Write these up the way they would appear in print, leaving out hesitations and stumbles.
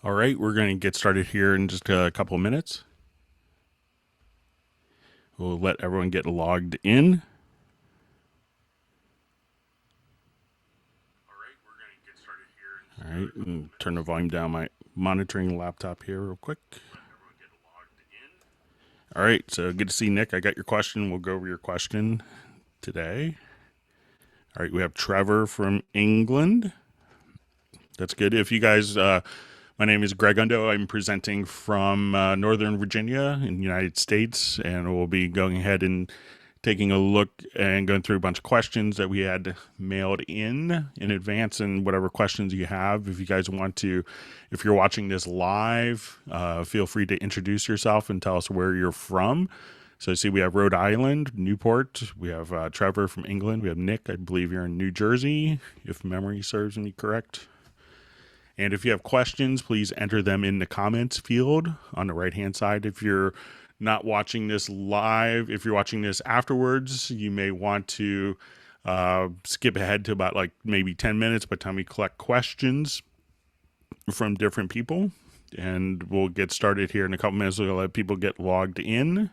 All right, we're going to get started here in just a couple of minutes. We'll let everyone get logged in. All right, turn the volume down my monitoring laptop here real quick. All right, so good to see Nick. I got your question. We'll go over your question today. All right, we have Trevor from England. That's good. If you guys, my name is Greg Ondo. I'm presenting from Northern Virginia in the United States, and we'll be going ahead and taking a look and going through a bunch of questions that we had mailed in advance, and whatever questions you have. If you guys want to, if you're watching this live, feel free to introduce yourself and tell us where you're from. So I see we have Rhode Island, Newport. We have Trevor from England. We have Nick, I believe you're in New Jersey, if memory serves me correct. And if you have questions, please enter them in the comments field on the right-hand side. If you're not watching this live, if you're watching this afterwards, you may want to skip ahead to about like maybe 10 minutes by the time we collect questions from different people. And we'll get started here in a couple minutes. We'll let people get logged in.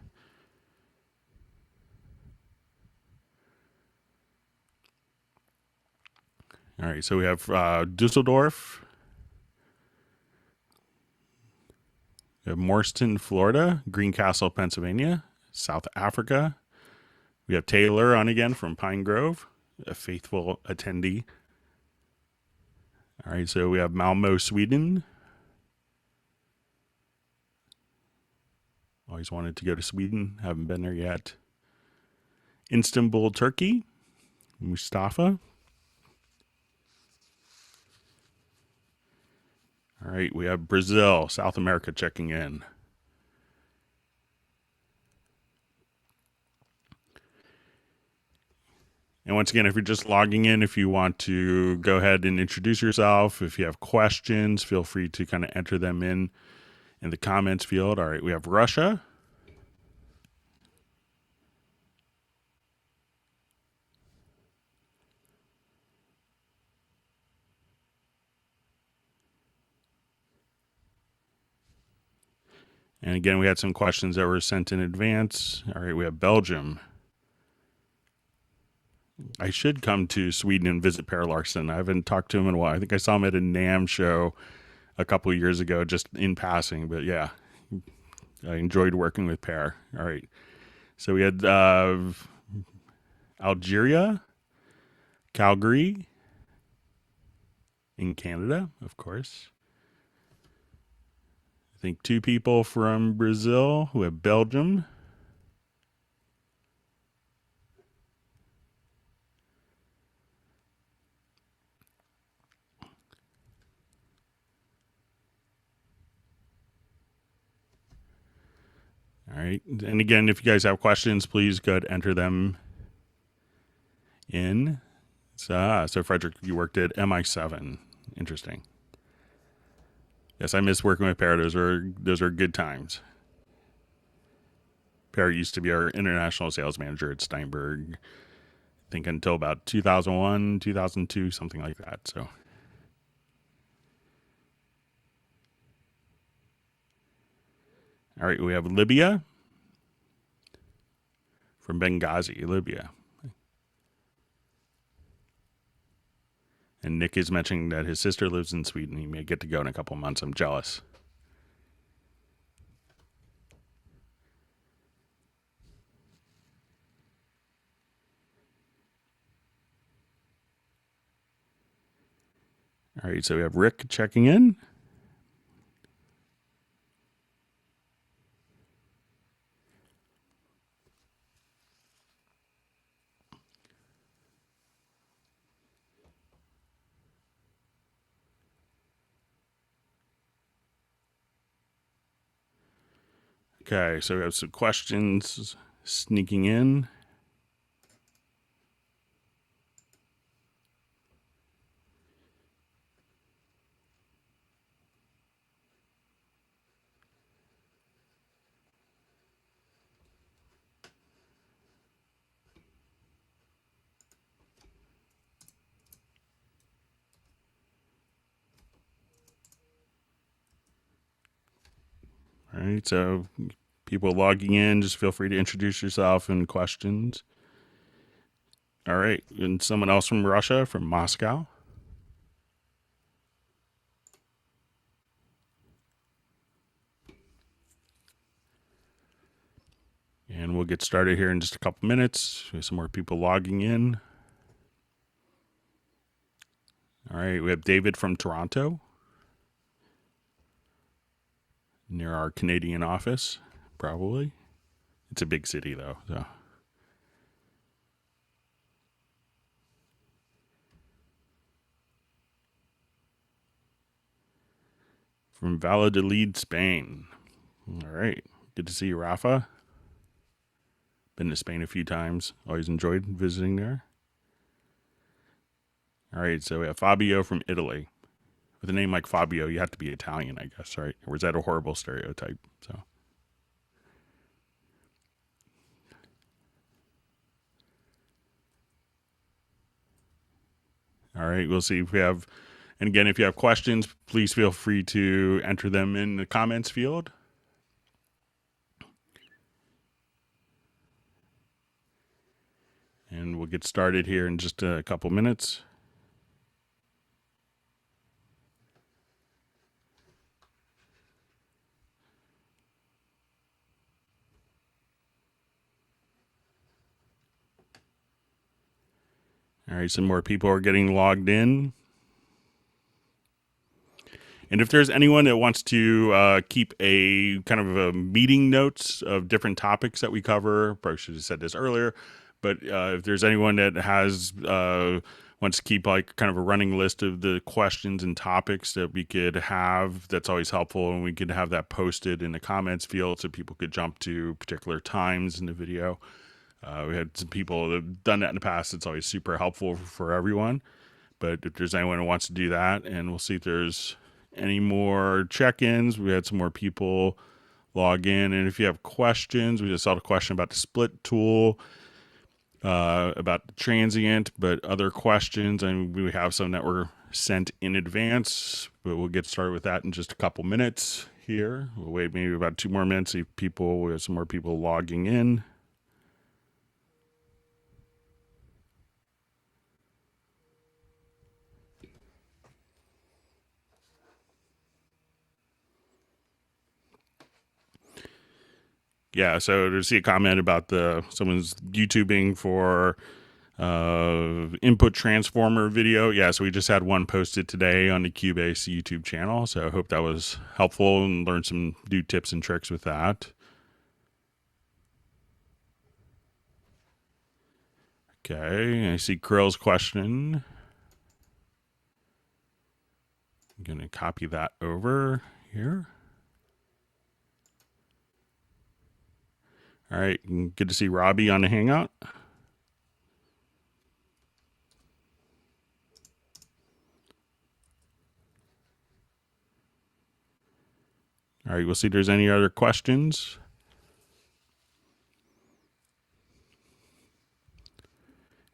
All right, so we have Dusseldorf. We have Morston, Florida, Greencastle, Pennsylvania, South Africa. We have Taylor on again from Pine Grove, a faithful attendee. All right, so we have Malmo, Sweden. Always wanted to go to Sweden, haven't been there yet. Istanbul, Turkey, Mustafa. All right, we have Brazil, South America checking in. And once again, if you're just logging in, if you want to go ahead and introduce yourself, if you have questions, feel free to kind of enter them in the comments field. All right, we have Russia. And again, we had some questions that were sent in advance. All right, we have Belgium. I should come to Sweden and visit Per Larson. I haven't talked to him in a while. I think I saw him at a NAMM show a couple of years ago, just in passing. But yeah, I enjoyed working with Per. All right. So we had Algeria, Calgary in Canada, of course. I think 2 people from Brazil. We have Belgium. All right. And again, if you guys have questions, please go ahead and enter them in. So Frederick, you worked at MI7. Interesting. Yes, I miss working with Per. Those are good times. Per used to be our international sales manager at Steinberg, I think until about 2001, 2002, something like that. So, all right, we have Libya from Benghazi, Libya. And Nick is mentioning that his sister lives in Sweden. He may get to go in a couple months. I'm jealous. All right, so we have Rick checking in. Okay, so we have some questions sneaking in. All right, so people logging in, just feel free to introduce yourself and questions. All right, and someone else from Russia, from Moscow. And we'll get started here in just a couple minutes. We have some more people logging in. All right, we have David from Toronto, near our Canadian office, probably. It's a big city, though. So. From Valladolid, Spain. All right, good to see you, Rafa. Been to Spain a few times. Always enjoyed visiting there. All right, so we have Fabio from Italy. With a name like Fabio, you have to be Italian, I guess, right? Or is that a horrible stereotype? So. All right, we'll see if we have, and again, if you have questions, please feel free to enter them in the comments field. And we'll get started here in just a couple minutes. All right, some more people are getting logged in. And if there's anyone that wants to keep a kind of a meeting notes of different topics that we cover, probably should have said this earlier, but if there's anyone that has wants to keep like kind of a running list of the questions and topics that we could have, that's always helpful, and we could have that posted in the comments field so people could jump to particular times in the video. We had some people that have done that in the past. It's always super helpful for everyone. But if there's anyone who wants to do that, and we'll see if there's any more check-ins. We had some more people log in. And if you have questions, we just saw a question about the split tool, about the transient, but other questions, and we have some that were sent in advance, but we'll get started with that in just a couple minutes here. We'll wait maybe about 2 more minutes, see if we have some more people logging in. Yeah, so to see a comment about someone's YouTubing for input transformer video. Yeah, so we just had one posted today on the Cubase YouTube channel. So I hope that was helpful and learned some new tips and tricks with that. Okay, I see Krill's question. I'm going to copy that over here. All right, good to see Robbie on the Hangout. All right, we'll see if there's any other questions.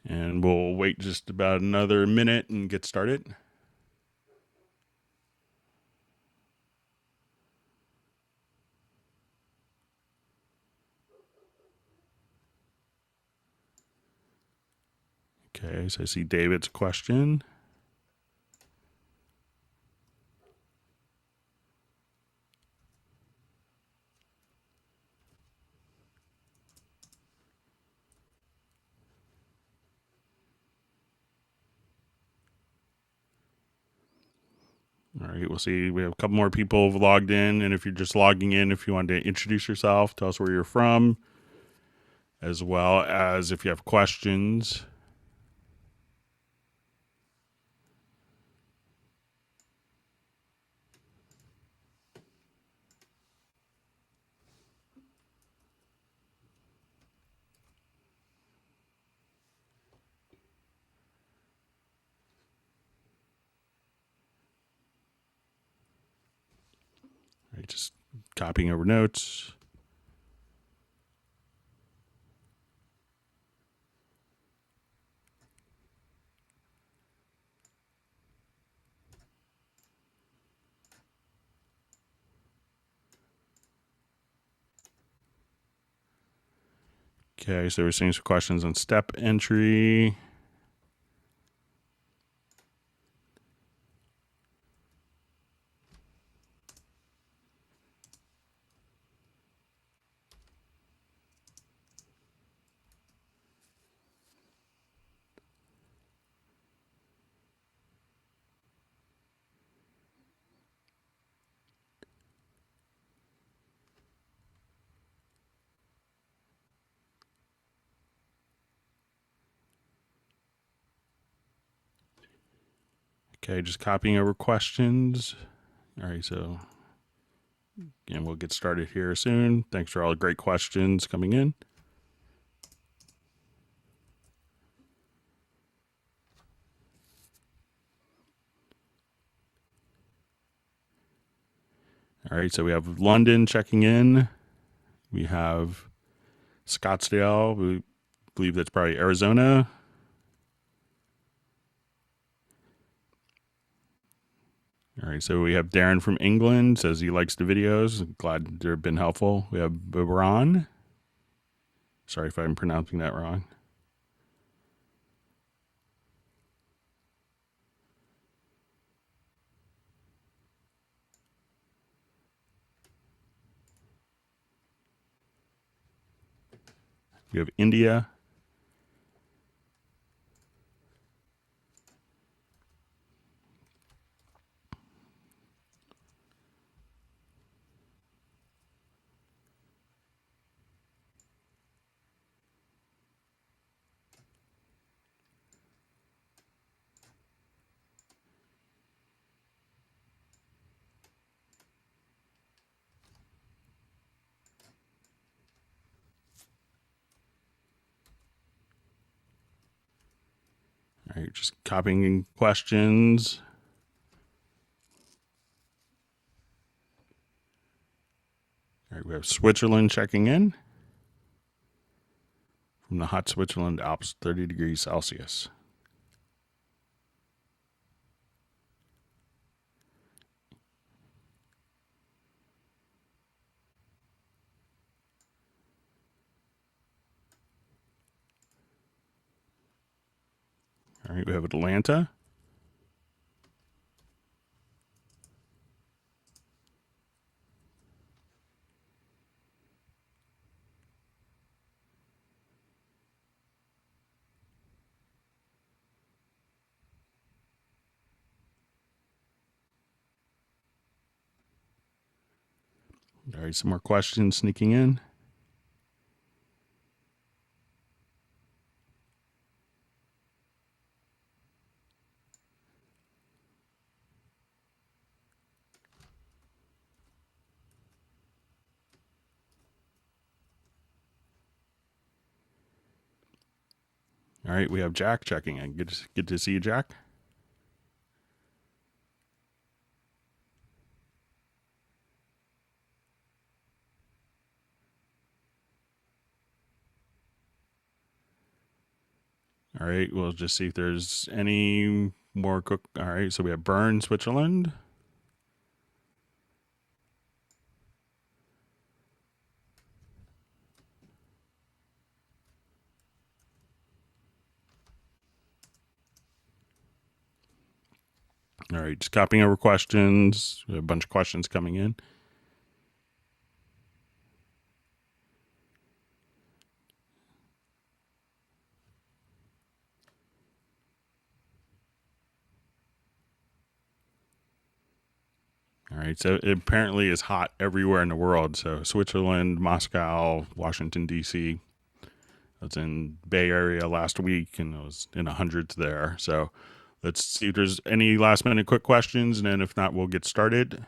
And we'll wait just about another minute and get started. Okay, so I see David's question. All right, we'll see. We have a couple more people have logged in. And if you're just logging in, if you want to introduce yourself, tell us where you're from, as well as if you have questions. All right, just copying over notes. Okay, so we're seeing some questions on step entry. Okay, just copying over questions. All right, so again, we'll get started here soon. Thanks for all the great questions coming in. All right, so we have London checking in. We have Scottsdale. We believe that's probably Arizona. All right, so we have Darren from England, says he likes the videos. Glad they've been helpful. We have Bibran. Sorry if I'm pronouncing that wrong. We have India. All right, just copying questions. All right, we have Switzerland checking in. From the hot Switzerland Alps, 30 degrees Celsius. All right, we have Atlanta. All right, some more questions sneaking in. All right, we have Jack checking in. Good to see you, Jack. All right, we'll just see if there's any more cook. All right, so we have Bern, Switzerland. All right, just copying over questions. We have a bunch of questions coming in. All right, so it apparently is hot everywhere in the world. So Switzerland, Moscow, Washington, D.C. I was in Bay Area last week, and it was in the hundreds there. So let's see if there's any last minute quick questions, and then if not, we'll get started.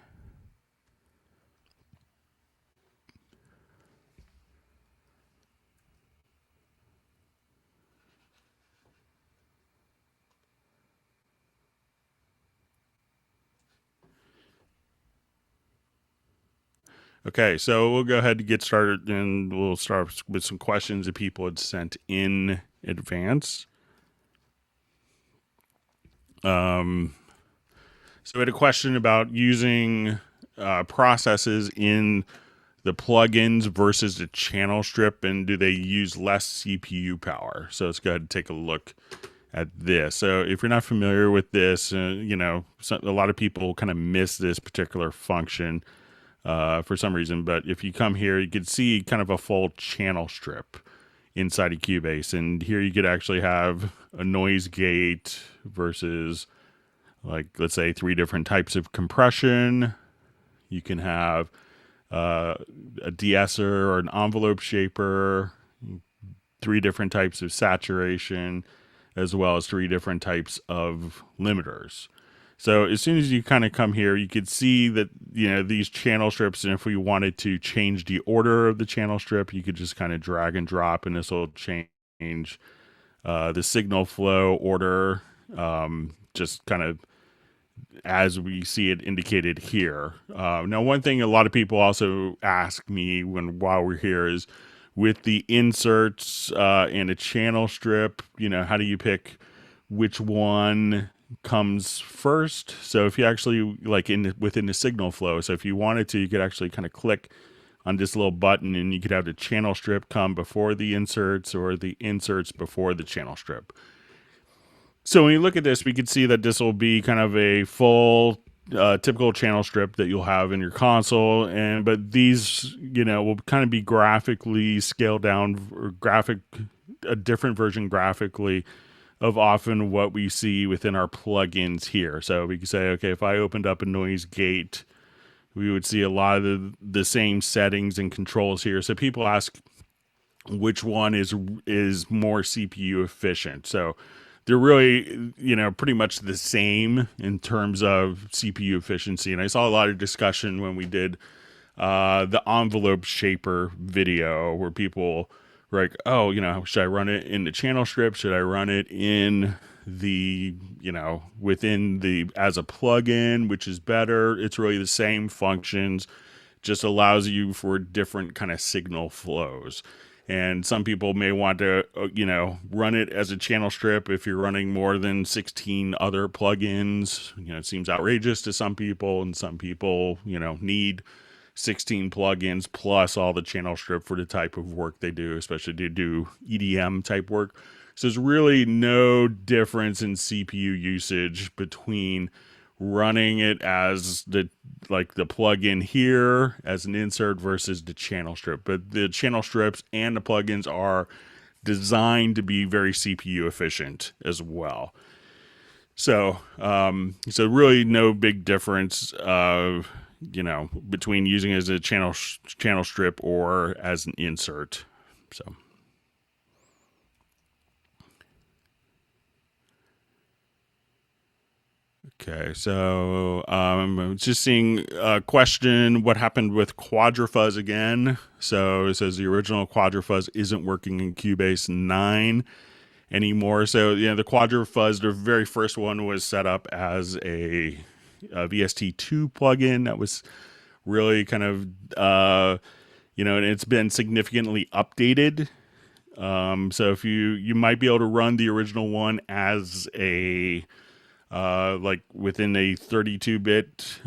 Okay, so we'll go ahead and get started, and we'll start with some questions that people had sent in advance. So we had a question about using processes in the plugins versus the channel strip, and do they use less CPU power? So let's go ahead and take a look at this. So if you're not familiar with this, you know, a lot of people kind of miss this particular function for some reason. But if you come here, you can see kind of a full channel strip inside of Cubase. And here you could actually have a noise gate versus, like, let's say 3 different types of compression. You can have a de-esser or an envelope shaper, 3 different types of saturation, as well as 3 different types of limiters. So as soon as you kind of come here, you could see that, you know, these channel strips, and if we wanted to change the order of the channel strip, you could just kind of drag and drop, and this will change the signal flow order, just kind of as we see it indicated here. Now, one thing a lot of people also ask me while we're here is, with the inserts and a channel strip, you know, how do you pick which one comes first? So if you actually, like, within the signal flow, so if you wanted to, you could actually kind of click on this little button, and you could have the channel strip come before the inserts, or the inserts before the channel strip. So when you look at this, we can see that this will be kind of a full typical channel strip that you'll have in your console, but these, you know, will kind of be graphically scaled down, or a different version graphically of often what we see within our plugins here. So we can say, okay, if I opened up a noise gate, we would see a lot of the same settings and controls here. So people ask which one is more CPU efficient. So they're really, you know, pretty much the same in terms of CPU efficiency. And I saw a lot of discussion when we did the envelope shaper video, where people were like, oh, you know, should I run it in the channel strip? Should I run it in the, you know, within the, as a plugin, which is better? It's really the same functions, just allows you for different kind of signal flows. And some people may want to, you know, run it as a channel strip if you're running more than 16 other plugins. You know, it seems outrageous to some people, and some people, you know, need 16 plugins plus all the channel strip for the type of work they do, especially to do EDM type work. So there's really no difference in CPU usage between running it as the plugin here as an insert versus the channel strip. But the channel strips and the plugins are designed to be very CPU efficient as well. So really no big difference you know, between using it as a channel strip or as an insert. So okay, so I'm just seeing a question, what happened with Quadrafuzz again? So it says the original Quadrafuzz isn't working in Cubase 9 anymore. So, you know, the Quadrafuzz, the very first one, was set up as a VST2 plugin that was really kind of, you know, and it's been significantly updated. So if you might be able to run the original one as a like within a 32-bit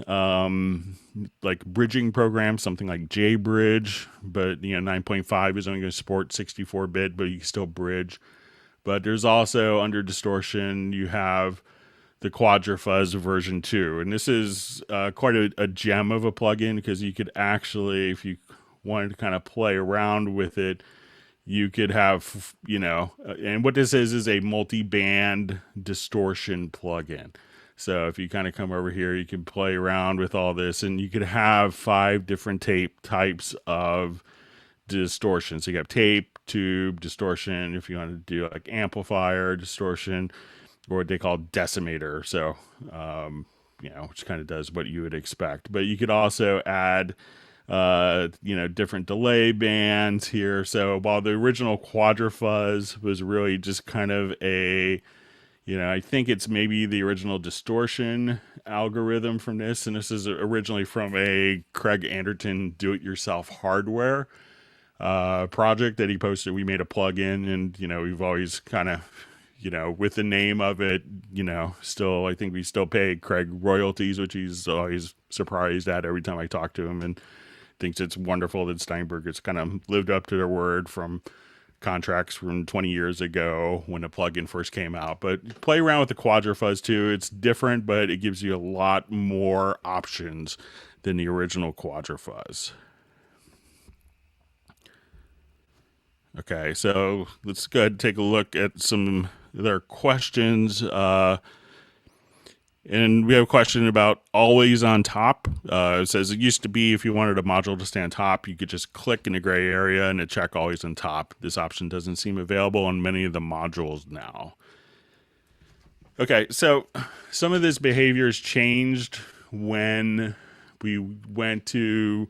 like bridging program, something like JBridge, but you know 9.5 is only going to support 64-bit, but you can still bridge. But there's also, under distortion, you have the Quadrafuzz version 2, and this is quite a gem of a plugin, because you could actually, if you wanted to kind of play around with it, you could have, you know, and what this is a multi-band distortion plugin. So if you kind of come over here, you can play around with all this, and you could have 5 different types of distortion. So you have tape, tube, distortion, if you want to do like amplifier distortion, or what they call decimator. So, you know, which kind of does what you would expect. But you could also add, you know, different delay bands here. So while the original Quadrafuzz was really just kind of a, you know, I think it's maybe the original distortion algorithm from this. And this is originally from a Craig Anderton do-it-yourself hardware project that he posted. We made a plugin, and, you know, we've always kind of, you know, with the name of it, you know, still, I think we still pay Craig royalties, which he's always surprised at every time I talk to him. And thinks it's wonderful that Steinberg has kind of lived up to their word from contracts from 20 years ago when the plugin first came out. But play around with the Quadrafuzz V2. It's different, but it gives you a lot more options than the original Quadrafuzz. Okay, so let's go ahead and take a look at some of their questions. And we have a question about always on top. It says it used to be if you wanted a module to stay on top, you could just click in the gray area and it check always on top. This option doesn't seem available on many of the modules now. Okay, so some of this behavior has changed when we went to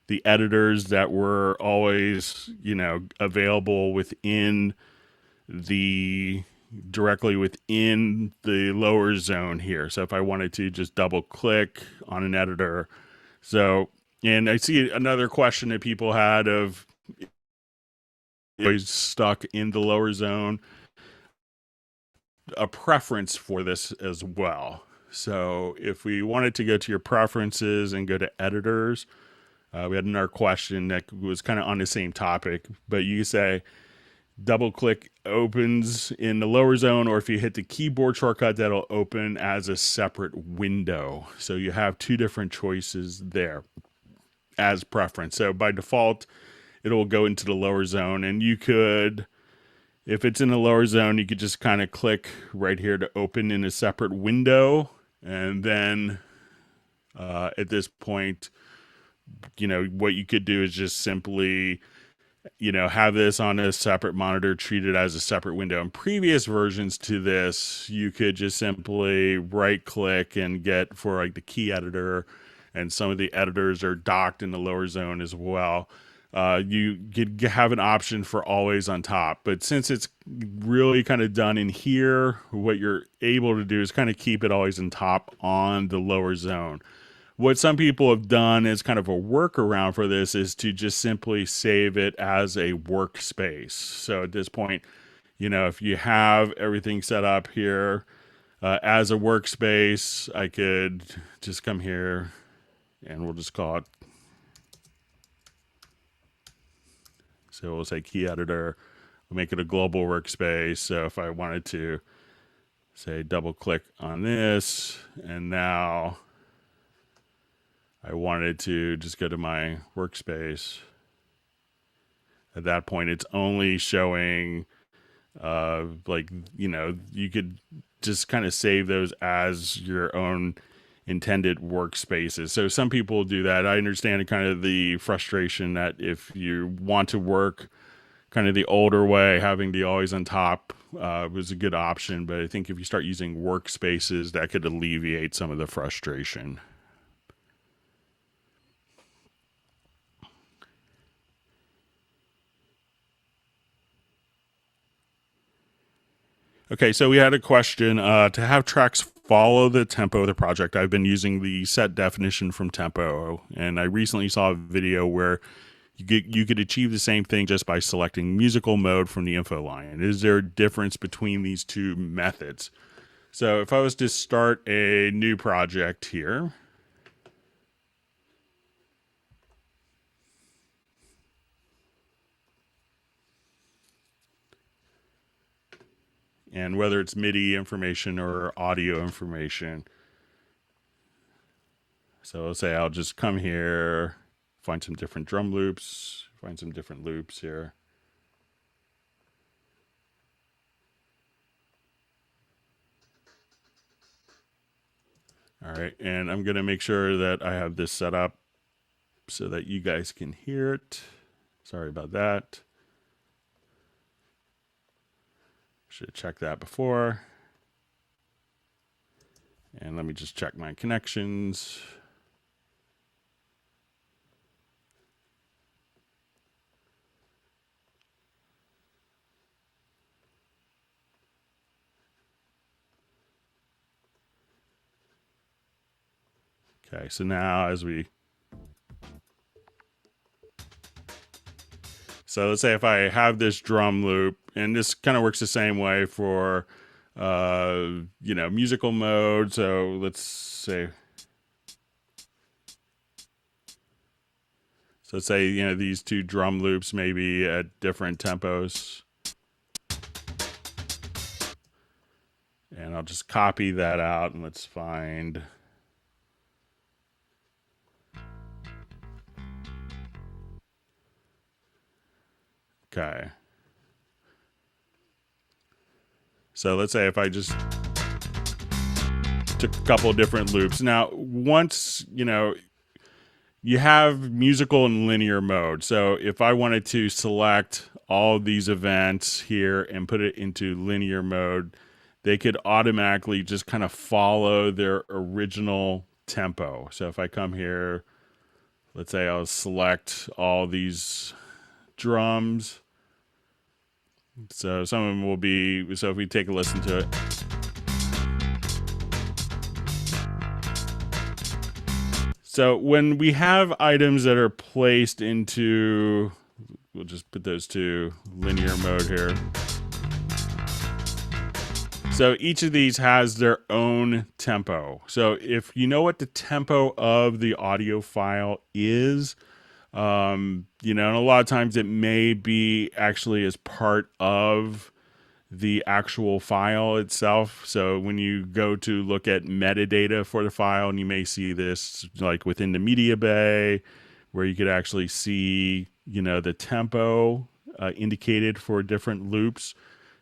the editors that were always, available within directly within the lower zone here. So if I wanted to just double click on an editor. So, and I see another question that people had of always stuck in the lower zone, a preference for this as well. So if we wanted to go to your preferences and go to editors, we had another question that was kind of on the same topic, but you say, double click opens in the lower zone, or if you hit the keyboard shortcut, that'll open as a separate window. So you have two different choices there as preference. So by default, it'll go into the lower zone, and you could, if it's in the lower zone, you could just kind of click right here to open in a separate window. And then at this point, what you could do is just simply have this on a separate monitor, treat it as a separate window. In previous versions to this, you could just simply right click and get for like the key editor, and some of the editors are docked in the lower zone as well. You could have an option for always on top, but since it's really kind of done in here, what you're able to do is kind of keep it always on top on the lower zone. What some people have done as kind of a workaround for this is to just simply save it as a workspace. So at this point, if you have everything set up here as a workspace, I could just come here and we'll just call it. So we'll say key editor, we'll make it a global workspace. So if I wanted to say double click on this, and now I wanted to just go to my workspace. At that point, it's only showing, you could just kind of save those as your own intended workspaces. So some people do that. I understand kind of the frustration that if you want to work kind of the older way, having the always on top was a good option. But I think if you start using workspaces, that could alleviate some of the frustration. Okay, so we had a question. To have tracks follow the tempo of the project, I've been using the set definition from Tempo, and I recently saw a video where you could achieve the same thing just by selecting musical mode from the info line. Is there a difference between these two methods? So if I was to start a new project here, and whether it's MIDI information or audio information. So let's say I'll just come here, find some different drum loops, find some different loops here. All right, and I'm gonna make sure that I have this set up so that you guys can hear it. Sorry about that. Should have checked that before. And let me just check my connections. Okay, so now so let's say if I have this drum loop, and this kind of works the same way for, musical mode. So let's say So let's say, these two drum loops may be at different tempos. And I'll just copy that out and let's find. Okay. So let's say if I just took a couple of different loops. Now, once, you have musical and linear mode. So if I wanted to select all these events here and put it into linear mode, they could automatically just kind of follow their original tempo. So if I come here, let's say I'll select all these drums. So some of them will be, so if we take a listen to it. So when we have items that are placed into, we'll just put those to linear mode here. So each of these has their own tempo. So if you know what the tempo of the audio file is, and a lot of times it may be actually as part of the actual file itself. So when you go to look at metadata for the file, and you may see this like within the media bay, where you could actually see, the tempo indicated for different loops.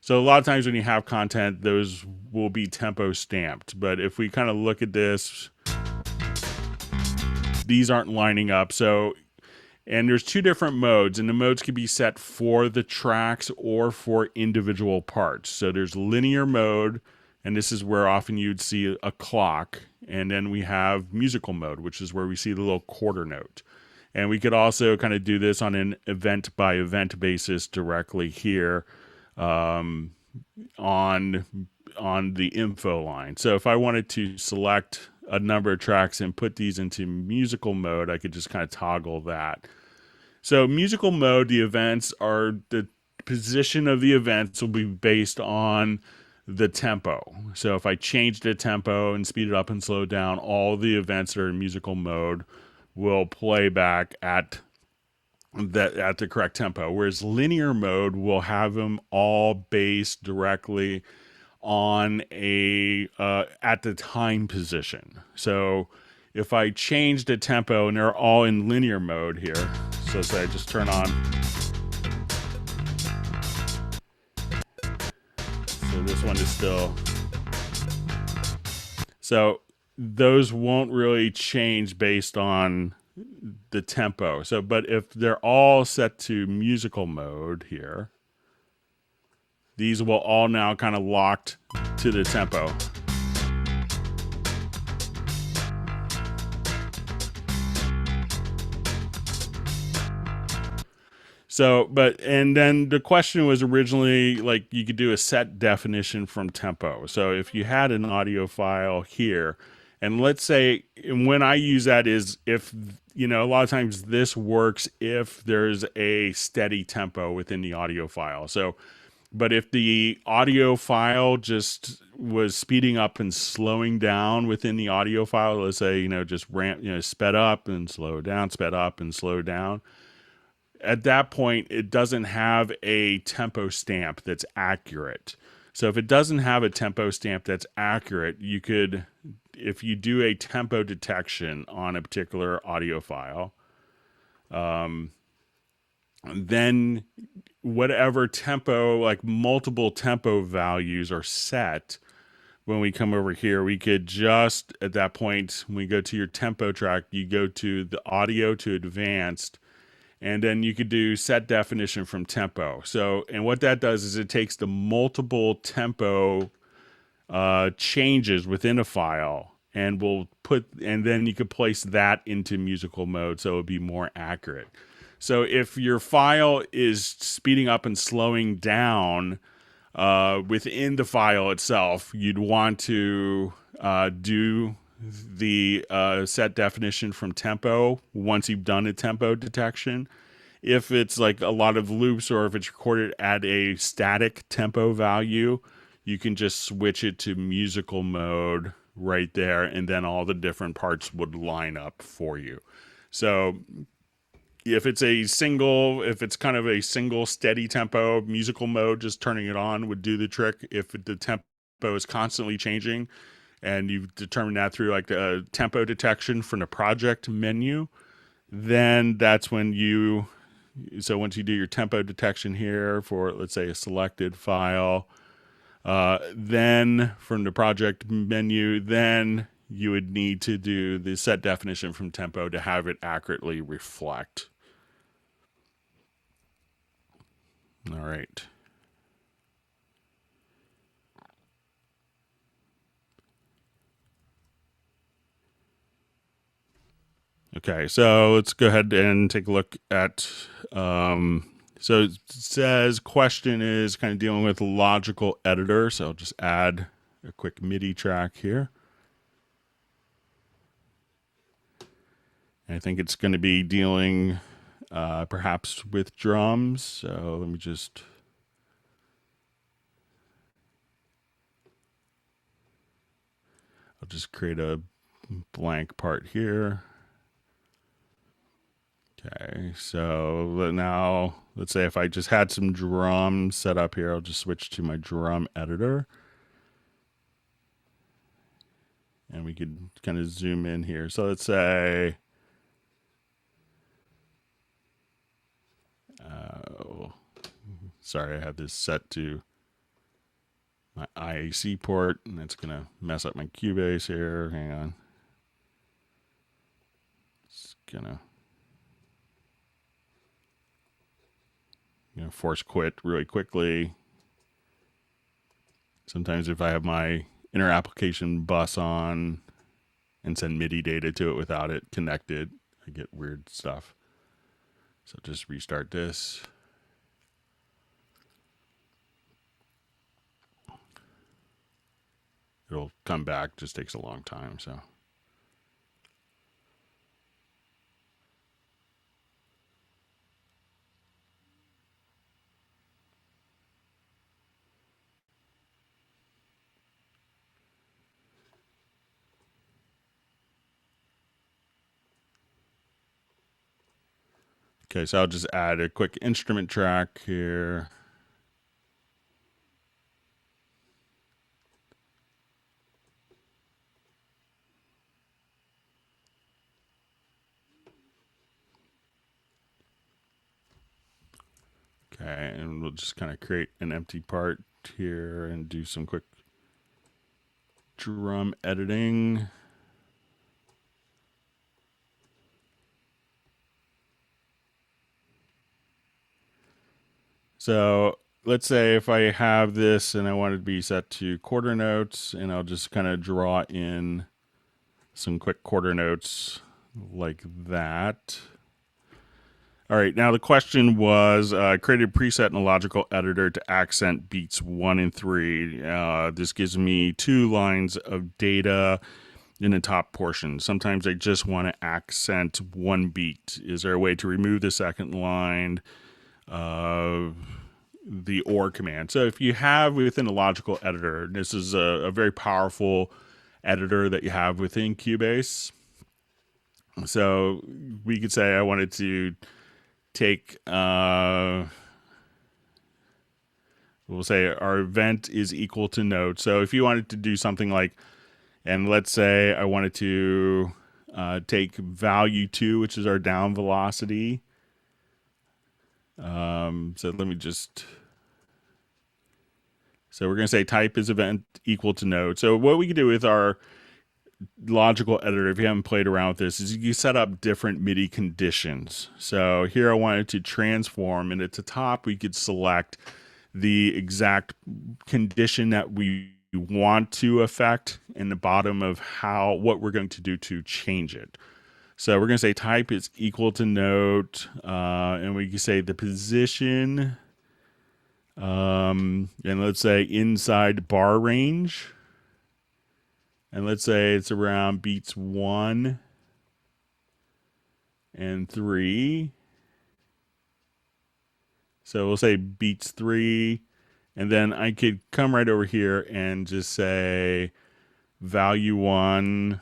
So a lot of times when you have content, those will be tempo stamped. But if we kind of look at this, these aren't lining up. So, and there's two different modes, and the modes can be set for the tracks or for individual parts. So there's linear mode, and this is where often you'd see a clock. And then we have musical mode, which is where we see the little quarter note. And we could also kind of do this on an event by event basis directly here on the info line. So if I wanted to select a number of tracks and put these into musical mode, I could just kind of toggle that. So musical mode, the events are, the position of the events will be based on the tempo. So if I change the tempo and speed it up and slow it down, all the events that are in musical mode will play back at the correct tempo. Whereas linear mode will have them all based directly on a at the time position. So if I change the tempo, and they're all in linear mode here, so say I just turn on. So this one is still. So those won't really change based on the tempo. So, but if they're all set to musical mode here, these will all now kind of locked to the tempo. So, and then the question was originally like you could do a set definition from tempo. So if you had an audio file here, and let's say, and when I use that is if, a lot of times this works if there's a steady tempo within the audio file. So, but if the audio file just was speeding up and slowing down within the audio file, let's say, just sped up and slow down, sped up and slow down. At that point, it doesn't have a tempo stamp that's accurate. So if it doesn't have a tempo stamp that's accurate, you could, if you do a tempo detection on a particular audio file, then whatever tempo, like multiple tempo values are set, when we come over here, we could just, at that point, when we go to your tempo track, you go to the audio to advanced, and then you could do set definition from tempo. So, and what that does is it takes the multiple tempo changes within a file and and then you could place that into musical mode so it would be more accurate. So if your file is speeding up and slowing down within the file itself, you'd want to do the set definition from tempo once you've done a tempo detection. If it's like a lot of loops or if it's recorded at a static tempo value, you can just switch it to musical mode right there, and then all the different parts would line up for you. So if it's kind of a single steady tempo musical mode, just turning it on would do the trick. If the tempo is constantly changing, and you've determined that through like the tempo detection from the project menu, then that's when so once you do your tempo detection here for, let's say, a selected file, then from the project menu, then you would need to do the set definition from tempo to have it accurately reflect. All right. Okay, so let's go ahead and take a look at, so it says question is kind of dealing with logical editor. So I'll just add a quick MIDI track here. And I think it's going to be dealing perhaps with drums. So let me just, I'll just create a blank part here. Okay, so now let's say if I just had some drums set up here, I'll just switch to my drum editor. And we could kind of zoom in here. So let's say, sorry, I have this set to my IAC port, and that's going to mess up my Cubase here. Hang on. It's going to force quit really quickly. Sometimes if I have my inner application bus on and send MIDI data to it without it connected, I get weird stuff. So just restart this. It'll come back, just takes a long time. So okay, so I'll just add a quick instrument track here. Okay, and we'll just kind of create an empty part here and do some quick drum editing. So let's say if I have this and I want it to be set to quarter notes, and I'll just kind of draw in some quick quarter notes like that. All right, now the question was, I created a preset in a logical editor to accent beats 1 and 3. This gives me 2 lines of data in the top portion. Sometimes I just want to accent 1 beat. Is there a way to remove the second line of the OR command? So if you have within a logical editor, this is a very powerful editor that you have within Cubase. So we could say I wanted to take, we'll say our event is equal to note. So if you wanted to do something like, and let's say I wanted to take value 2, which is our down velocity. So let me just, so we're going to say type is event equal to note. So what we can do with our logical editor, if you haven't played around with this, is you set up different MIDI conditions. So here I wanted to transform, and at the top we could select the exact condition that we want to affect, and the bottom of what we're going to do to change it. So we're going to say type is equal to note, and we can say the position, and let's say inside bar range. And let's say it's around beats 1 and 3. So we'll say beats 3. And then I could come right over here and just say value 1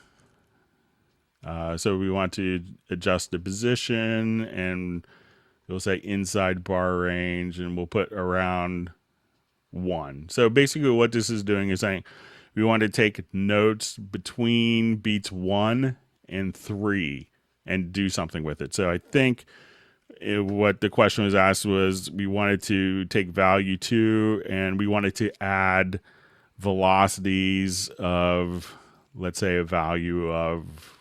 So we want to adjust the position, and we'll say inside bar range, and we'll put around 1. So basically what this is doing is saying we want to take notes between beats 1 and 3 and do something with it. So I think what the question was asked was we wanted to take value 2 and we wanted to add velocities of, let's say, a value of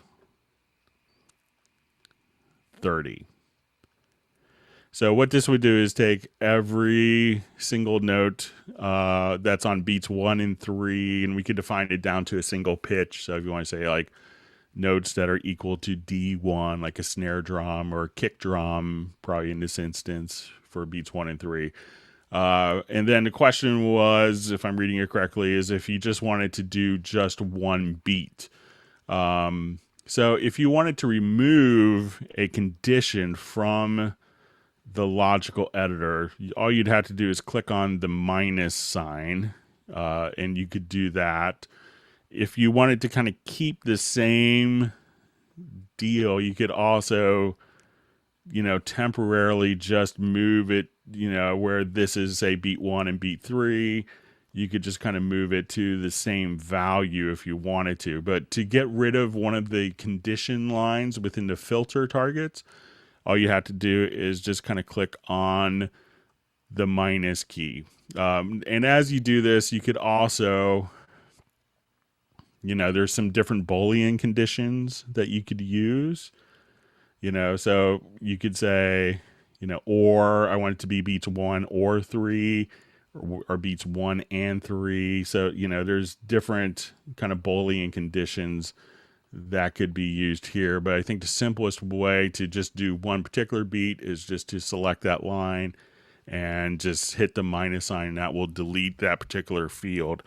30. So what this would do is take every single note that's on beats 1 and 3, and we could define it down to a single pitch. So if you want to say like notes that are equal to D1, like a snare drum or a kick drum, probably in this instance for beats 1 and 3. And then the question was, if I'm reading it correctly, is if you just wanted to do just one beat. So if you wanted to remove a condition from the logical editor, all you'd have to do is click on the minus sign, and you could do that. If you wanted to kind of keep the same deal, you could also, temporarily just move it, where this is, say, beat 1 and beat 3. You could just kind of move it to the same value if you wanted to. But to get rid of one of the condition lines within the filter targets, all you have to do is just kind of click on the minus key. And as you do this, you could also, there's some different Boolean conditions that you could use. So you could say, or I want it to be beats 1 or 3, or beats 1 and 3. So, there's different kind of Boolean conditions that could be used here. But I think the simplest way to just do one particular beat is just to select that line and just hit the minus sign, and that will delete that particular field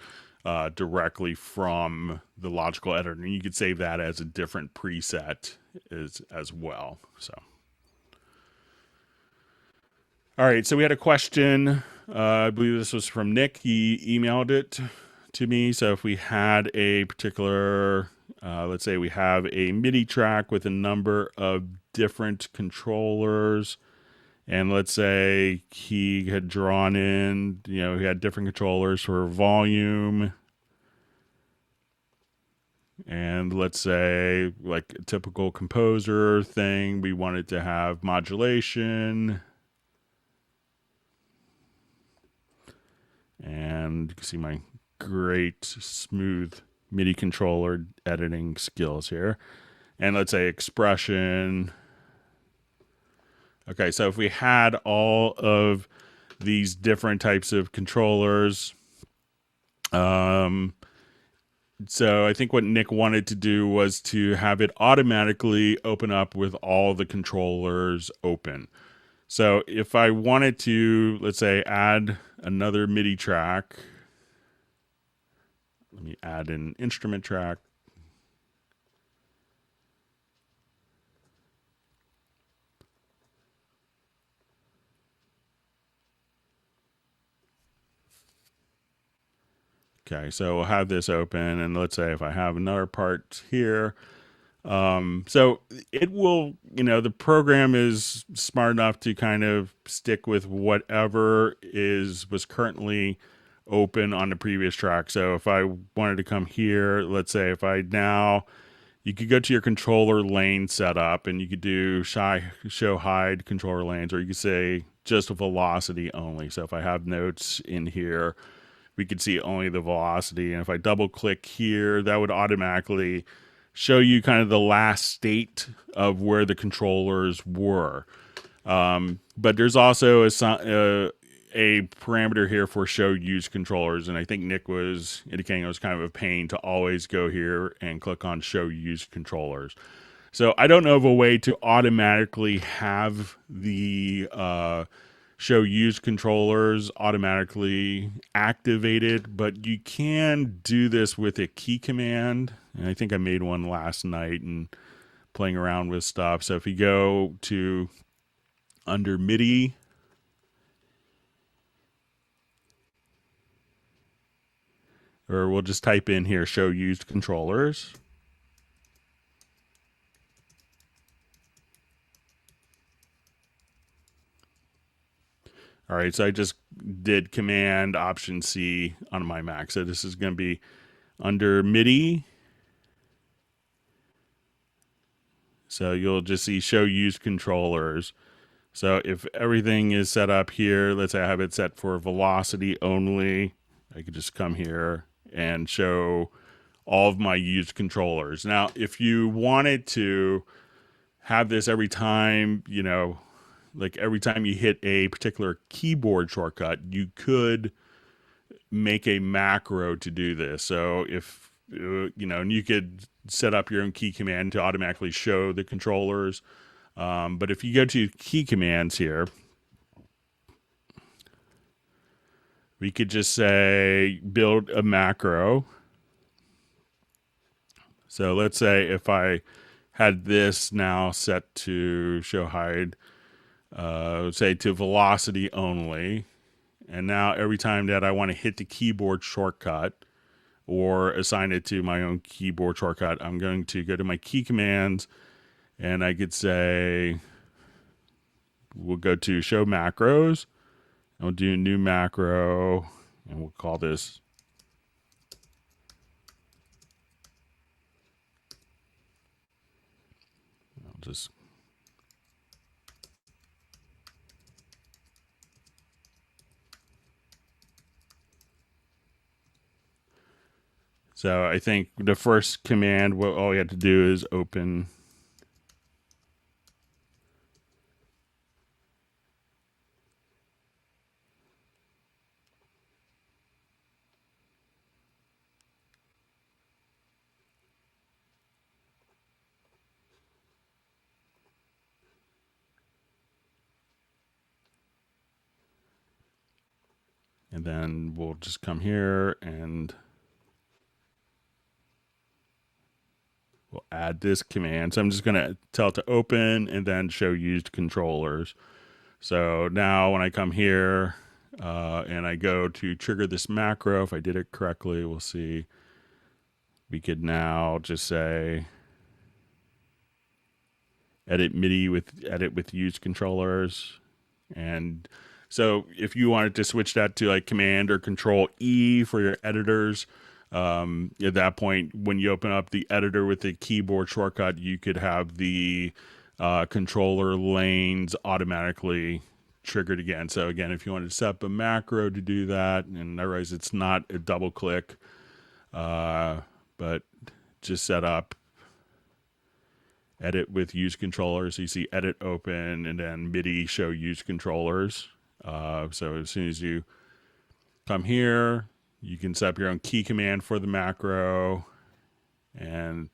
directly from the logical editor. And you could save that as a different preset as well. So, all right. So we had a question. I believe this was from Nick. He emailed it to me. So if we had a particular, let's say we have a MIDI track with a number of different controllers, and let's say he had drawn in, he had different controllers for volume, and let's say like a typical composer thing, we wanted to have modulation, and you can see my great smooth MIDI controller editing skills here. And let's say expression. Okay, so if we had all of these different types of controllers, so I think what Nick wanted to do was to have it automatically open up with all the controllers open. So if I wanted to, let's say, add another MIDI track, let me add an instrument track. Okay, so we'll have this open, and let's say if I have another part here, so it will, the program is smart enough to kind of stick with whatever was currently open on the previous track. So if I wanted to come here, let's say if I now, you could go to your controller lane setup, and you could do show hide controller lanes, or you could say just a velocity only. So if I have notes in here, we could see only the velocity. And if I double click here, that would automatically show you kind of the last state of where the controllers were. But there's also a parameter here for show use controllers. And I think Nick was indicating it was kind of a pain to always go here and click on show use controllers. So I don't know of a way to automatically have the show use controllers automatically activated, but you can do this with a key command. And I think I made one last night and playing around with stuff. So if you go to under MIDI, or we'll just type in here show used controllers. All right, so I just did Command Option C on my Mac. So this is going to be under MIDI. So you'll just see Show Used Controllers. So if everything is set up here, let's say I have it set for velocity only, I could just come here and show all of my used controllers. Now, if you wanted to have this every time, you know, like every time you hit a particular keyboard shortcut, you could make a macro to do this. So if, you know, and you could set up your own key command to automatically show the controllers. But if you go to key commands here, we could just say build a macro. So let's say if I had this now set to show hide, say to velocity only. And now every time that I want to hit the keyboard shortcut or assign it to my own keyboard shortcut, I'm going to go to my key commands and I could say, we'll go to show macros. And we'll do a new macro and we'll call this I'll just so I think the first command, what all we have to do is open. And then we'll just come here and we'll add this command. So I'm just going to tell it to open and then show used controllers. So now when I come here and I go to trigger this macro, if I did it correctly, we'll see. We could now just say edit MIDI with edit with used controllers. And so if you wanted to switch that to like Command or Control E for your editors, at that point, when you open up the editor with the keyboard shortcut, you could have the controller lanes automatically triggered again. So again, if you wanted to set up a macro to do that, and I realize it's not a double click, but just set up edit with use controllers. So you see edit open and then MIDI show use controllers. So as soon as you come here, you can set up your own key command for the macro. And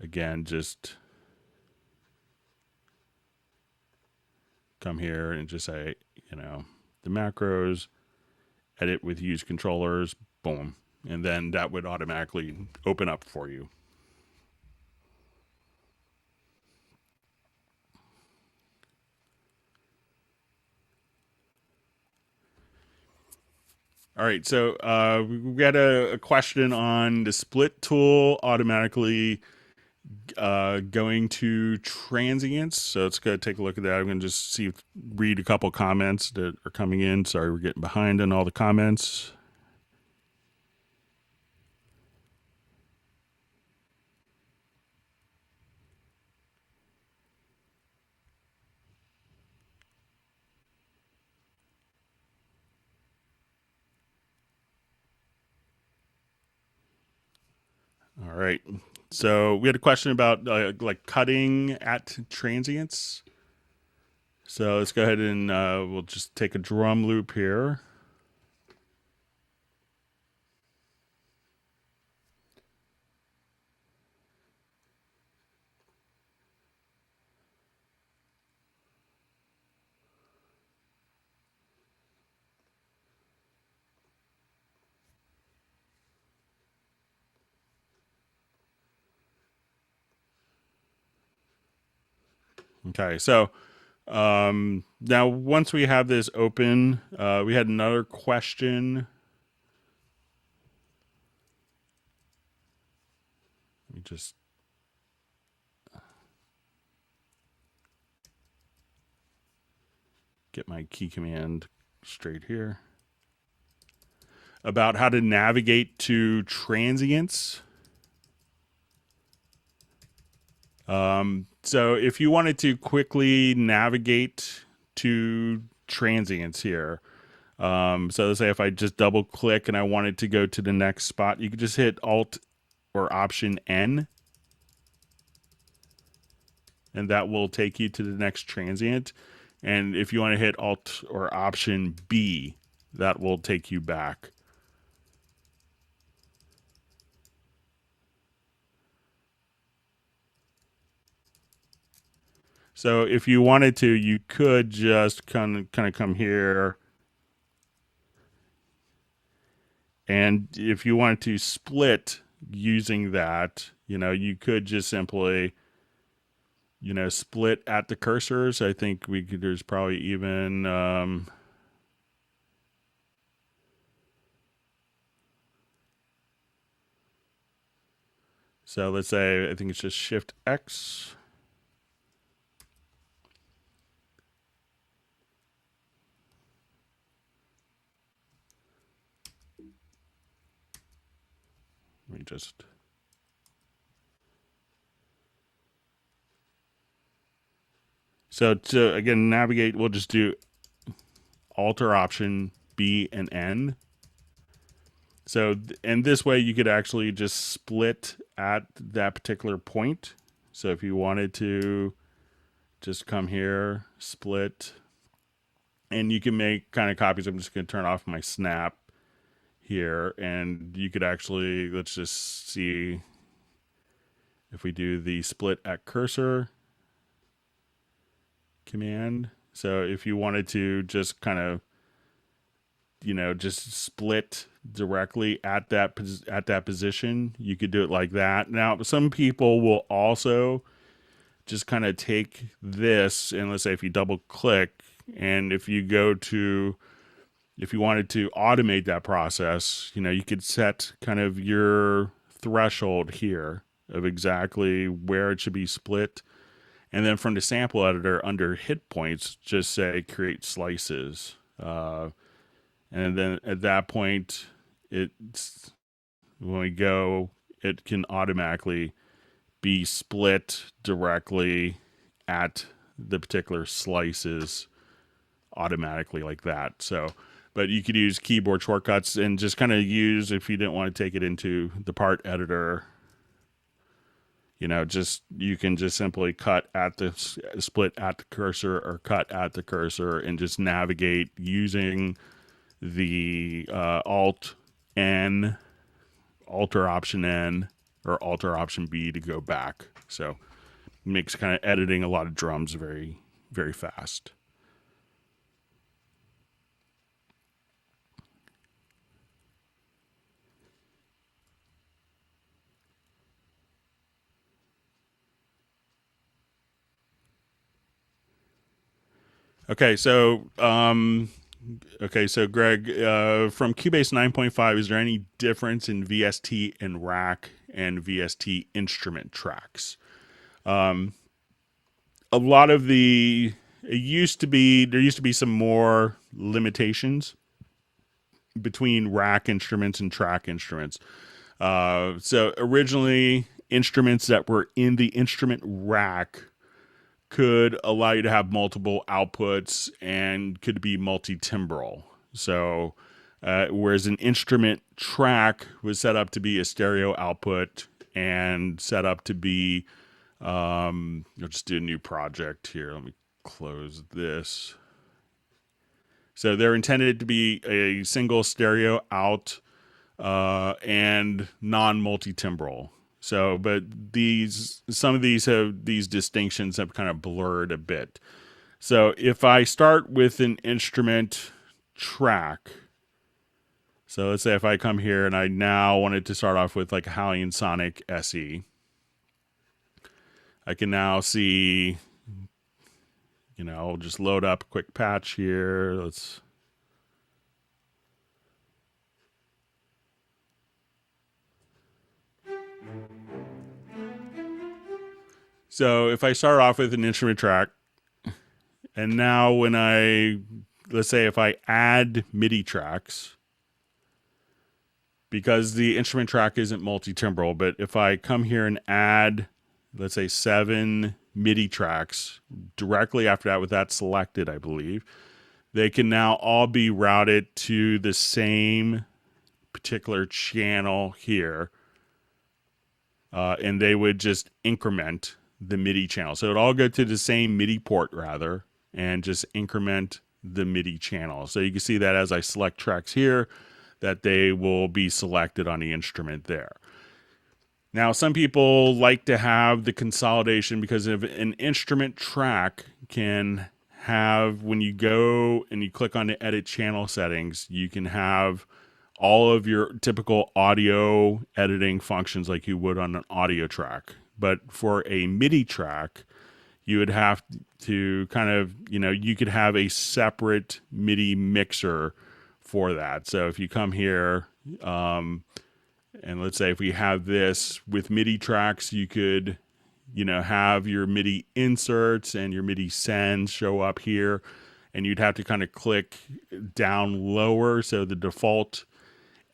again, just come here and just say, you know, the macros, edit with use controllers, boom. And then that would automatically open up for you. All right, so we got a question on the split tool automatically going to transients. So let's go take a look at that. I'm going to just read a couple comments that are coming in. Sorry, we're getting behind on all the comments. All right. So we had a question about like cutting at transients. So let's go ahead and we'll just take a drum loop here. Okay, so now once we have this open, we had another question. Let me just get my key command straight here, about how to navigate to transients. So if you wanted to quickly navigate to transients here, so let's say if I just double click and I wanted to go to the next spot, you could just hit Alt or Option N, and that will take you to the next transient. And if you want to hit Alt or Option B, that will take you back. So if you wanted to, you could just kind of come here. And if you wanted to split using that, you could just simply, split at the cursors. I think there's probably even, so let's say, I think it's just Shift X. Let me just, so to, again, navigate, we'll just do Alt or Option B and N. So, and this way you could actually just split at that particular point. So if you wanted to just come here, split, and you can make kind of copies. I'm just going to turn off my snap here, and you could actually, let's just see if we do the split at cursor command. So if you wanted to just kind of, just split directly at that position, you could do it like that. Now, some people will also just kind of take this, and let's say if you double click, and if you go to, if you wanted to automate that process, you could set kind of your threshold here of exactly where it should be split. And then from the sample editor under hit points, just say create slices. And then at that point, it's, when we go, it can automatically be split directly at the particular slices automatically like that. So, but you could use keyboard shortcuts and just kind of use, if you didn't want to take it into the part editor, you can just simply cut at the split at the cursor or cut at the cursor and just navigate using the Alt N, Alt or Option N, or Alt or Option B to go back. So it makes kind of editing a lot of drums very, very fast. Okay, so Greg, from Cubase 9.5, is there any difference in VST and rack and VST instrument tracks? A lot of there used to be some more limitations between rack instruments and track instruments. So originally, instruments that were in the instrument rack could allow you to have multiple outputs and could be multi-timbral. So, whereas an instrument track was set up to be a stereo output and set up to be, I'll just do a new project here. Let me close this. So they're intended to be a single stereo out and non-multi-timbral. So, but some of these distinctions have kind of blurred a bit. So if I start with an instrument track, so let's say if I come here and I now wanted to start off with like a Hallian Sonic SE, I can now see, I'll just load up a quick patch here. So if I start off with an instrument track, And now when let's say if I add MIDI tracks, because the instrument track isn't multi-timbral, but if I come here and add, let's say 7 MIDI tracks directly after that with that selected, I believe, they can now all be routed to the same particular channel here. And they would just increment the MIDI channel. So it would all go to the same MIDI port rather, and just increment the MIDI channel. So you can see that as I select tracks here, that they will be selected on the instrument there. Now, some people like to have the consolidation because if an instrument track can have, when you go and you click on the edit channel settings, you can have all of your typical audio editing functions like you would on an audio track. But for a MIDI track, you would have to kind of, you could have a separate MIDI mixer for that. So if you come here, and let's say if we have this with MIDI tracks, you could, have your MIDI inserts and your MIDI sends show up here, and you'd have to kind of click down lower. So the default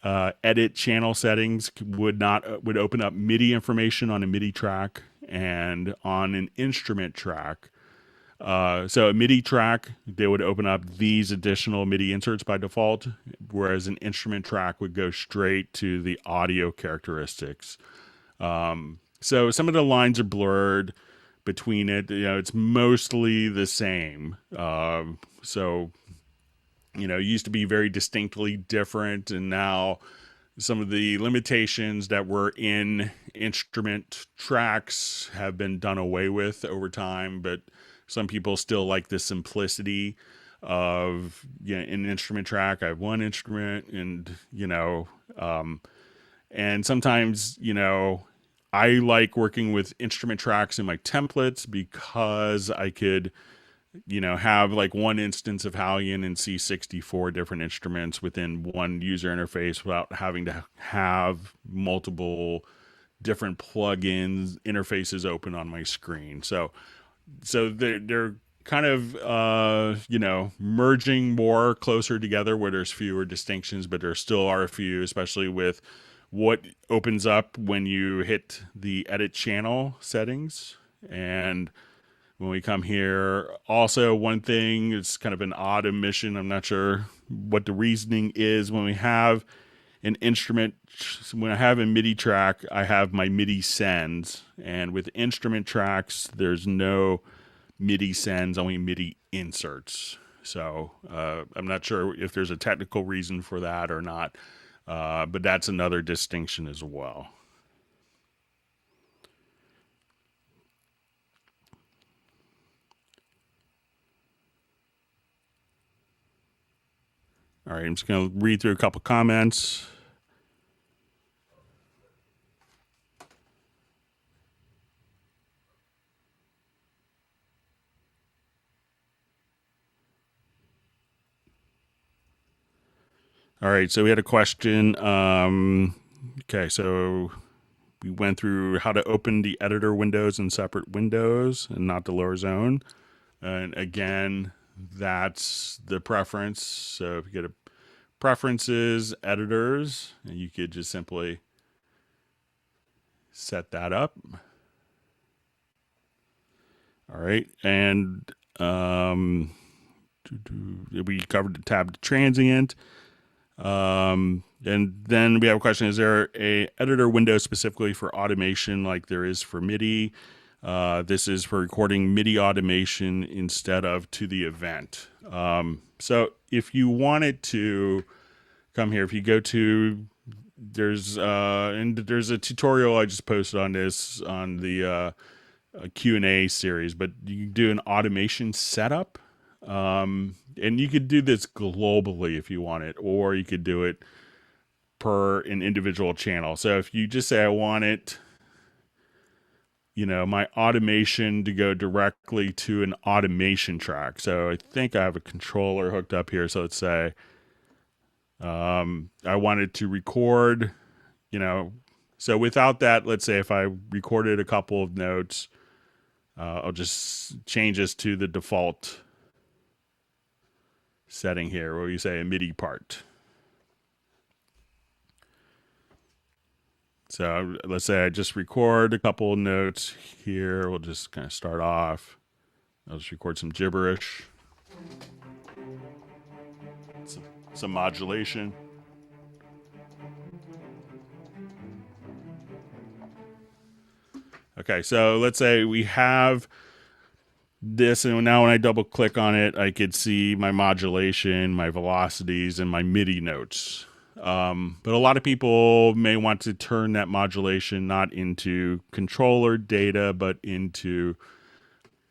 edit channel settings would open up MIDI information on a MIDI track and on an instrument track. So a MIDI track, they would open up these additional MIDI inserts by default, whereas an instrument track would go straight to the audio characteristics. So some of the lines are blurred between it. It's mostly the same. So it used to be very distinctly different, and now some of the limitations that were in instrument tracks have been done away with over time, but some people still like the simplicity of, in an instrument track, I have one instrument, and, and sometimes, I like working with instrument tracks in my templates because I could, have like one instance of Halion and see 64 different instruments within one user interface without having to have multiple different plugins interfaces open on my screen. So they're kind of, merging more closer together where there's fewer distinctions, but there still are a few, especially with what opens up when you hit the edit channel settings. And when we come here, also one thing, it's kind of an odd omission. I'm not sure what the reasoning is. When we have an instrument, when I have a MIDI track, I have my MIDI sends. And with instrument tracks, there's no MIDI sends, only MIDI inserts. So I'm not sure if there's a technical reason for that or not, but that's another distinction as well. All right, I'm just going to read through a couple comments. All right, so we had a question. Okay, so we went through how to open the editor windows in separate windows and not the lower zone. And again, that's the preference. So if you go to preferences, editors, and you could just simply set that up. All right, and we covered the tab transient. And then we have a question, is there a editor window specifically for automation like there is for MIDI? This is for recording MIDI automation instead of to the event. So if you wanted to come here, if you go to, there's a tutorial I just posted on this on the Q&A series, but you can do an automation setup. And you could do this globally if you want it, or you could do it per an individual channel. So if you just say, I want it, my automation to go directly to an automation track. So I think I have a controller hooked up here. So let's say, I wanted to record, so without that, let's say if I recorded a couple of notes, I'll just change this to the default setting here where you say a MIDI part. So let's say I just record a couple of notes here. We'll just kind of start off. I'll just record some gibberish, some modulation. Okay, so let's say we have this, and now when I double click on it, I could see my modulation, my velocities, and my MIDI notes. But a lot of people may want to turn that modulation not into controller data, but into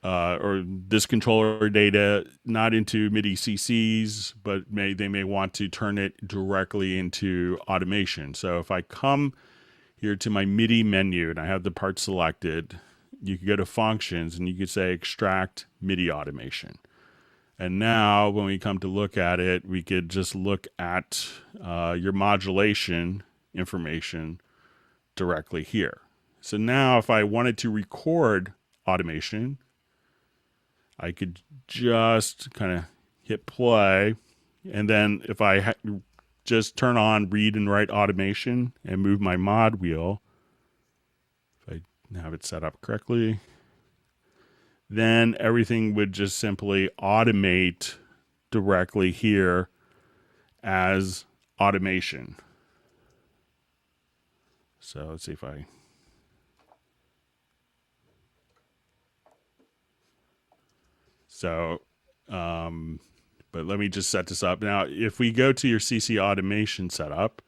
or this controller data not into MIDI CCs, but they may want to turn it directly into automation. So if I come here to my MIDI menu and I have the part selected, you can go to functions and you could say extract MIDI automation. And now when we come to look at it, we could just look at your modulation information directly here. So now if I wanted to record automation, I could just kind of hit play. And then if I just turn on read and write automation and move my mod wheel, if I have it set up correctly, then everything would just simply automate directly here as automation. So let's see if I... So, but let me just set this up. Now, if we go to your CC automation setup,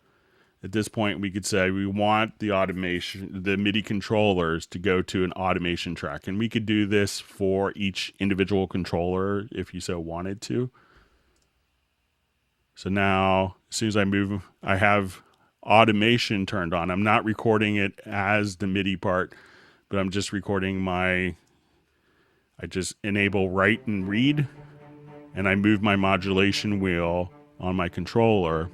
at this point, we could say we want the automation, the MIDI controllers to go to an automation track. And we could do this for each individual controller if you so wanted to. So now, as soon as I move, I have automation turned on. I'm not recording it as the MIDI part, but I'm just recording I just enable write and read, and I move my modulation wheel on my controller.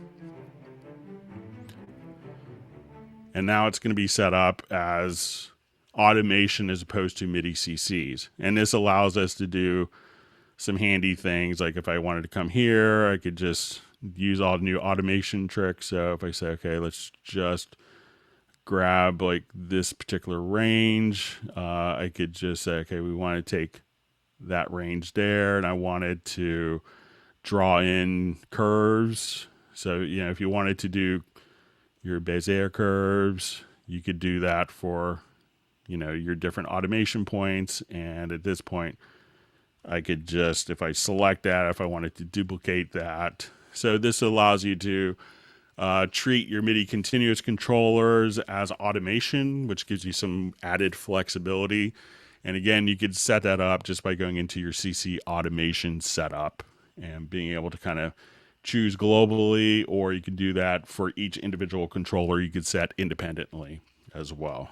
And now it's going to be set up as automation as opposed to MIDI CCs. And this allows us to do some handy things. Like if I wanted to come here, I could just use all the new automation tricks. So if I say, okay, let's just grab like this particular range, I could just say, okay, we want to take that range there, and I wanted to draw in curves. So, if you wanted to do your Bezier curves, you could do that for, your different automation points. And at this point, I could just, if I select that, if I wanted to duplicate that. So this allows you to treat your MIDI continuous controllers as automation, which gives you some added flexibility. And again, you could set that up just by going into your CC automation setup and being able to kind of choose globally, or you can do that for each individual controller you could set independently as well.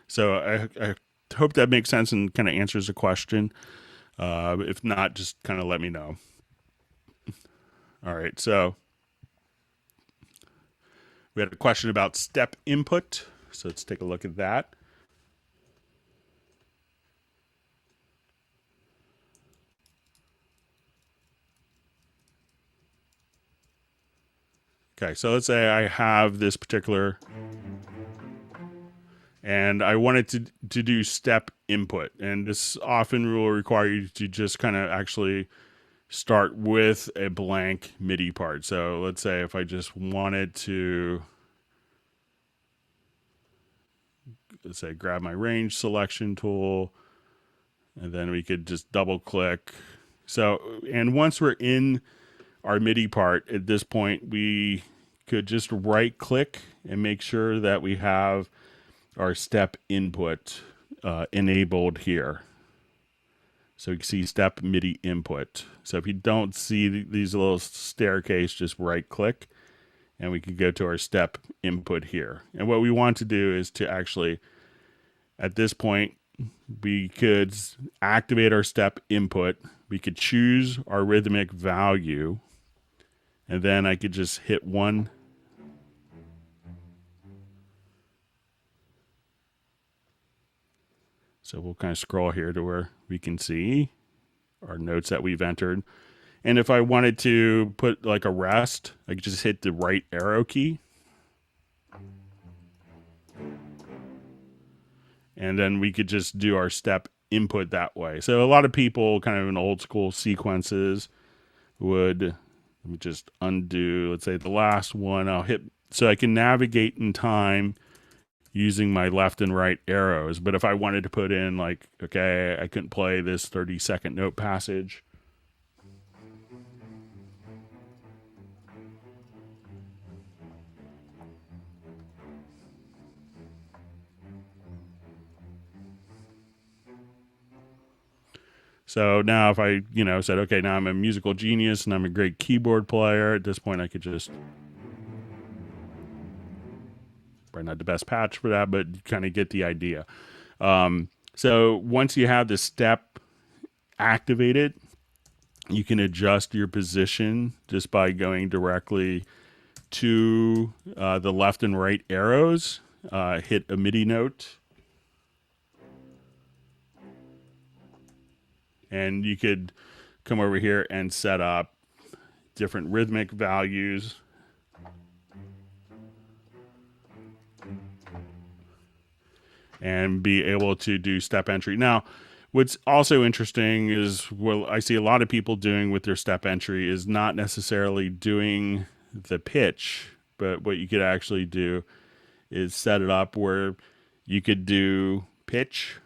So I hope that makes sense and kind of answers the question. If not, just kind of let me know. All right, so we had a question about step input. So let's take a look at that. Okay, so let's say I have this particular, and I wanted to do step input. And this often will require you to just kind of actually start with a blank MIDI part. So let's say if I just wanted to, let's say, grab my range selection tool, and then we could just double click. So, and once we're in our MIDI part, at this point, we could just right click and make sure that we have our step input enabled here. So you can see step MIDI input. So if you don't see these little staircase, just right click and we can go to our step input here. And what we want to do is to actually, at this point, we could activate our step input. We could choose our rhythmic value, and then I could just hit one. So we'll kind of scroll here to where we can see our notes that we've entered. And if I wanted to put like a rest, I could just hit the right arrow key. And then we could just do our step input that way. So a lot of people kind of in old school sequences would, let me just undo, let's say the last one, I'll hit, so I can navigate in time using my left and right arrows. But if I wanted to put in like, okay, I couldn't play this 30-second note passage. So now if I, said, okay, now I'm a musical genius and I'm a great keyboard player, at this point I could just, probably not the best patch for that, but you kind of get the idea. So once you have the step activated, you can adjust your position just by going directly to the left and right arrows, hit a MIDI note, and you could come over here and set up different rhythmic values. And be able to do step entry. Now, what's also interesting is what I see a lot of people doing with their step entry is not necessarily doing the pitch, but what you could actually do is set it up where you could do pitch,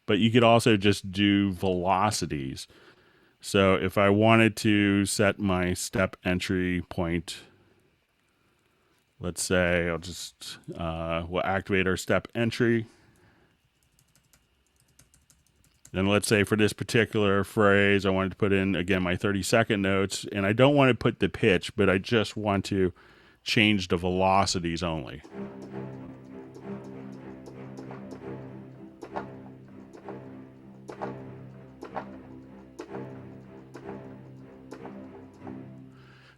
but you could also just do velocities. So if I wanted to set my step entry point, let's say I'll just, we'll activate our step entry. And let's say for this particular phrase, I wanted to put in, again, my 30-second notes, and I don't want to put the pitch, but I just want to change the velocities only.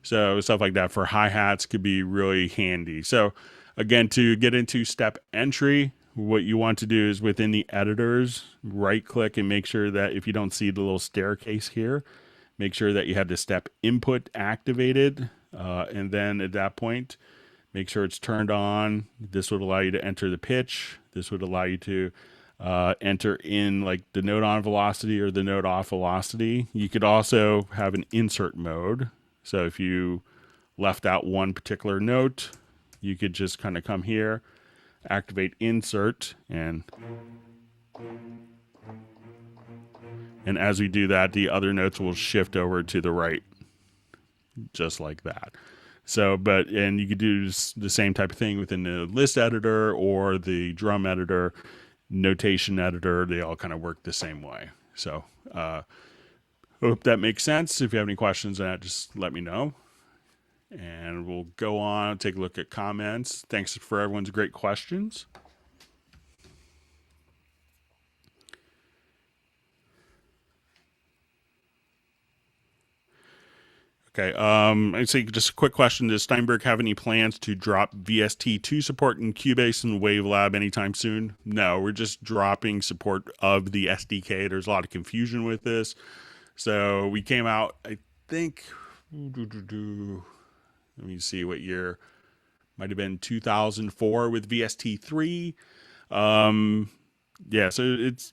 So stuff like that for hi-hats could be really handy. So again, to get into step entry, what you want to do is within the editors, right click and make sure that if you don't see the little staircase here, make sure that you have the step input activated. And then at that point, make sure it's turned on. This would allow you to enter the pitch. This would allow you to enter in like the note on velocity or the note off velocity. You could also have an insert mode. So if you left out one particular note, you could just kind of come here, activate insert, and as we do that, the other notes will shift over to the right, just like that. So, and you could do the same type of thing within the list editor or the drum editor, notation editor. They all kind of work the same way. So, hope that makes sense. If you have any questions on that, just let me know. And we'll go on, take a look at comments. Thanks for everyone's great questions. Okay, I'd say just a quick question. Does Steinberg have any plans to drop VST2 support in Cubase and Wavelab anytime soon? No, we're just dropping support of the SDK. There's a lot of confusion with this. So we came out, I think, let me see what year. Might have been 2004 with VST3. Yeah, so it's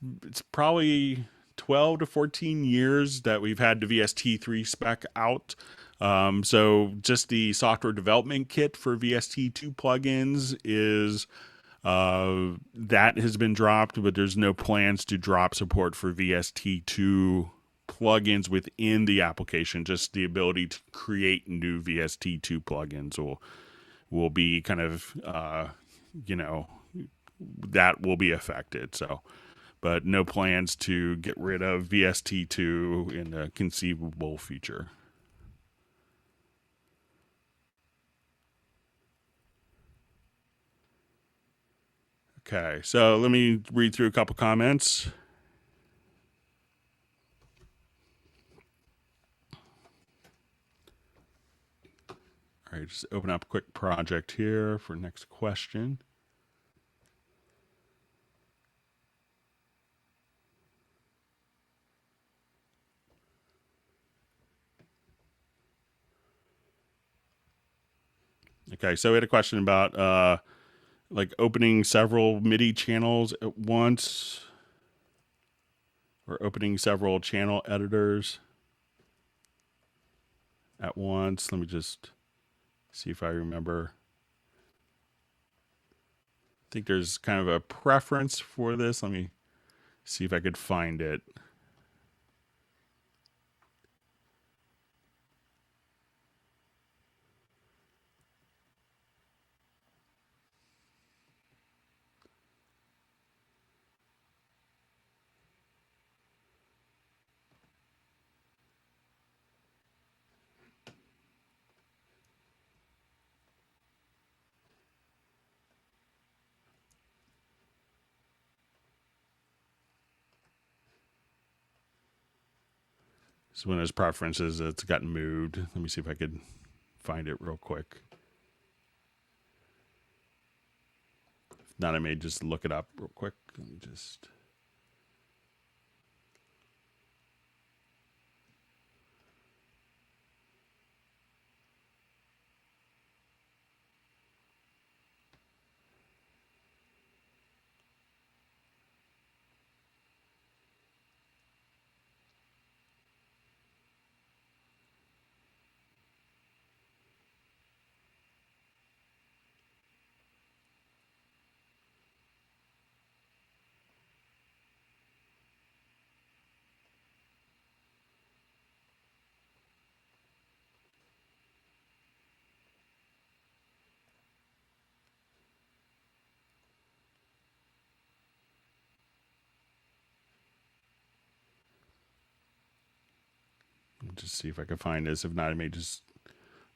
probably 12 to 14 years that we've had the VST3 spec out. So just the software development kit for VST2 plugins is that has been dropped, but there's no plans to drop support for VST2 plugins within the application. Just the ability to create new VST2 plugins will be kind of that will be affected. So, but no plans to get rid of VST2 in the conceivable future. Okay, so let me read through a couple comments. All right, just open up a quick project here for next question. Okay, so we had a question about like opening several MIDI channels at once, or opening several channel editors at once. Let me just see if I remember. I think there's kind of a preference for this. Let me see if I could find it. So one of those preferences that's gotten moved. Let me see if I could find it real quick. If not, I may just look it up real quick. Let me just. Just see if I can find this. If not, I may just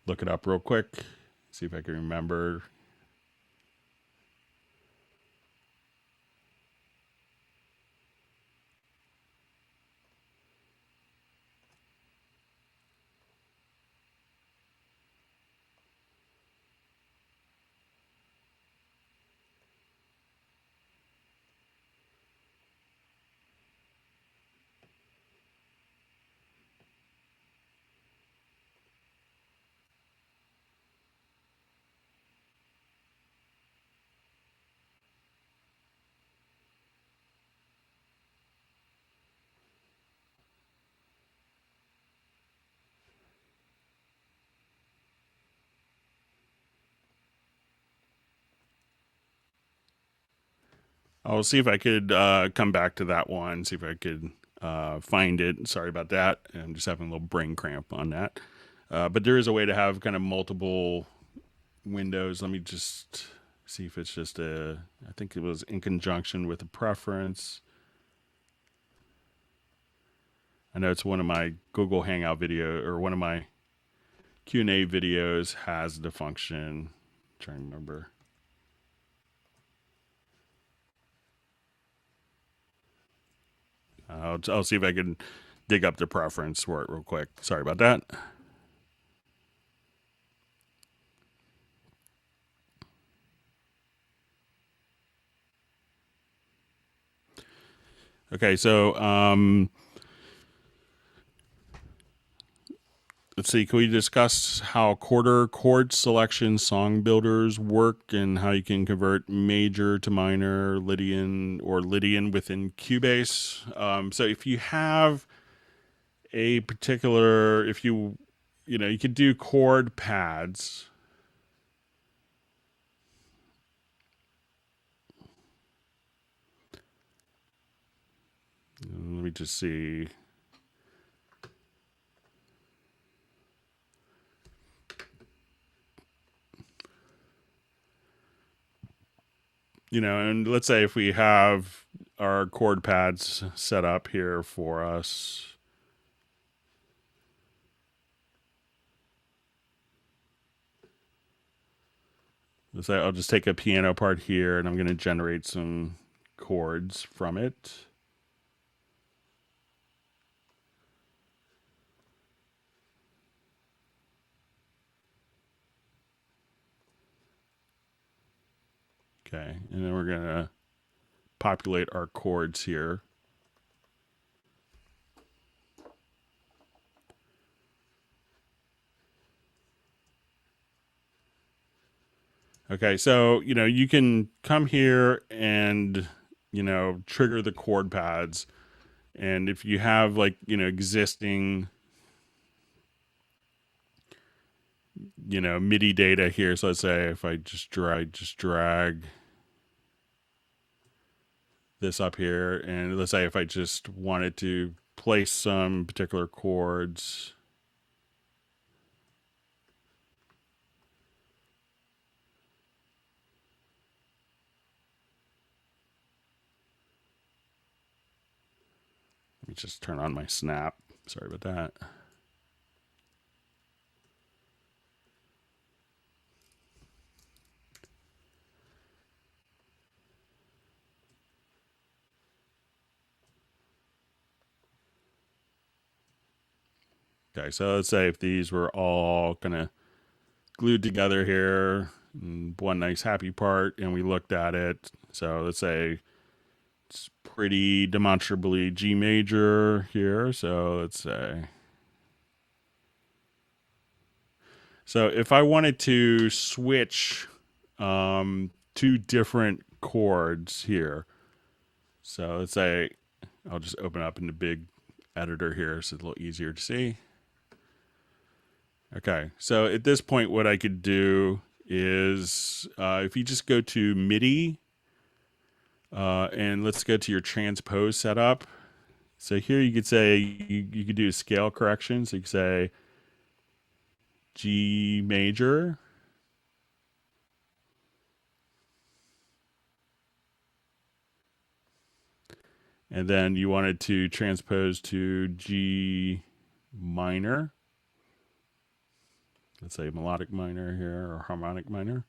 look it up real quick. See if I can remember. I'll see if I could come back to that one. See if I could find it. Sorry about that. I'm just having a little brain cramp on that. But there is a way to have kind of multiple windows. Let me just see if it's just I think it was in conjunction with a preference. I know it's one of my Google Hangout video, or one of my Q&A videos has the function. I'm trying to remember. I'll see if I can dig up the preference for it real quick. Sorry about that. Okay, so let's see. Can we discuss how quarter chord selection song builders work and how you can convert major to minor, Lydian or Lydian within Cubase? So if you have a particular, if you could do chord pads. Let me just see. And let's say if we have our chord pads set up here for us. Let's say I'll just take a piano part here and I'm going to generate some chords from it. Okay, and then we're going to populate our chords here. Okay, so, you can come here and, trigger the chord pads. And if you have like, existing, MIDI data here. So let's say if I just drag this up here, and let's say if I just wanted to place some particular chords. Let me just turn on my snap. Sorry about that. Okay, so let's say if these were all kind of glued together here, one nice happy part, and we looked at it. So let's say it's pretty demonstrably G major here. So let's say. So if I wanted to switch two different chords here, so let's say I'll just open up in the big editor here so it's a little easier to see. Okay, so at this point, what I could do is if you just go to MIDI and let's go to your transpose setup. So here you could say, you could do a scale correction. So you could say G major. And then you wanted to transpose to G minor. Let's say melodic minor here or harmonic minor.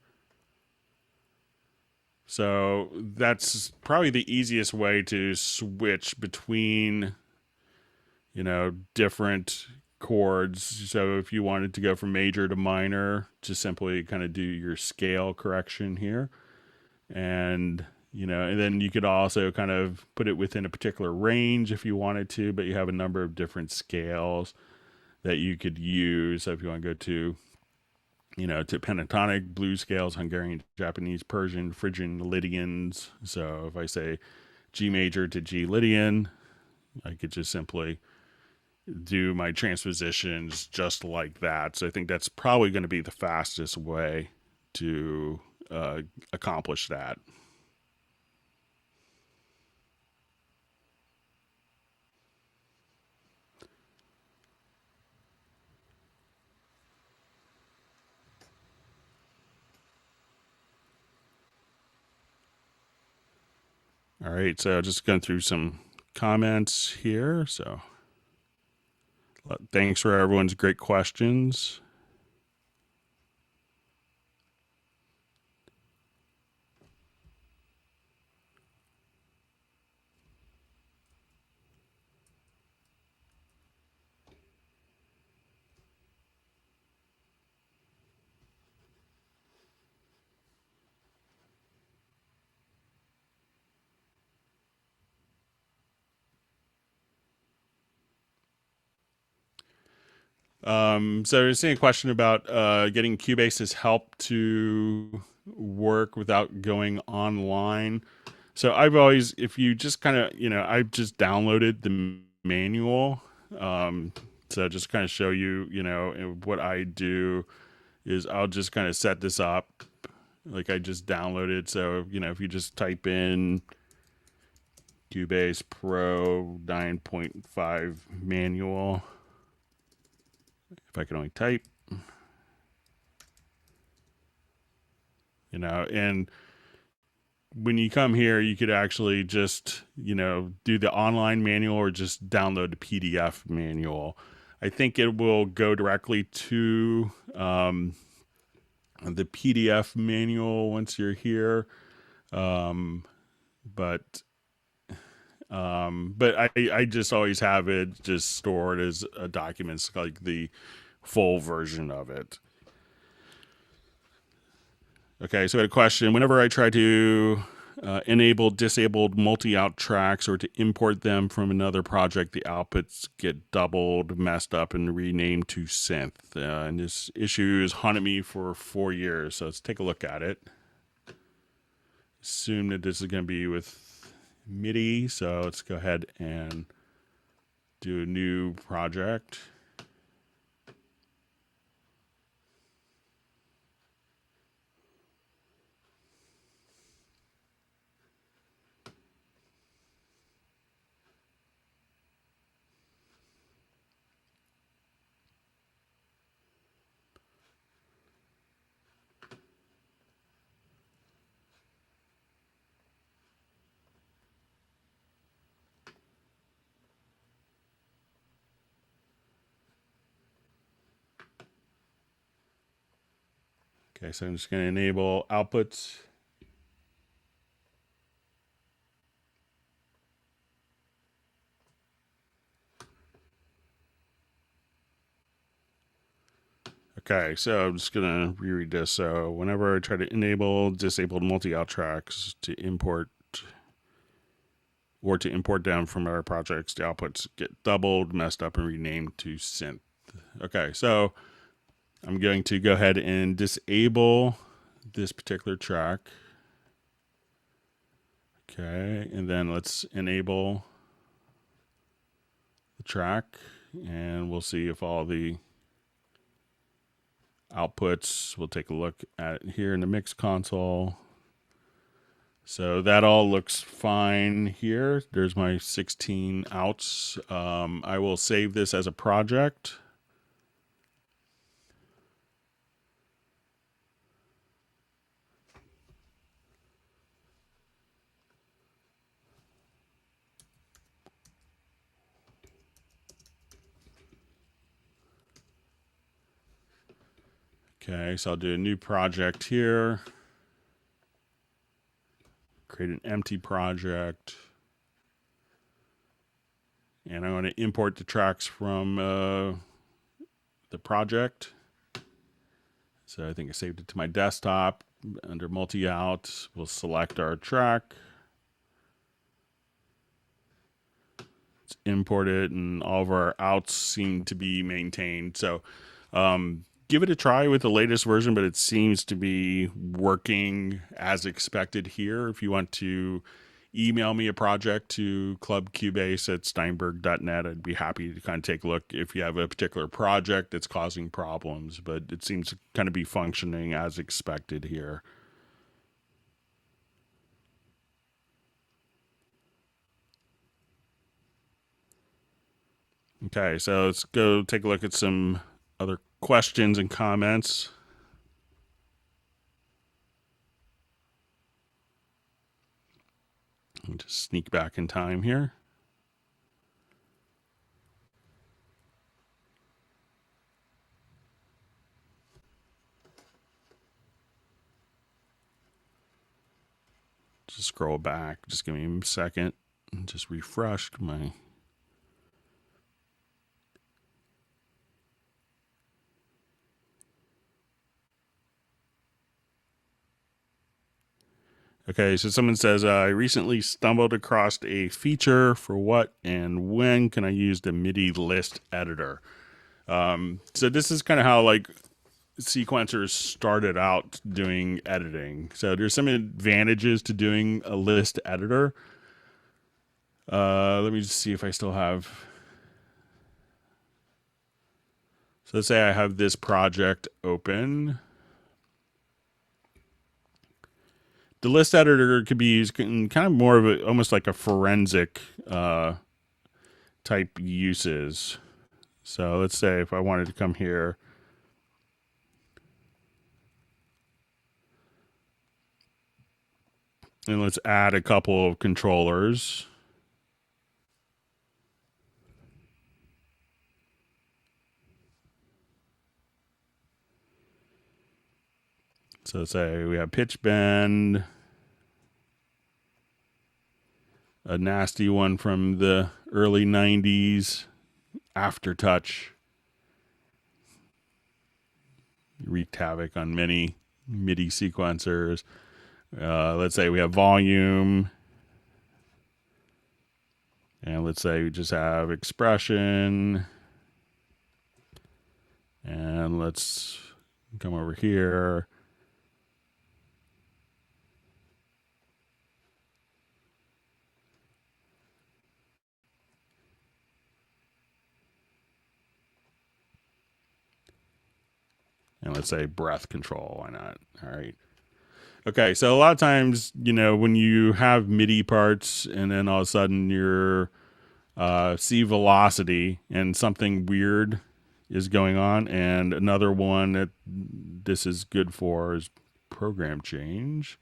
So that's probably the easiest way to switch between, different chords. So if you wanted to go from major to minor, just simply kind of do your scale correction here. And, and then you could also kind of put it within a particular range if you wanted to, but you have a number of different scales that you could use. So if you want to go to, to pentatonic, blues scales, Hungarian, Japanese, Persian, Phrygian, Lydians. So if I say G major to G Lydian, I could just simply do my transpositions just like that. So I think that's probably going to be the fastest way to accomplish that. All right, so just going through some comments here. So thanks for everyone's great questions. So there's seeing a question about getting Cubase's help to work without going online. So I've always, if you just kind of, I've just downloaded the manual. So just kind of show you, what I do is I'll just kind of set this up like I just downloaded. So, if you just type in Cubase Pro 9.5 manual, if I can only type, and when you come here, you could actually just, do the online manual or just download the PDF manual. I think it will go directly to the PDF manual once you're here. But I just always have it just stored as a document, like the full version of it. Okay, so I had a question. Whenever I try to enable disabled multi-out tracks or to import them from another project, the outputs get doubled, messed up, and renamed to synth. And this issue has haunted me for 4 years. So let's take a look at it. Assume that this is going to be with MIDI. So let's go ahead and do a new project. Okay, so I'm just going to enable outputs. Okay, so I'm just going to reread this. So whenever I try to enable disabled multi-out tracks to import or to import them from our projects, the outputs get doubled, messed up, and renamed to synth. Okay, so I'm going to go ahead and disable this particular track. Okay, and then let's enable the track, and we'll see if all the outputs, we'll take a look at here in the mix console. So that all looks fine here. There's my 16 outs. I will save this as a project. Okay, so I'll do a new project here. Create an empty project. And I want to import the tracks from the project. So I think I saved it to my desktop. Under multi-out, we'll select our track. Let's import it, and all of our outs seem to be maintained. So give it a try with the latest version, but it seems to be working as expected here. If you want to email me a project to clubcubase@steinberg.net, I'd be happy to kind of take a look if you have a particular project that's causing problems, but it seems to kind of be functioning as expected here. Okay, so let's go take a look at some other questions and comments. I'll just sneak back in time here. Just scroll back. Just give me a second. Just refreshed my. Okay, so someone says, I recently stumbled across a feature. For what and when can I use the MIDI list editor? So this is kind of how like sequencers started out doing editing. So there's some advantages to doing a list editor. Let me just see if I still have. So let's say I have this project open. The list editor could be used in kind of more of a, almost like a forensic type uses. So let's say if I wanted to come here, and let's add a couple of controllers. So let's say we have pitch bend, a nasty one from the early 90s, aftertouch. Wreaked havoc on many MIDI sequencers. Let's say we have volume, and let's say we just have expression, and let's come over here. And let's say breath control. Why not? All right. Okay. So a lot of times, when you have MIDI parts and then all of a sudden you're see velocity and something weird is going on. And another one that this is good for is program change.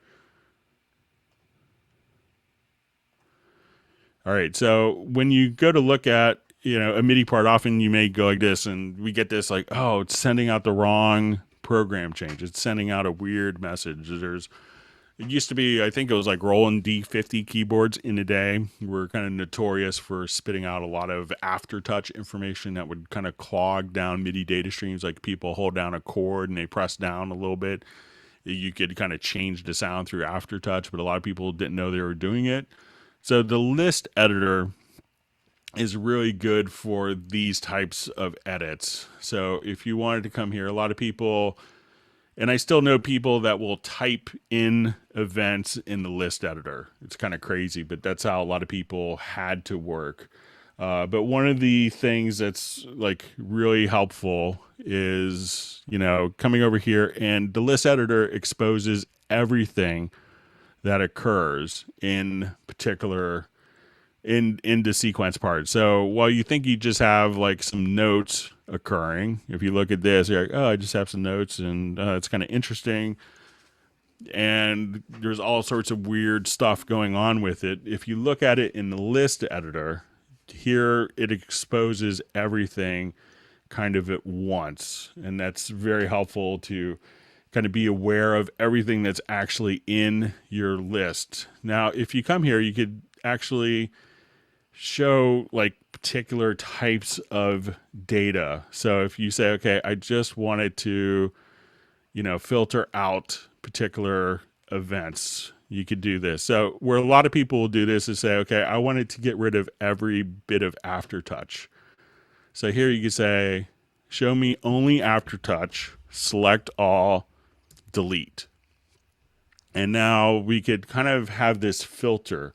All right. So when you go to look at, a MIDI part, often you may go like this and we get this like, oh, it's sending out the wrong program change. It's sending out a weird message. It used to be, I think it was like Roland D50 keyboards in a day were kind of notorious for spitting out a lot of aftertouch information that would kind of clog down MIDI data streams. Like people hold down a chord and they press down a little bit. You could kind of change the sound through aftertouch, but a lot of people didn't know they were doing it. So the list editor is really good for these types of edits. So if you wanted to come here, a lot of people, and I still know people that will type in events in the list editor. It's kind of crazy, but that's how a lot of people had to work. But one of the things that's like really helpful is, coming over here, and the list editor exposes everything that occurs in particular in the sequence part. So while you think you just have like some notes occurring, if you look at this, you're like, oh, I just have some notes, and it's kind of interesting. And there's all sorts of weird stuff going on with it. If you look at it in the list editor, here it exposes everything kind of at once. And that's very helpful to kind of be aware of everything that's actually in your list. Now, if you come here, you could actually show like particular types of data. So if you say, okay, I just wanted to, filter out particular events, you could do this. So where a lot of people will do this is say, okay, I wanted to get rid of every bit of aftertouch. So here you can say, show me only aftertouch, select all, delete. And now we could kind of have this filter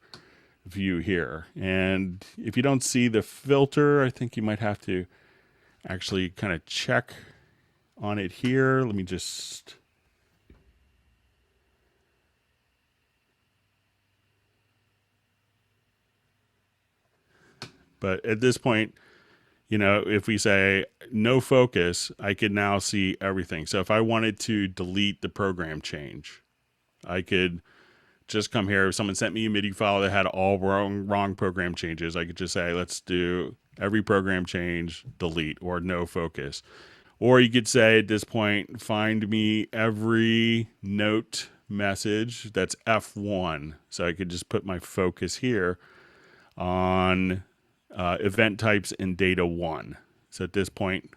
view here. And if you don't see the filter, I think you might have to actually kind of check on it here. Let me just... But at this point, if we say no focus, I could now see everything. So if I wanted to delete the program change, I could just come here. If someone sent me a MIDI file that had all wrong program changes, I could just say, let's do every program change, delete, or no focus. Or you could say at this point, find me every note message that's F1. So I could just put my focus here on event types in data 1. So at this point,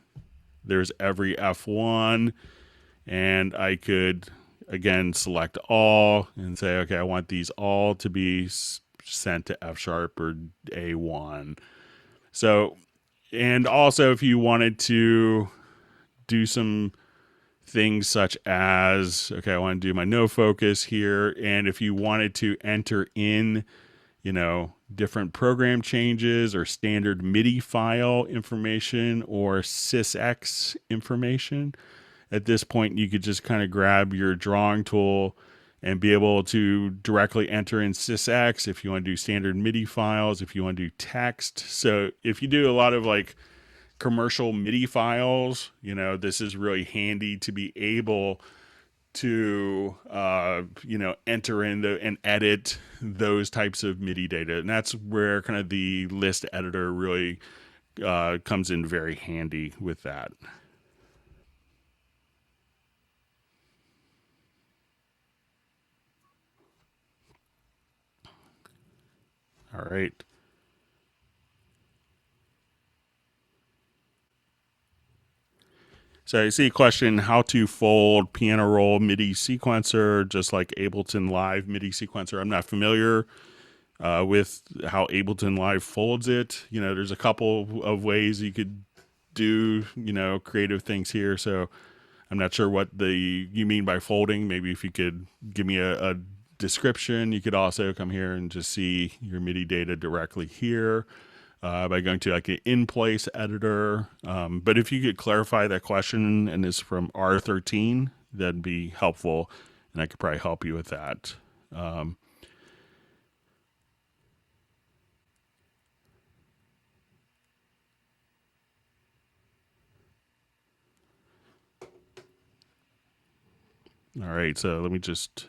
there's every F1, and I could again select all and say, okay, I want these all to be sent to F sharp or A1. So, and also if you wanted to do some things such as, okay, I want to do my no focus here, and if you wanted to enter in, different program changes or standard MIDI file information or sysx information, at this point you could just kind of grab your drawing tool and be able to directly enter in sysx if you want to do standard MIDI files, if you want to do text. So if you do a lot of like commercial MIDI files, this is really handy to be able to enter in and edit those types of MIDI data. And that's where kind of the list editor really comes in very handy with that. All right. So I see a question, how to fold piano roll MIDI sequencer, just like Ableton Live MIDI sequencer. I'm not familiar with how Ableton Live folds it. You know, there's a couple of ways you could do, you know, creative things here. So I'm not sure what you mean by folding. Maybe if you could give me a description. You could also come here and just see your MIDI data directly here. By going to like an in-place editor. But if you could clarify that question, and it's from R13, that'd be helpful, and I could probably help you with that. All right, so let me just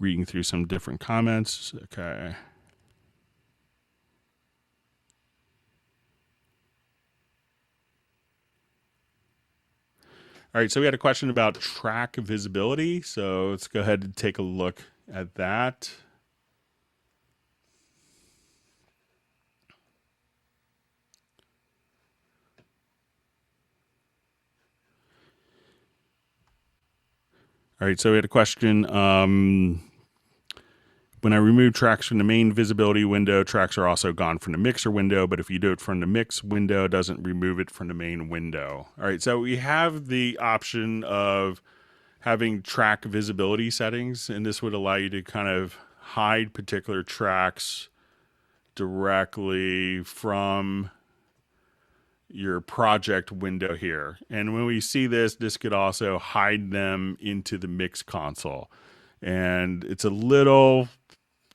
reading through some different comments. Okay. All right, so we had a question about track visibility. So let's go ahead and take a look at that. All right, so we had a question. When I remove tracks from the main visibility window, tracks are also gone from the mixer window, but if you do it from the mix window, it doesn't remove it from the main window. All right, so we have the option of having track visibility settings, and this would allow you to kind of hide particular tracks directly from your project window here. And when we see this, this could also hide them into the mix console. And it's a little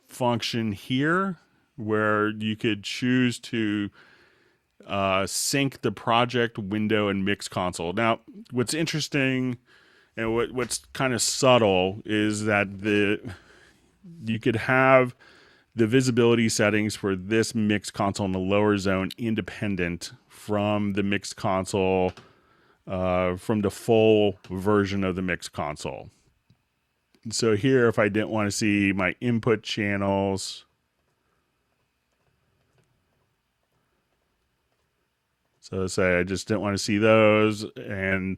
function here where you could choose to sync the project window and mix console. Now, what's interesting and what's kind of subtle is that you could have the visibility settings for this mix console in the lower zone independent from the mix console, from the full version of the mix console. So here, if I didn't want to see my input channels, so say I just didn't want to see those, and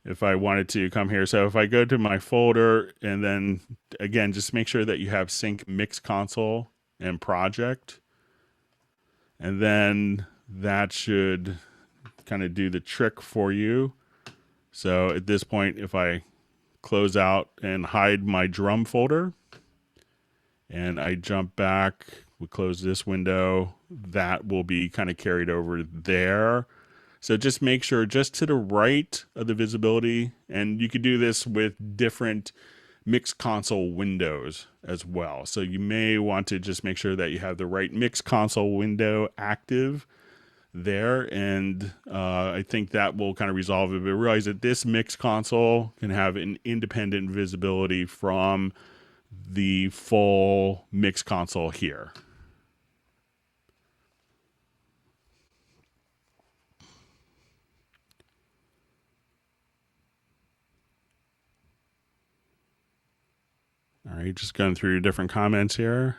if I wanted to come here, so if I go to my folder, and then again, just make sure that you have sync mix console and project, and then that should kind of do the trick for you. So at this point, if I close out and hide my drum folder, and I jump back, we close this window, that will be kind of carried over there. So just make sure just to the right of the visibility, and you could do this with different mix console windows as well. So you may want to just make sure that you have the right mix console window active there, and I think that will kind of resolve it. But realize that this mix console can have an independent visibility from the full mix console here. All right, just going through different comments here.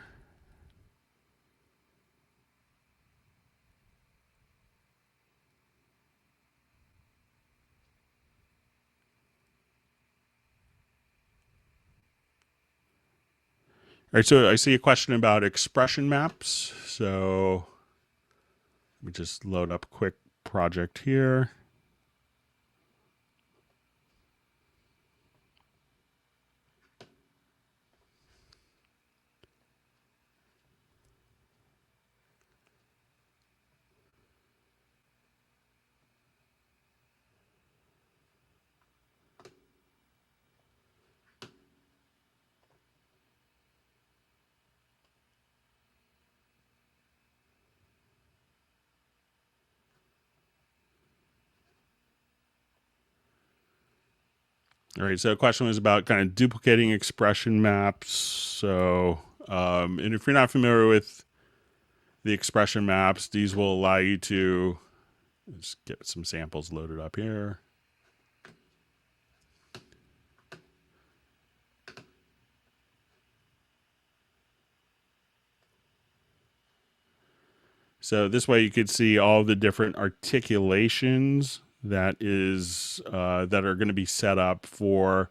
All right, so I see a question about expression maps. So let me just load up a quick project here. All right, so the question was about kind of duplicating expression maps. So, and if you're not familiar with the expression maps, these will allow you to, let's get some samples loaded up here. So this way you could see all the different articulations that are going to be set up for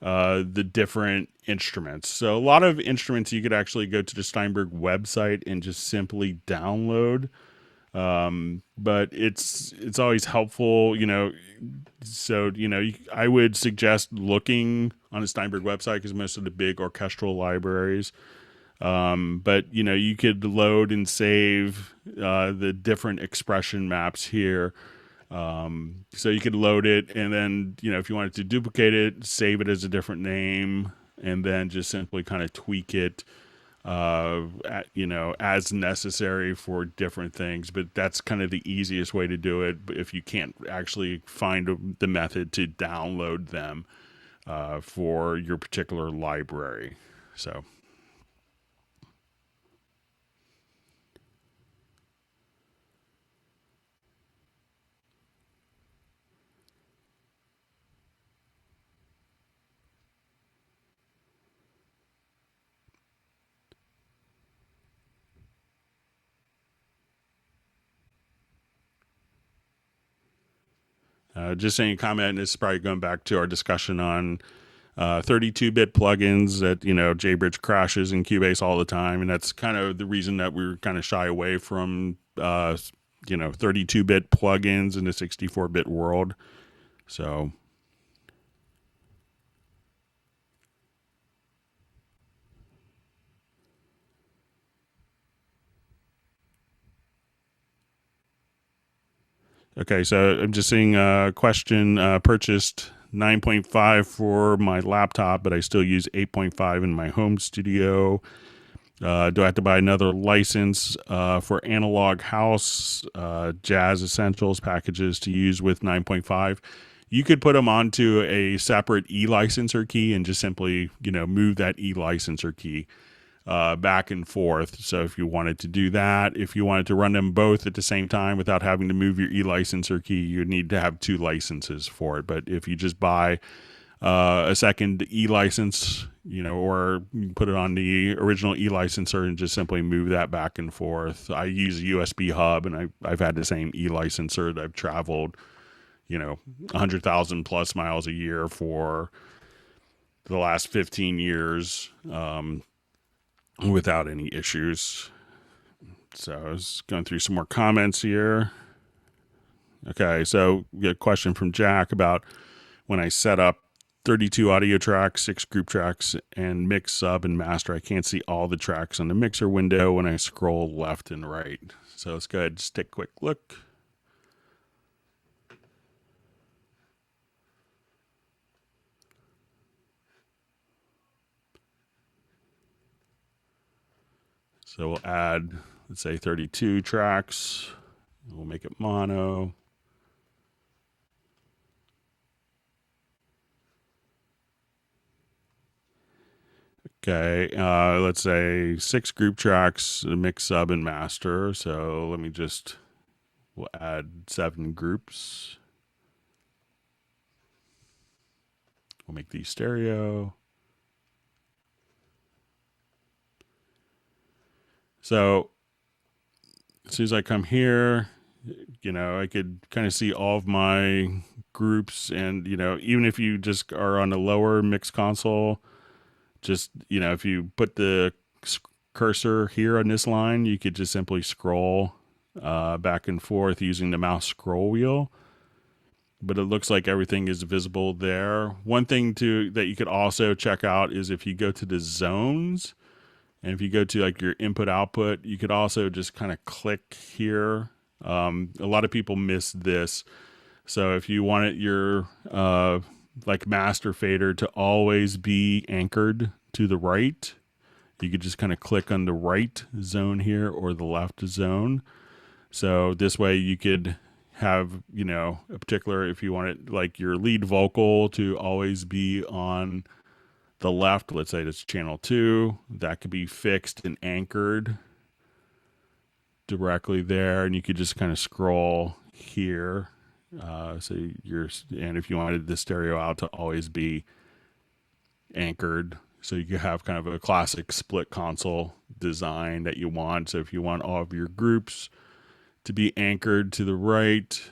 the different instruments. So a lot of instruments you could actually go to the Steinberg website and just simply download. But it's always helpful, so I would suggest looking on the Steinberg website because most of the big orchestral libraries. But you could load and save the different expression maps here. So you could load it, and then if you wanted to duplicate it, save it as a different name, and then just simply kind of tweak it as necessary for different things. But that's kind of the easiest way to do it if you can't actually find the method to download them for your particular library. So just saying, comment, and this is probably going back to our discussion on 32-bit plugins that JBridge crashes in Cubase all the time, and that's kind of the reason that we're kind of shy away from 32-bit plugins in the 64-bit world. So okay, so I'm just seeing a question. Purchased 9.5 for my laptop, but I still use 8.5 in my home studio. Do I have to buy another license for Analog House, Jazz Essentials packages to use with 9.5? You could put them onto a separate e-licenser key and just simply, move that e-licenser key back and forth. So if you wanted to do that, if you wanted to run them both at the same time without having to move your e-licenser key, you would need to have two licenses for it. But if you just buy a second e-license, or you can put it on the original e-licenser and just simply move that back and forth. I use a USB hub, and I've had the same e-licenser that I've traveled, 100,000 plus miles a year for the last 15 years without any issues. So I was going through some more comments here. Okay, so we get a question from Jack about when I set up 32 audio tracks, 6 group tracks, and mix, sub, and master. I can't see all the tracks on the mixer window when I scroll left and right. So let's go ahead and just take a quick look. So we'll add, let's say, 32 tracks. We'll make it mono. Okay, let's say 6 group tracks, mix, sub, and master. So let me we'll add 7 groups. We'll make these stereo. So as soon as I come here, I could kind of see all of my groups, and, even if you just are on the lower mix console, just, if you put the cursor here on this line, you could just simply scroll back and forth using the mouse scroll wheel. But it looks like everything is visible there. One thing that you could also check out is if you go to the zones, and if you go to like your input output, you could also just kind of click here. A lot of people miss this. So if you wanted your like master fader to always be anchored to the right, you could just kind of click on the right zone here or the left zone. So this way you could have, a particular, if you wanted like your lead vocal to always be on the left, let's say that's channel 2, that could be fixed and anchored directly there, and you could just kind of scroll here. And if you wanted the stereo out to always be anchored, so you could have kind of a classic split console design that you want. So if you want all of your groups to be anchored to the right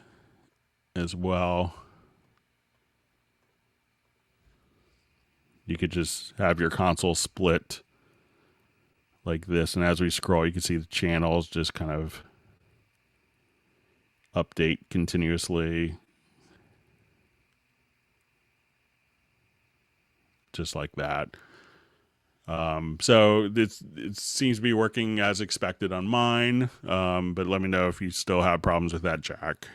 as well. You could just have your console split like this, and as we scroll, you can see the channels just kind of update continuously, just like that. So it seems to be working as expected on mine, but let me know if you still have problems with that jack.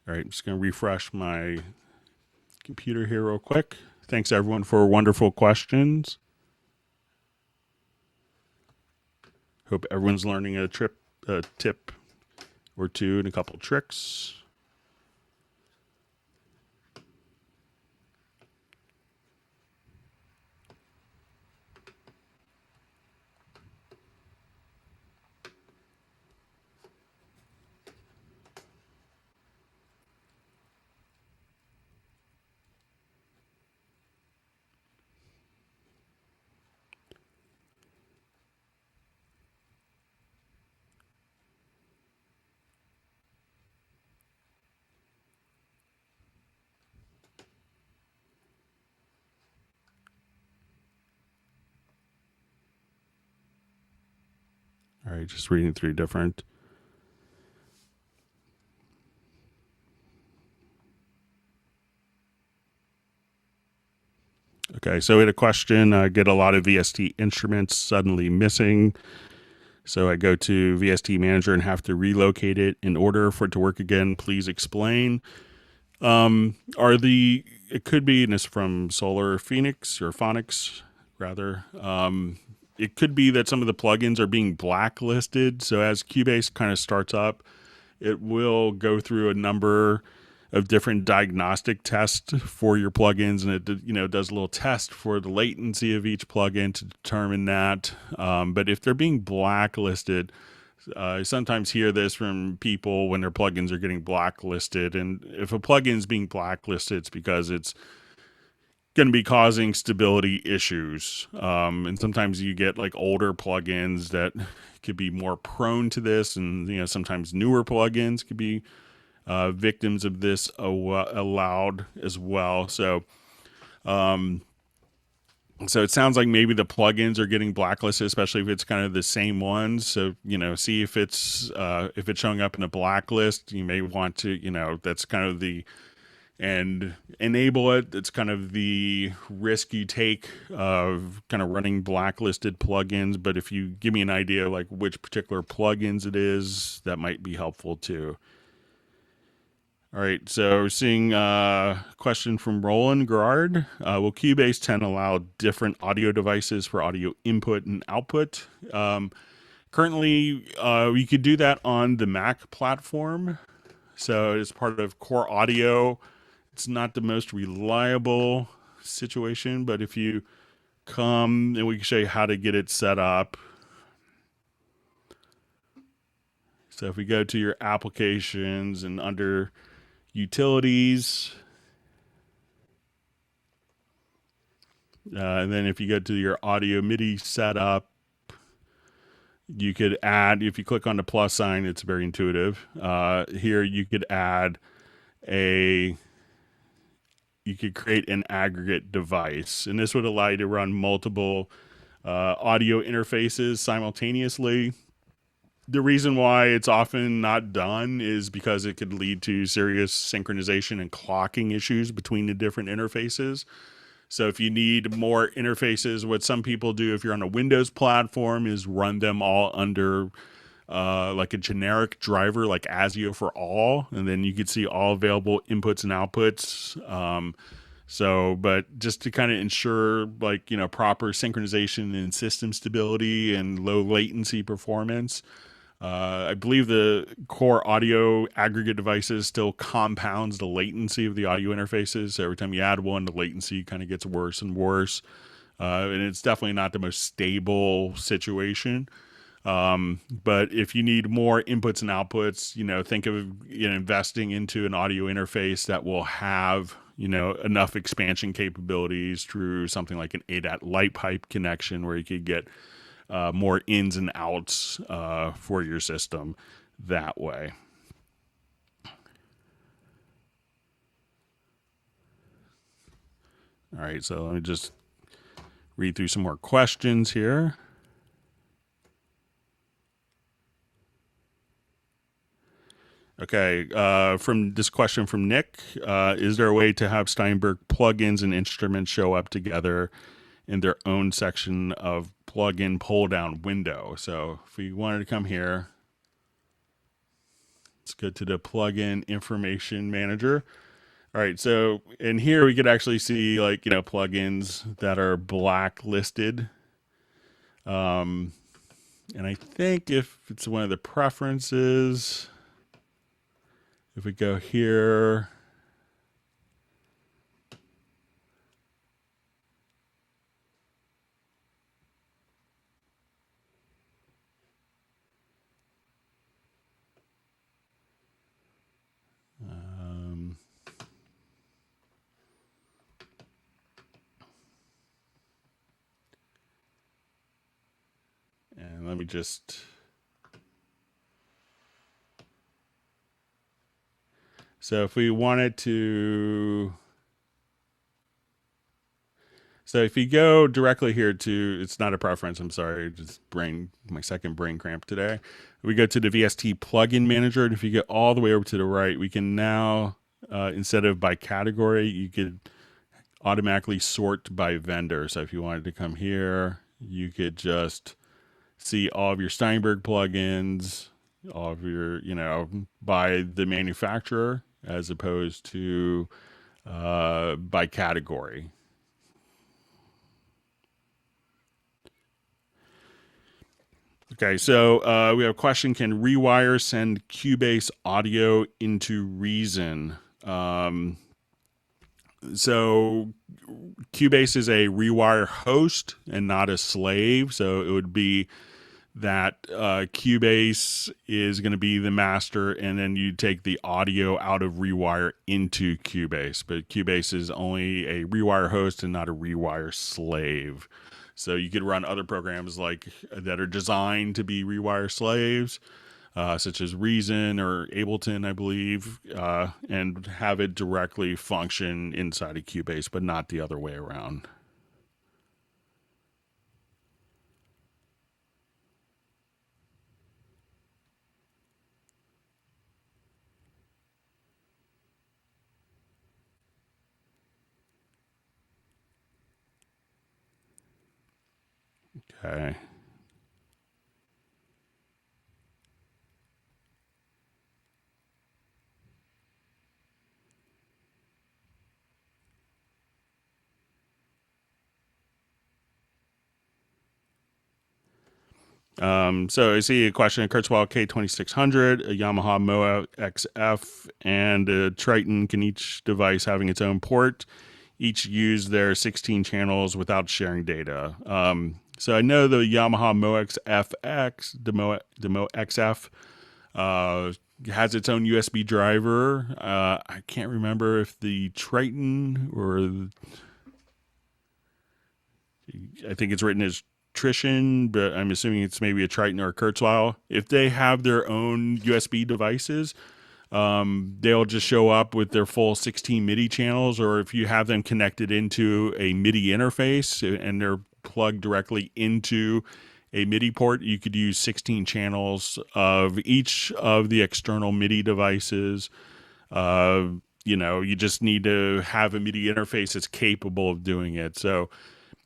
All right, I'm just going to refresh my computer here real quick. Thanks everyone for wonderful questions. Hope everyone's learning a tip or two and a couple tricks. All right, just reading through different. Okay, so we had a question. I get a lot of VST instruments suddenly missing. So I go to VST Manager and have to relocate it in order for it to work again. Please explain. It could be, and it's from Solar Phoenix or Phonics rather. It could be that some of the plugins are being blacklisted. So as Cubase kind of starts up, it will go through a number of different diagnostic tests for your plugins, and it does a little test for the latency of each plugin to determine that. But if they're being blacklisted, I sometimes hear this from people when their plugins are getting blacklisted, and if a plugin is being blacklisted, it's because it's going to be causing stability issues. And sometimes you get like older plugins that could be more prone to this, and sometimes newer plugins could be victims of this allowed as well. So it sounds like maybe the plugins are getting blacklisted, especially if it's kind of the same ones. So, see if it's showing up in a blacklist. You may want to, that's kind of and enable it. It's kind of the risk you take of kind of running blacklisted plugins. But if you give me an idea like which particular plugins it is, that might be helpful too. All right, so we're seeing a question from Roland Gerard. Will Cubase 10 allow different audio devices for audio input and output? Currently, you could do that on the Mac platform. So it's part of Core Audio. It's not the most reliable situation, but if you come and we can show you how to get it set up. So if we go to your applications and under utilities, and then if you go to your audio MIDI setup, you could add, if you click on the plus sign, it's very intuitive. Here you could you could create an aggregate device, and this would allow you to run multiple audio interfaces simultaneously. The reason why it's often not done is because it could lead to serious synchronization and clocking issues between the different interfaces. So if you need more interfaces, what some people do if you're on a Windows platform is run them all under like a generic driver like ASIO for all, and then you could see all available inputs and outputs. But just to kind of ensure proper synchronization and system stability and low latency performance, I believe the core audio aggregate devices still compounds the latency of the audio interfaces. So every time you add one, the latency kind of gets worse and worse. And it's definitely not the most stable situation. But if you need more inputs and outputs, think of investing into an audio interface that will have enough expansion capabilities through something like an ADAT light pipe connection, where you could get more ins and outs for your system that way. All right, so let me just read through some more questions here. Okay, from this question from Nick, is there a way to have Steinberg plugins and instruments show up together in their own section of plugin pull-down window? So if we wanted to come here, let's go to the plugin information manager. All right, so in here we could actually see plugins that are blacklisted. And I think if it's one of the preferences, if we go here, and let me just, so if we wanted to, so if you go directly here to, it's not a preference, I'm sorry, just my second brain cramp today. We go to the VST plugin manager, and if you get all the way over to the right, we can now, instead of by category, you could automatically sort by vendor. So if you wanted to come here, you could just see all of your Steinberg plugins, all of your, by the manufacturer, as opposed to by category. Okay, so we have a question: can Rewire send Cubase audio into Reason? So Cubase is a Rewire host and not a slave. So it would be that Cubase is going to be the master, and then you take the audio out of Rewire into Cubase. But Cubase is only a Rewire host and not a Rewire slave. So you could run other programs that are designed to be Rewire slaves, such as Reason or Ableton, I believe, and have it directly function inside of Cubase, but not the other way around. Okay. So I see a question: a Kurzweil K2600, a Yamaha Moa XF, and a Triton. Can each device having its own port each use their 16 channels without sharing data? So I know the Yamaha Moa XFX, the Moa XF, has its own USB driver. I can't remember if the Triton I think it's written as Triton, but I'm assuming it's maybe a Triton or a Kurzweil. If they have their own USB devices, they'll just show up with their full 16 MIDI channels, or if you have them connected into a MIDI interface and they're plugged directly into a MIDI port, you could use 16 channels of each of the external MIDI devices. You just need to have a MIDI interface that's capable of doing it. So,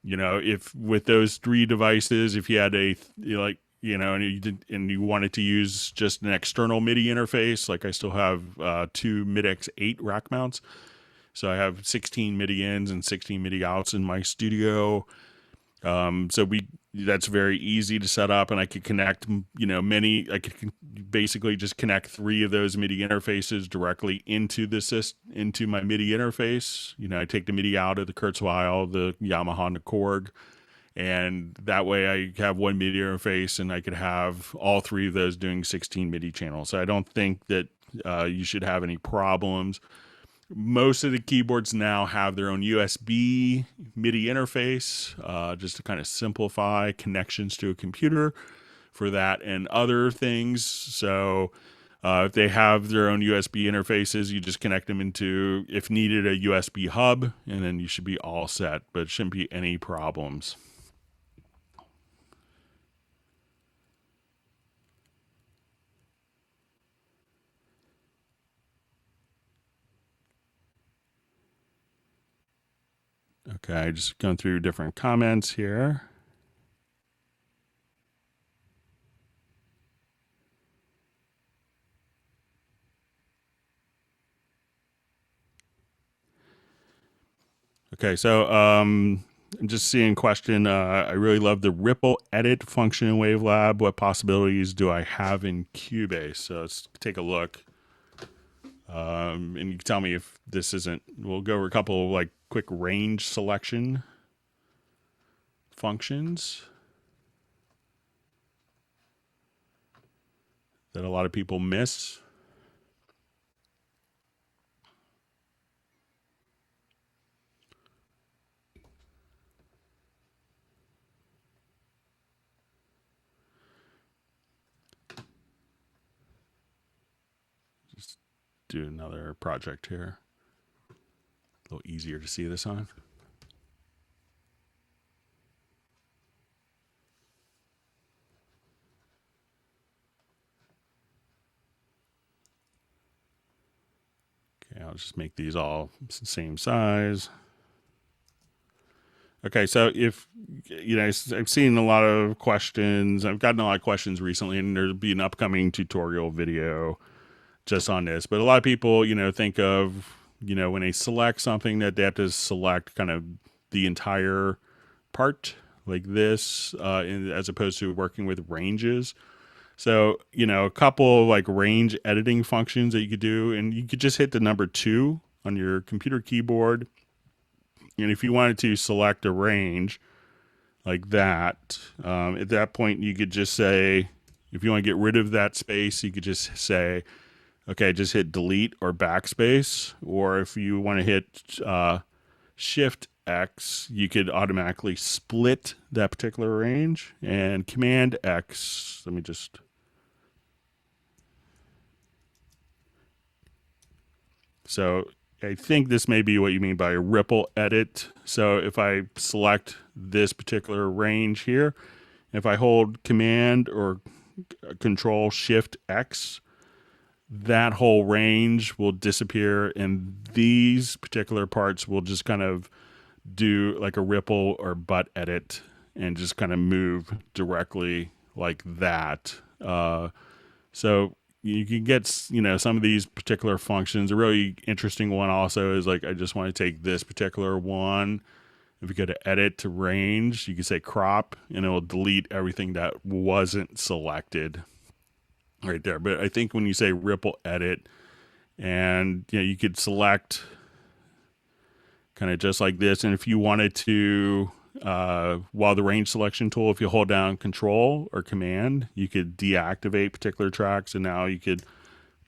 if with those three devices, if you had and you wanted to use just an external MIDI interface, like I still have 2 Mid-X8 rack mounts. So I have 16 MIDI ins and 16 MIDI outs in my studio. That's very easy to set up, and I could connect, I could basically just connect 3 of those MIDI interfaces directly into into my MIDI interface. I take the MIDI out of the Kurzweil, the Yamaha, and the Chord, And that way I have one MIDI interface and I could have all three of those doing 16 MIDI channels. So I don't think that you should have any problems. Most of the keyboards now have their own USB MIDI interface, just to kind of simplify connections to a computer for that and other things. So if they have their own USB interfaces, you just connect them into, if needed, a USB hub, and then you should be all set, but it shouldn't be any problems. Okay, just going through different comments here. Okay, so I'm just seeing question. I really love the ripple edit function in WaveLab. What possibilities do I have in Cubase? So let's take a look. And you can tell me if this isn't, we'll go over a couple of like quick range selection functions that a lot of people miss. Just do another project here. A little easier to see this on. Okay, I'll just make these all same size. Okay, so if, you know, I've seen a lot of questions. I've gotten a lot of questions recently, and there'll be an upcoming tutorial video just on this. But a lot of people, you know, think of, you know, when they select something that they have to select kind of the entire part like this, as opposed to working with ranges. So, you know, a couple of like range editing functions that you could do, and you could just hit the number 2 on your computer keyboard. And if you wanted to select a range like that, at that point, you could just say, if you want to get rid of that space, you could just say, okay, just hit delete or backspace. Or if you want to hit Shift X, you could automatically split that particular range. And Command X, let me just... So I think this may be what you mean by a ripple edit. So if I select this particular range here, if I hold Command or Control Shift X, that whole range will disappear, and these particular parts will just kind of do like a ripple or butt edit and just kind of move directly like that. So you can get, you know, some of these particular functions. A really interesting one also is like, I just want to take this particular one. If you go to edit to range, you can say crop, and it will delete everything that wasn't selected right there. But I think when you say ripple edit, and you know, you could select kind of just like this. And if you wanted to, while the range selection tool, if you hold down Control or Command, you could deactivate particular tracks, and now you could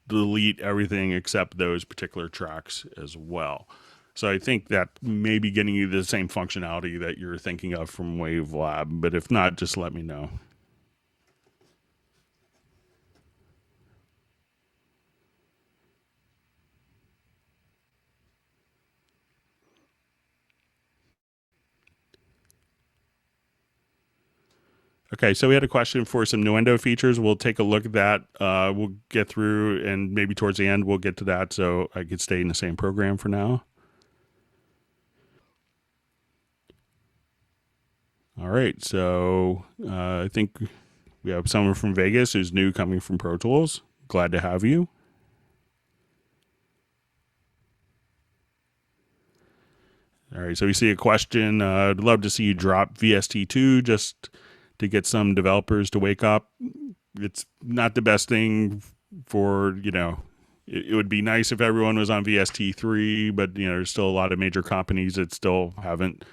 delete everything except those particular tracks as well. So I think that may be getting you the same functionality that you're thinking of from WaveLab, but if not, just let me know. Okay, so we had a question for some Nuendo features. We'll take a look at that. We'll get through, and maybe towards the end we'll get to that, so I could stay in the same program for now. All right, so I think we have someone from Vegas who's new coming from Pro Tools. Glad to have you. All right, so we see a question. I'd love to see you drop VST2 just to get some developers to wake up. It's not the best thing for, you know, it would be nice if everyone was on VST3, but, you know, there's still a lot of major companies that still haven't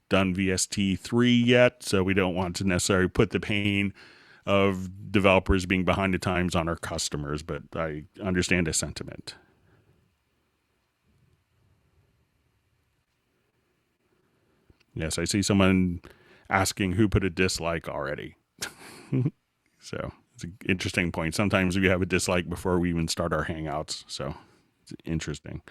done VST3 yet, so we don't want to necessarily put the pain of developers being behind the times on our customers, but I understand the sentiment. Yes, I see someone asking who put a dislike already. So it's an interesting point. Sometimes we have a dislike before we even start our Hangouts, so it's interesting.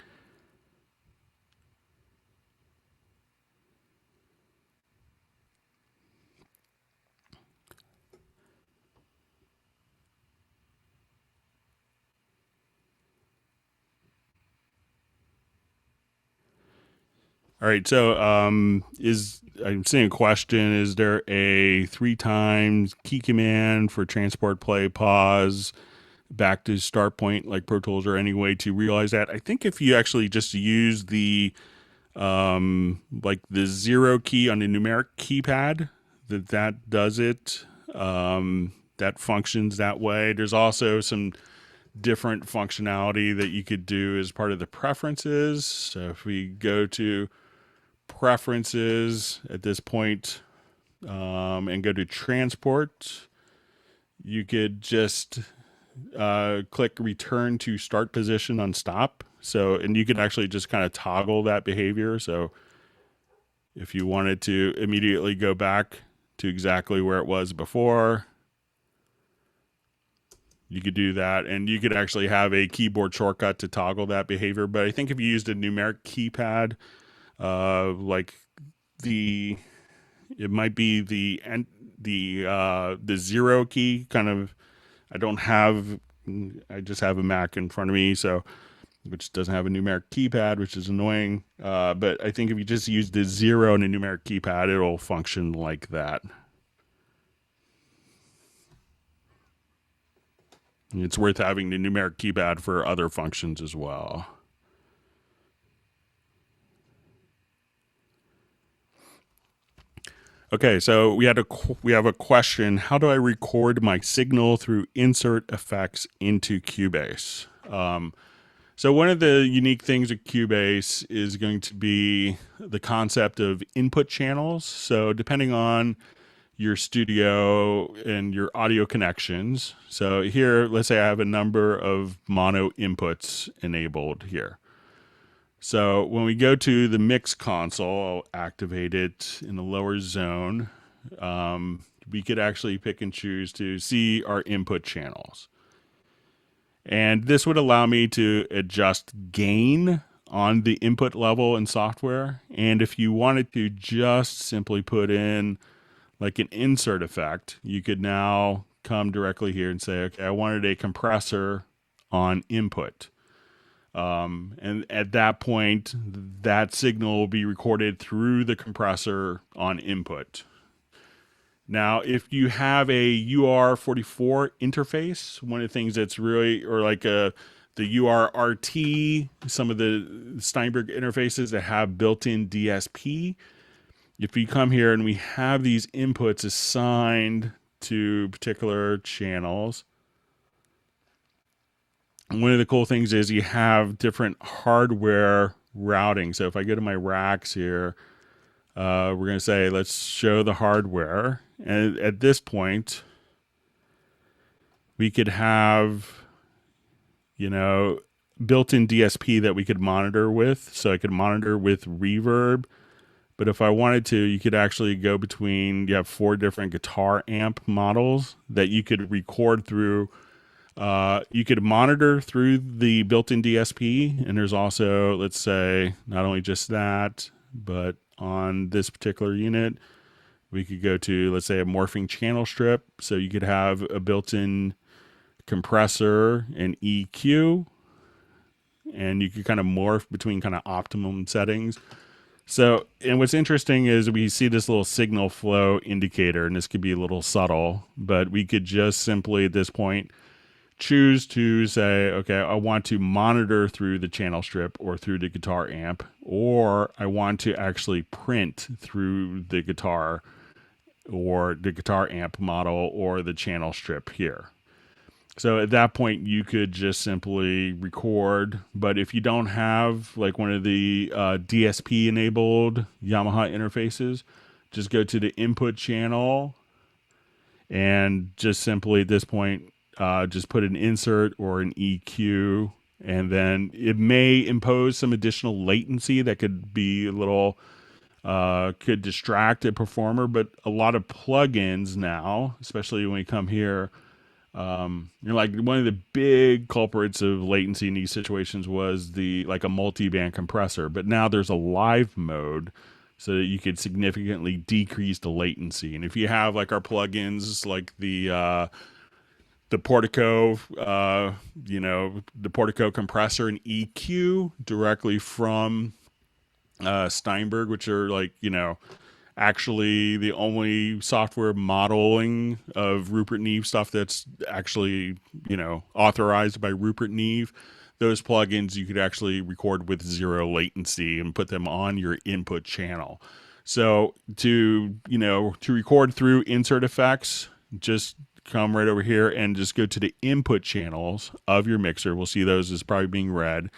All right, so I'm seeing a question. Is there a 3 times key command for transport, play, pause, back to start point like Pro Tools, or any way to realize that? I think if you actually just use the like the 0 key on the numeric keypad, that does it. That functions that way. There's also some different functionality that you could do as part of the preferences. So if we go to preferences at this point, and go to transport, you could just click return to start position on stop. So, and you could actually just kind of toggle that behavior. So if you wanted to immediately go back to exactly where it was before, you could do that, and you could actually have a keyboard shortcut to toggle that behavior. But I think if you used a numeric keypad, like it might be the 0 key kind of. I just have a Mac in front of me, so which doesn't have a numeric keypad, which is annoying. But I think if you just use the 0 and a numeric keypad, it'll function like that. And it's worth having the numeric keypad for other functions as well. Okay, so we have a question. How do I record my signal through insert effects into Cubase? So one of the unique things of Cubase is going to be the concept of input channels. So depending on your studio and your audio connections. So here, let's say I have a number of mono inputs enabled here. So when we go to the mix console, I'll activate it in the lower zone. We could actually pick and choose to see our input channels. And this would allow me to adjust gain on the input level in software. And if you wanted to just simply put in like an insert effect, you could now come directly here and say, okay, I wanted a compressor on input. And at that point, that signal will be recorded through the compressor on input. Now, if you have a UR44 interface, one of the things that's really, or like the URRT, some of the Steinberg interfaces that have built-in DSP, if we come here and we have these inputs assigned to particular channels, one of the cool things is you have different hardware routing. So if I go to my racks here, we're going to say, let's show the hardware. And at this point, we could have, built-in DSP that we could monitor with. So I could monitor with reverb. But if I wanted to, you could actually go between, you have 4 different guitar amp models that you could record through. You could monitor through the built-in DSP, and there's also, let's say, not only just that, but on this particular unit, we could go to, let's say, a morphing channel strip. So you could have a built-in compressor and EQ, and you could kind of morph between kind of optimum settings. So, and what's interesting is we see this little signal flow indicator, and this could be a little subtle, but we could just simply at this point choose to say, okay, I want to monitor through the channel strip or through the guitar amp, or I want to actually print through the guitar or the guitar amp model or the channel strip here. So at that point, you could just simply record. But if you don't have like one of the DSP enabled Yamaha interfaces, just go to the input channel and just simply at this point, just put an insert or an EQ. And then it may impose some additional latency that could be a little, could distract a performer. But a lot of plugins now, especially when we come here, like one of the big culprits of latency in these situations was the like a multi-band compressor, but now there's a live mode so that you could significantly decrease the latency. And if you have like our plugins, like the Portico, the Portico compressor and EQ directly from Steinberg, which are like actually the only software modeling of Rupert Neve stuff that's actually, authorized by Rupert Neve. Those plugins you could actually record with zero latency and put them on your input channel. So to record through insert effects, just come right over here and just go to the input channels of your mixer. We'll see those as probably being red.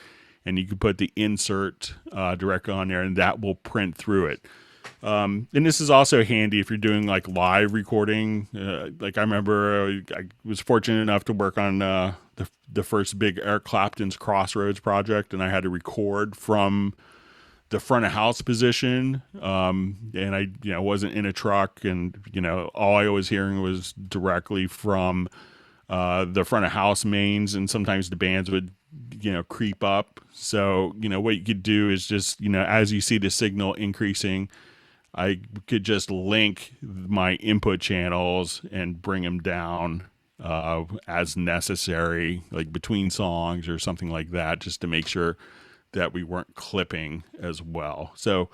And you can put the insert directly on there and that will print through it. And this is also handy if you're doing like live recording. Like I remember I was fortunate enough to work on the first big Eric Clapton's Crossroads project, and I had to record from the front of house position. And I wasn't in a truck, and all I was hearing was directly from the front of house mains, and sometimes the bands would creep up. So what you could do is just as you see the signal increasing, I could just link my input channels and bring them down as necessary, like between songs or something like that, just to make sure that we weren't clipping as well. So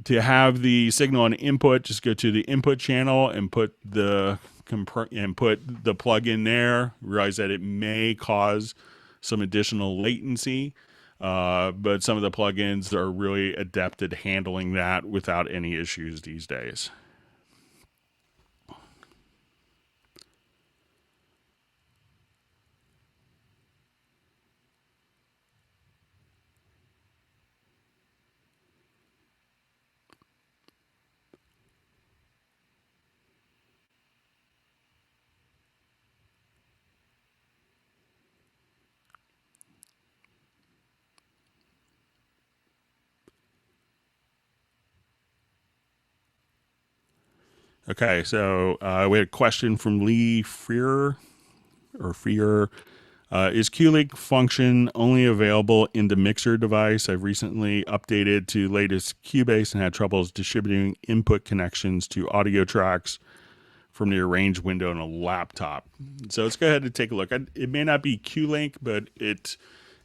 to have the signal on input, just go to the input channel and put the plug in there. Realize that it may cause some additional latency. But some of the plugins are really adept at handling that without any issues these days. Okay, so we had a question from Lee Freer. Is Q-Link function only available in the mixer device? I've recently updated to latest Cubase and had troubles distributing input connections to audio tracks from the arrange window on a laptop. So let's go ahead and take a look. It may not be Q-Link, but it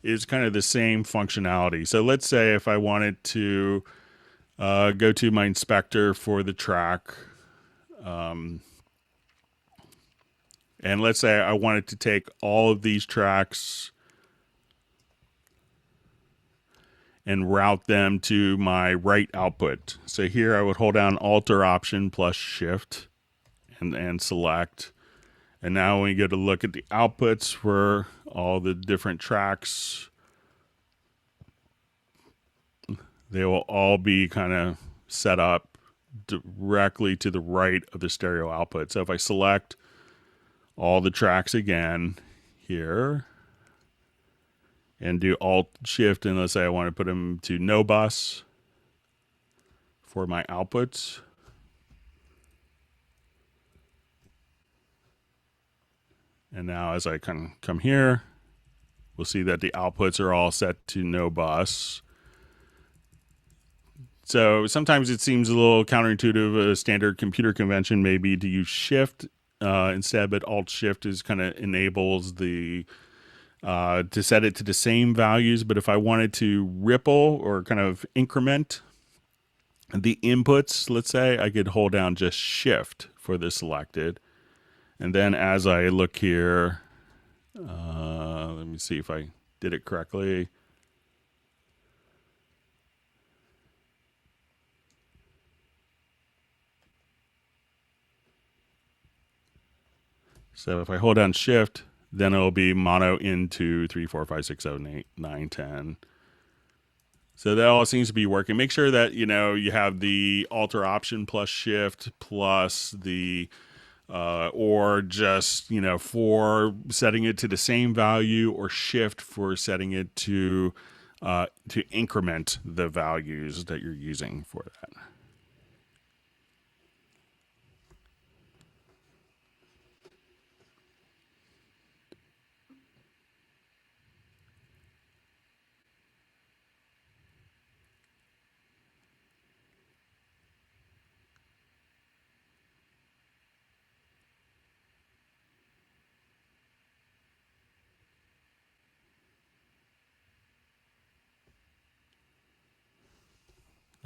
is kind of the same functionality. So let's say if I wanted to go to my inspector for the track, and let's say I wanted to take all of these tracks and route them to my right output. So here I would hold down Alt or Option plus Shift and select. And now when we go to look at the outputs for all the different tracks, they will all be kind of set up directly to the right of the stereo output. So if I select all the tracks again here and do Alt Shift, and let's say I want to put them to no bus for my outputs. And now as I come here, we'll see that the outputs are all set to no bus. So sometimes it seems a little counterintuitive. A standard computer convention may be to use Shift instead, but Alt Shift is kind of enables the to set it to the same values. But if I wanted to ripple or kind of increment the inputs, let's say, I could hold down just Shift for the selected. And then as I look here, let me see if I did it correctly. So if I hold down Shift, Then it'll be mono into 3, 4, 5, 6, 7, 8, 9, 10. So that all seems to be working. Make sure that, you have the alter option plus shift plus the, or just, for setting it to the same value, or shift for setting it to increment the values that you're using for that.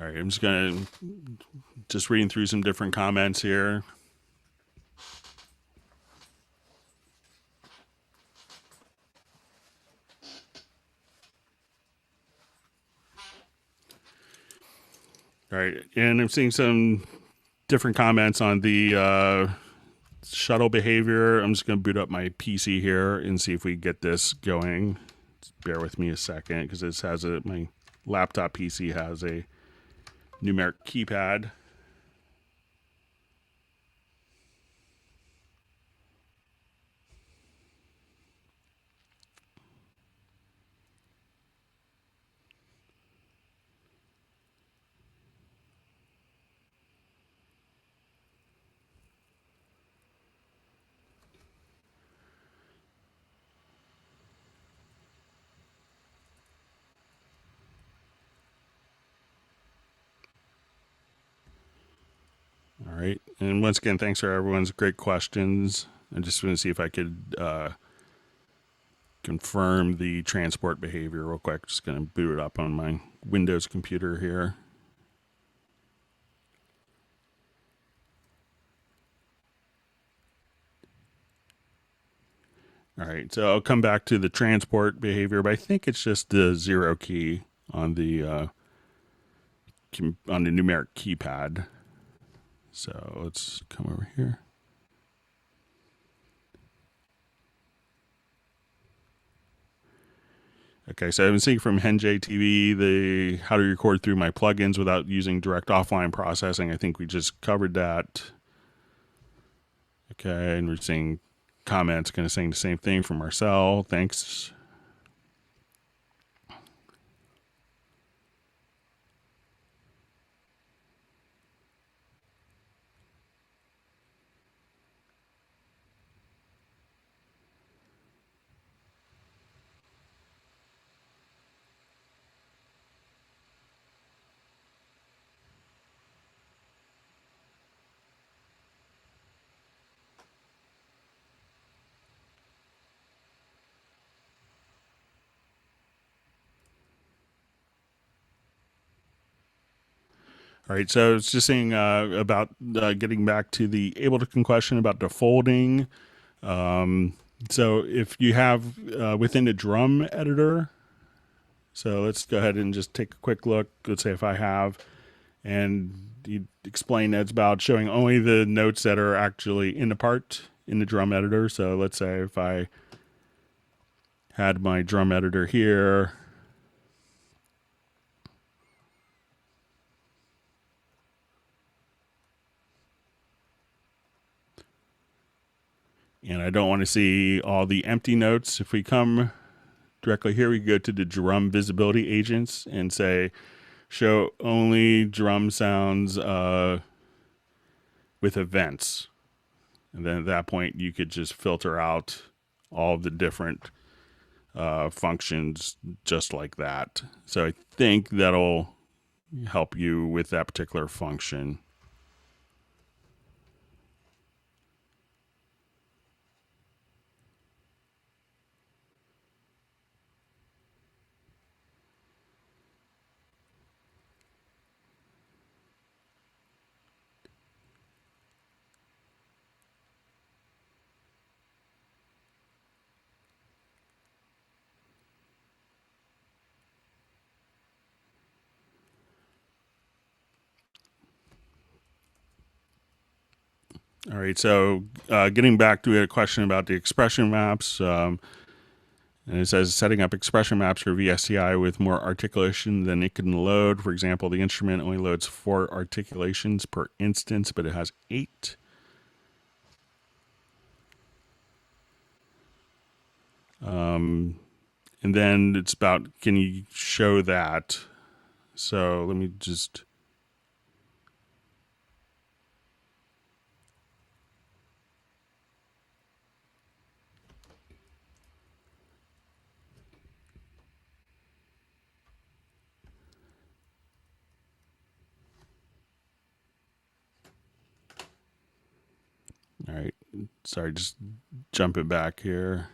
All right, I'm just reading through some different comments here. All right, and I'm seeing some different comments on the shuttle behavior. I'm just going to boot up my PC here and see if we get this going. Just bear with me a second, because this has my laptop PC has a numeric keypad. All right. And once again, thanks for everyone's great questions. I just want to see if I could confirm the transport behavior real quick. Just going to boot it up on my Windows computer here. All right. So I'll come back to the transport behavior, but I think it's just the 0 key on the numeric keypad. So let's come over here. Okay, so I've been seeing from HenJ TV the how to record through my plugins without using direct offline processing. I think we just covered that. Okay, and we're seeing comments kind of saying the same thing from Marcel. Thanks. All right, so it's just saying about getting back to the Ableton question about the folding. So if you have within the drum editor, so let's go ahead and just take a quick look. Let's say if I have, and you explain that it's about showing only the notes that are actually in the part in the drum editor. So let's say if I had my drum editor here, and I don't want to see all the empty notes. If we come directly here, we go to the drum visibility agents and say, show only drum sounds with events. And then at that point, you could just filter out all the different functions just like that. So I think that'll help you with that particular function. All right, so getting back to a question about the expression maps, and it says setting up expression maps for VSTI with more articulation than it can load. For example, the instrument only loads 4 articulations per instance, but it has 8. And then it's about, can you show that? So let me just... All right, sorry, just jump it back here.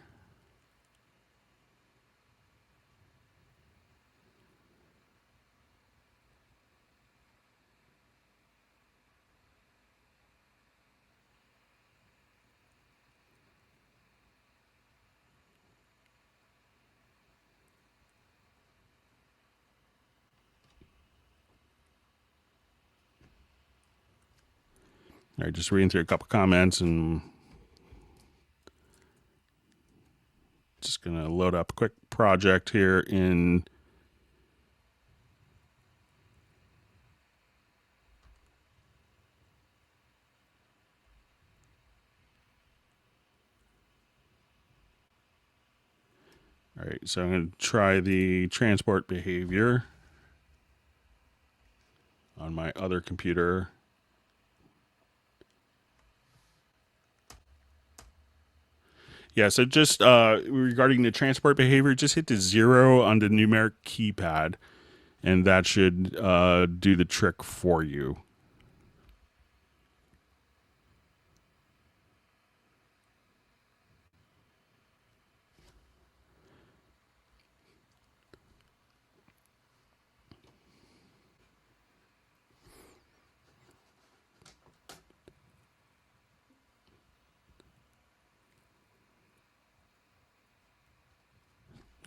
All right, just reading through a couple comments and just going to load up a quick project here in... All right, so I'm going to try the transport behavior on my other computer. Yeah, so just regarding the transport behavior, just hit the 0 on the numeric keypad, and that should do the trick for you.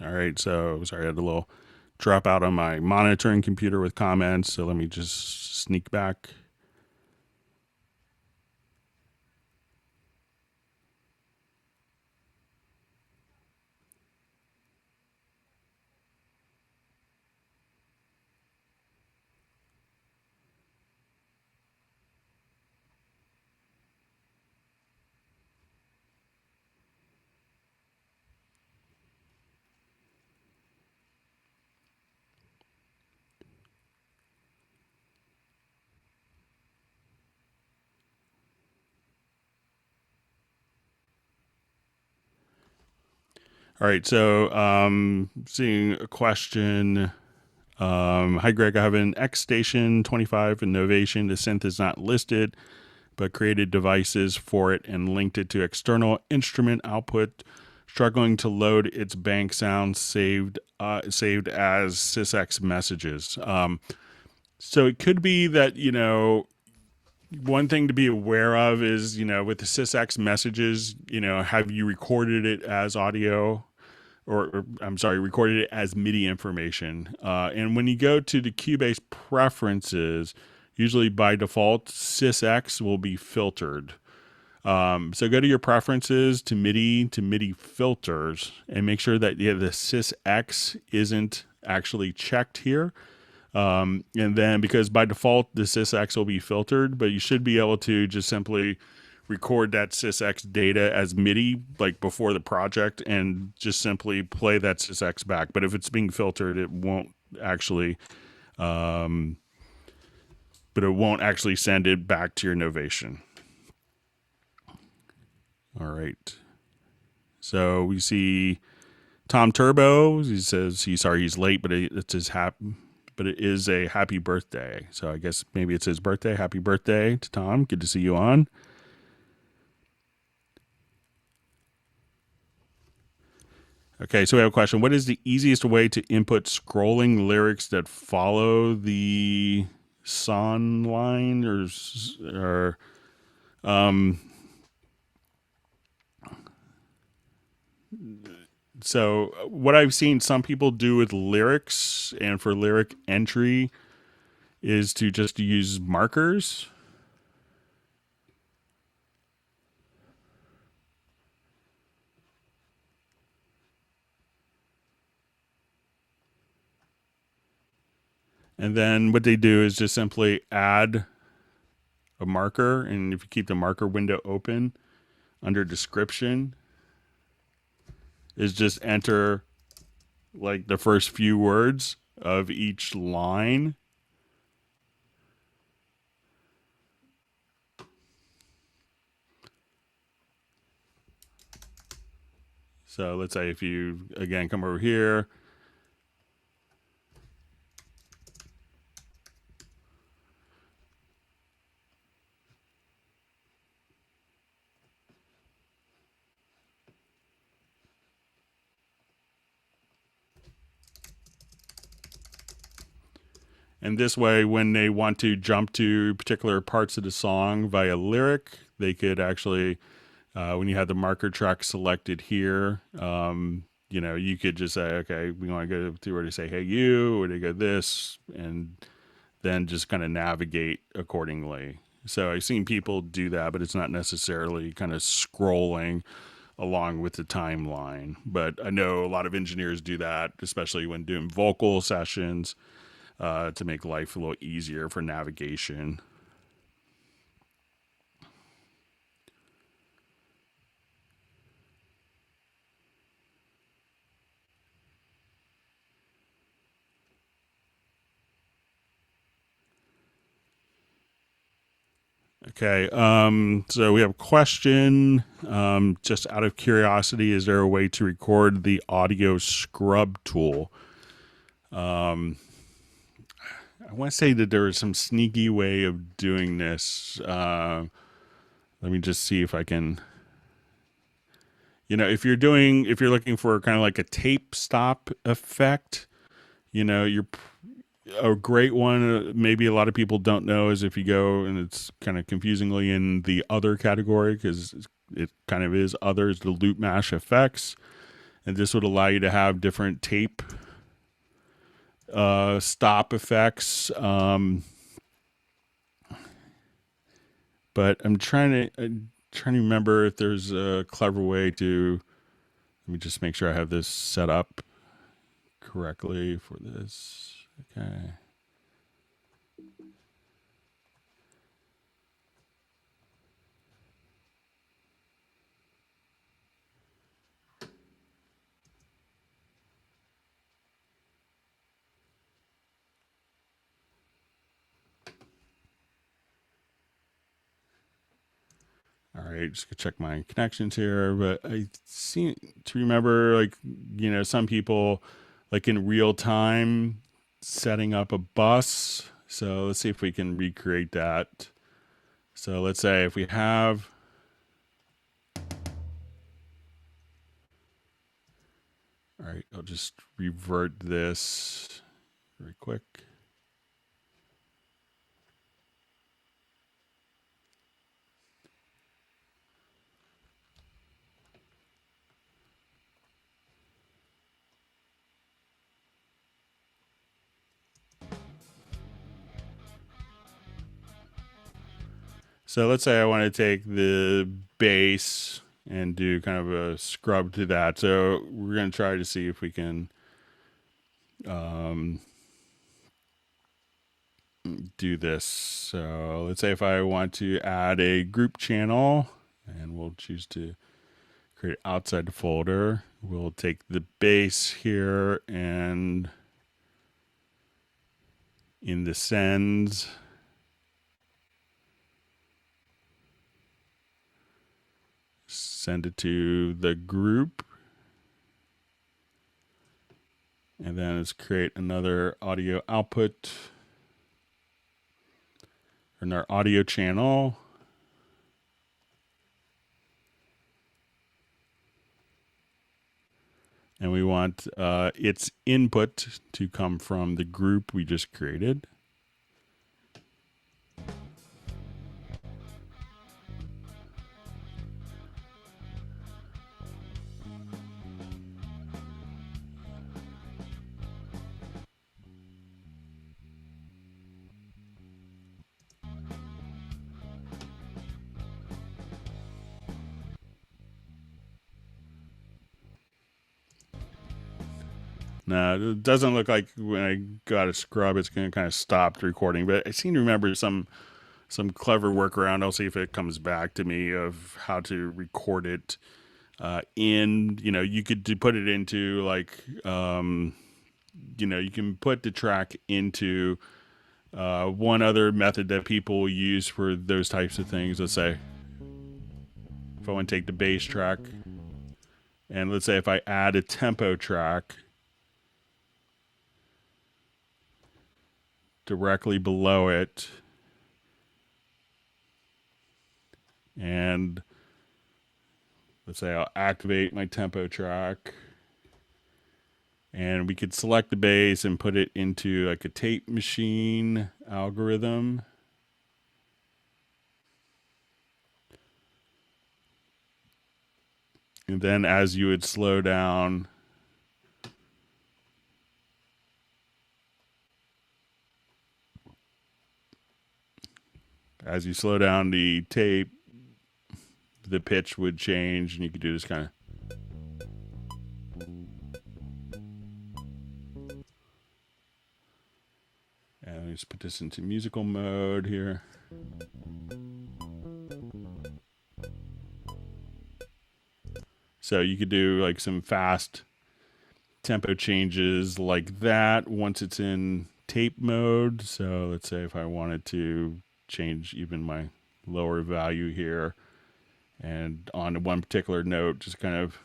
All right, so sorry, I had a little drop out on my monitoring computer with comments, so let me just sneak back. All right, so seeing a question. Hi, Greg. I have an X Station 25 in Novation. The synth is not listed, but created devices for it and linked it to external instrument output. Struggling to load its bank sound saved as sysx messages. So it could be that, one thing to be aware of is, with the sysx messages, have you recorded it as audio? Or I'm sorry, recorded it as MIDI information. And when you go to the Cubase preferences, usually by default, sysx will be filtered. So go to your preferences to MIDI filters and make sure that the sysx isn't actually checked here. And then because by default, the sysx will be filtered, but you should be able to just simply record that sysx data as MIDI like before the project and just simply play that sysx back. But if it's being filtered, it won't actually send it back to your Novation. All right. So we see Tom Turbo. He says he's sorry he's late, but it is a happy birthday. So I guess maybe it's his birthday. Happy birthday to Tom. Good to see you on. Okay, so we have a question. What is the easiest way to input scrolling lyrics that follow the song line so what I've seen some people do with lyrics and for lyric entry is to just use markers. And then what they do is just simply add a marker. And if you keep the marker window open, under description is just enter like the first few words of each line. So let's say if you, again, come over here, and this way, when they want to jump to particular parts of the song via lyric, they could actually, when you have the marker track selected here, you know, you could just say, okay, we want to go to where to say, hey, you, or to go this, and then just kind of navigate accordingly. So I've seen people do that, but it's not necessarily kind of scrolling along with the timeline. But I know a lot of engineers do that, especially when doing vocal sessions, to make life a little easier for navigation. Okay, so we have a question. Just out of curiosity, is there a way to record the audio scrub tool? I want to say that there is some sneaky way of doing this. Let me just see if I can. You know, if you're looking for kind of like a tape stop effect, you know, a great one, maybe a lot of people don't know, is if you go, and it's kind of confusingly in the other category because it kind of is others, the loop mash effects. And this would allow you to have different tape stop effects. But I'm trying to remember if there's a clever way to, let me just make sure I have this set up correctly for this. Okay. All right, just gonna check my connections here. But I seem to remember, like, you know, some people, like in real time, setting up a bus. So let's see if we can recreate that. So let's say if we have, all right, I'll just revert this very quick. So let's say I want to take the bass and do kind of a scrub to that. So we're going to try to see if we can do this. So let's say if I want to add a group channel, and we'll choose to create outside the folder. We'll take the bass here, and in the sends, send it to the group, and then let's create another audio output in our audio channel. And we want its input to come from the group we just created. No, it doesn't look like when I got a scrub, it's going to kind of stop recording. But I seem to remember some clever workaround. I'll see if it comes back to me of how to record it. You could put it into like, you can put the track into one other method that people use for those types of things. Let's say if I want to take the bass track, and let's say if I add a tempo track directly below it, and let's say I'll activate my tempo track, and we could select the bass and put it into like a tape machine algorithm. And then as you would slow down, as you slow down the tape, the pitch would change, and you could do this kind of. And let me just put this into musical mode here. So you could do like some fast tempo changes like that once it's in tape mode. So let's say if I wanted to change even my lower value here, and on one particular note, just kind of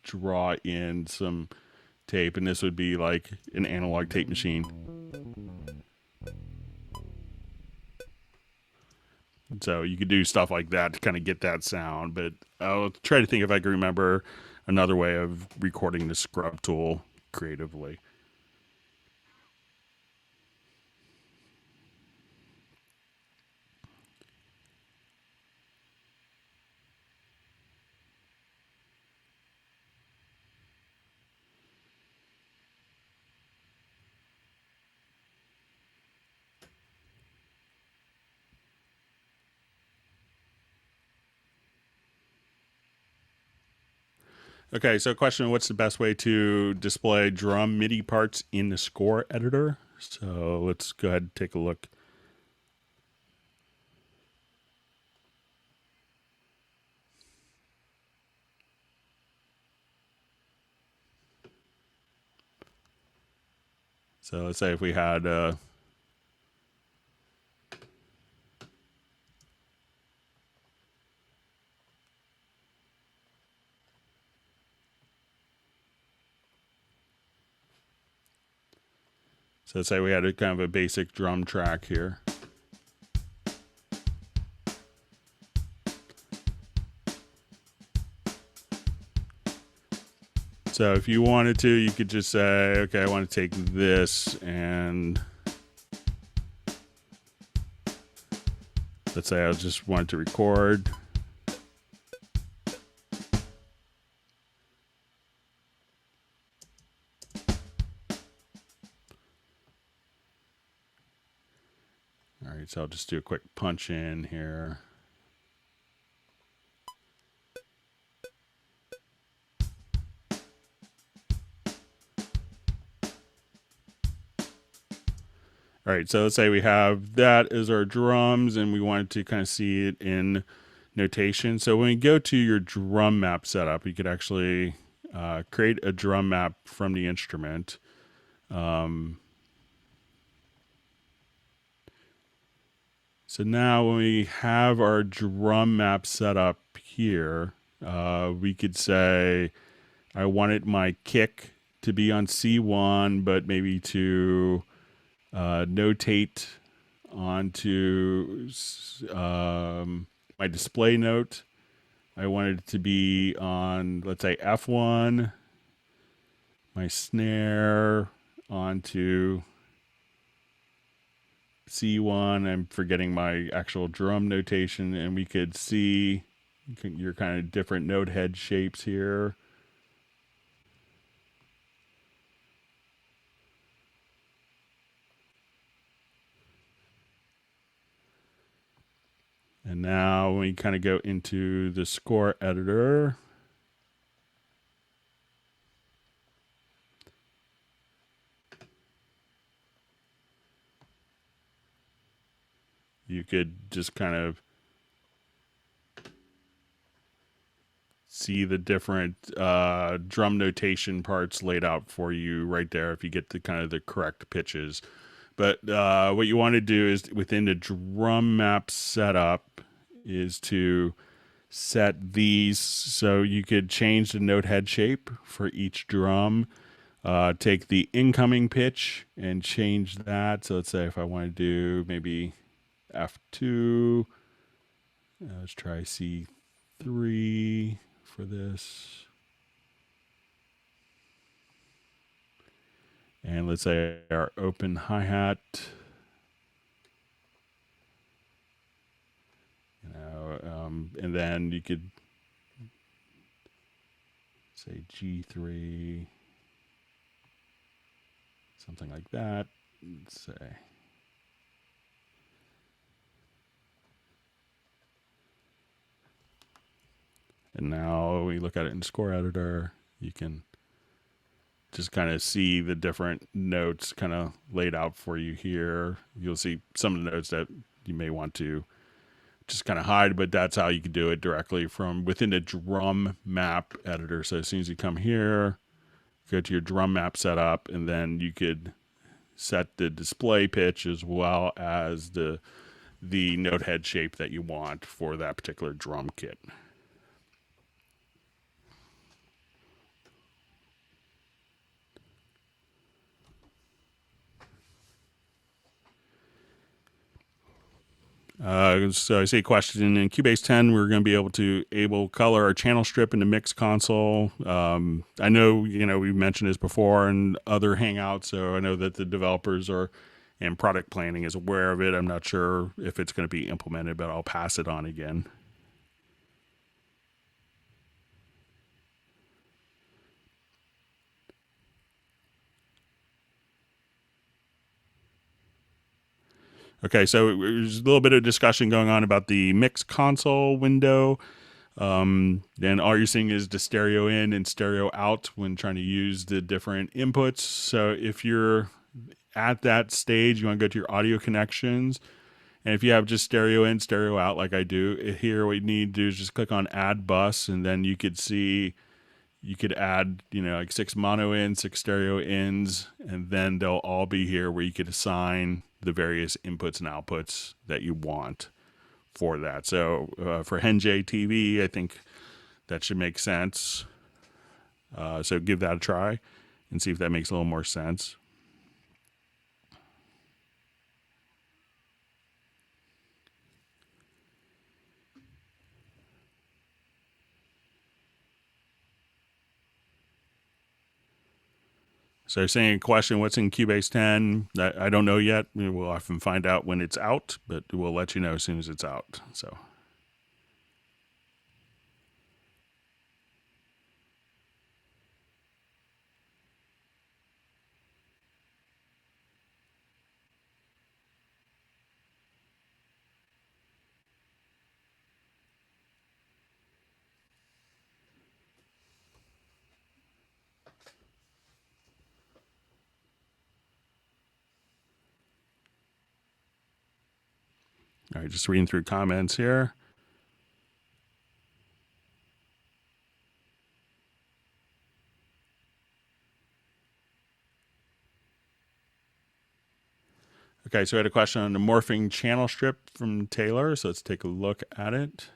draw in some tape, and this would be like an analog tape machine. So you could do stuff like that to kind of get that sound, but I'll try to think if I can remember another way of recording the scrub tool creatively. Okay, so question, what's the best way to display drum MIDI parts in the score editor? So let's go ahead and take a look. So let's say if we had so let's say we had a kind of a basic drum track here. So if you wanted to, you could just say, okay, I want to take this and let's say I just wanted to record. All right, so I'll just do a quick punch in here. All right, so let's say we have that as our drums and we wanted to kind of see it in notation. So when you go to your drum map setup, you could actually create a drum map from the instrument. So now when we have our drum map set up here, we could say, I wanted my kick to be on C1, but maybe to notate onto my display note. I wanted it to be on, let's say, F1, my snare onto C1. I'm forgetting my actual drum notation, and we could see your kind of different note head shapes here. And now when we kind of go into the score editor, you could just kind of see the different drum notation parts laid out for you right there if you get the kind of the correct pitches. But what you want to do is within the drum map setup is to set these so you could change the note head shape for each drum. Take the incoming pitch and change that. So let's say if I want to do maybe F2, let's try C3 for this. And let's say our open hi-hat, and then you could say G3, something like that. Let's say. And now we look at it in score editor, you can just kind of see the different notes kind of laid out for you here. You'll see some of the notes that you may want to just kind of hide, but that's how you can do it directly from within the drum map editor. So as soon as you come here, go to your drum map setup, and then you could set the display pitch as well as the note head shape that you want for that particular drum kit. So I see a question in Cubase 10, we're going to be able to color our channel strip in the mix console. I know, we've mentioned this before in other Hangouts, so I know that the developers and product planning is aware of it. I'm not sure if it's going to be implemented, but I'll pass it on again. Okay, so there's a little bit of discussion going on about the mix console window. Then all you're seeing is the stereo in and stereo out when trying to use the different inputs. So if you're at that stage, you want to go to your audio connections. And if you have just stereo in, stereo out, like I do here, what you need to do is just click on add bus, and then you could see, you could add, like 6 mono in, 6 stereo ins, and then they'll all be here where you could assign the various inputs and outputs that you want for that. So for Henjay TV, I think that should make sense. So give that a try and see if that makes a little more sense. So saying a question, what's in Cubase 10? I don't know yet. We'll often find out when it's out, but we'll let you know as soon as it's out. So. All right, just reading through comments here. Okay, so we had a question on the morphing channel strip from Taylor, so let's take a look at it.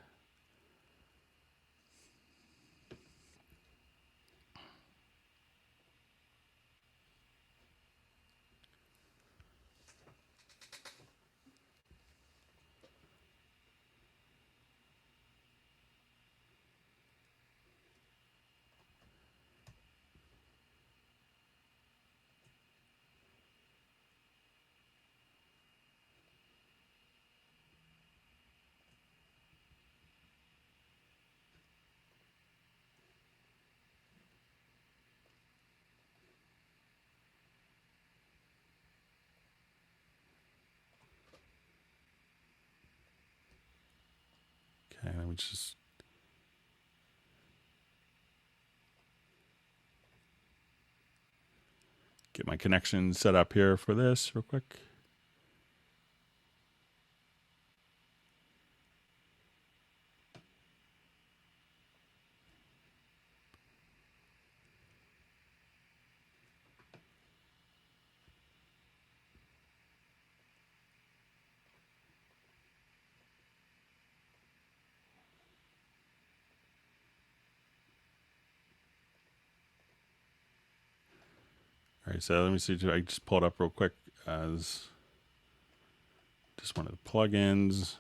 Okay, let me just get my connection set up here for this real quick. All right, so let me see. I just pulled up real quick as just one of the plugins.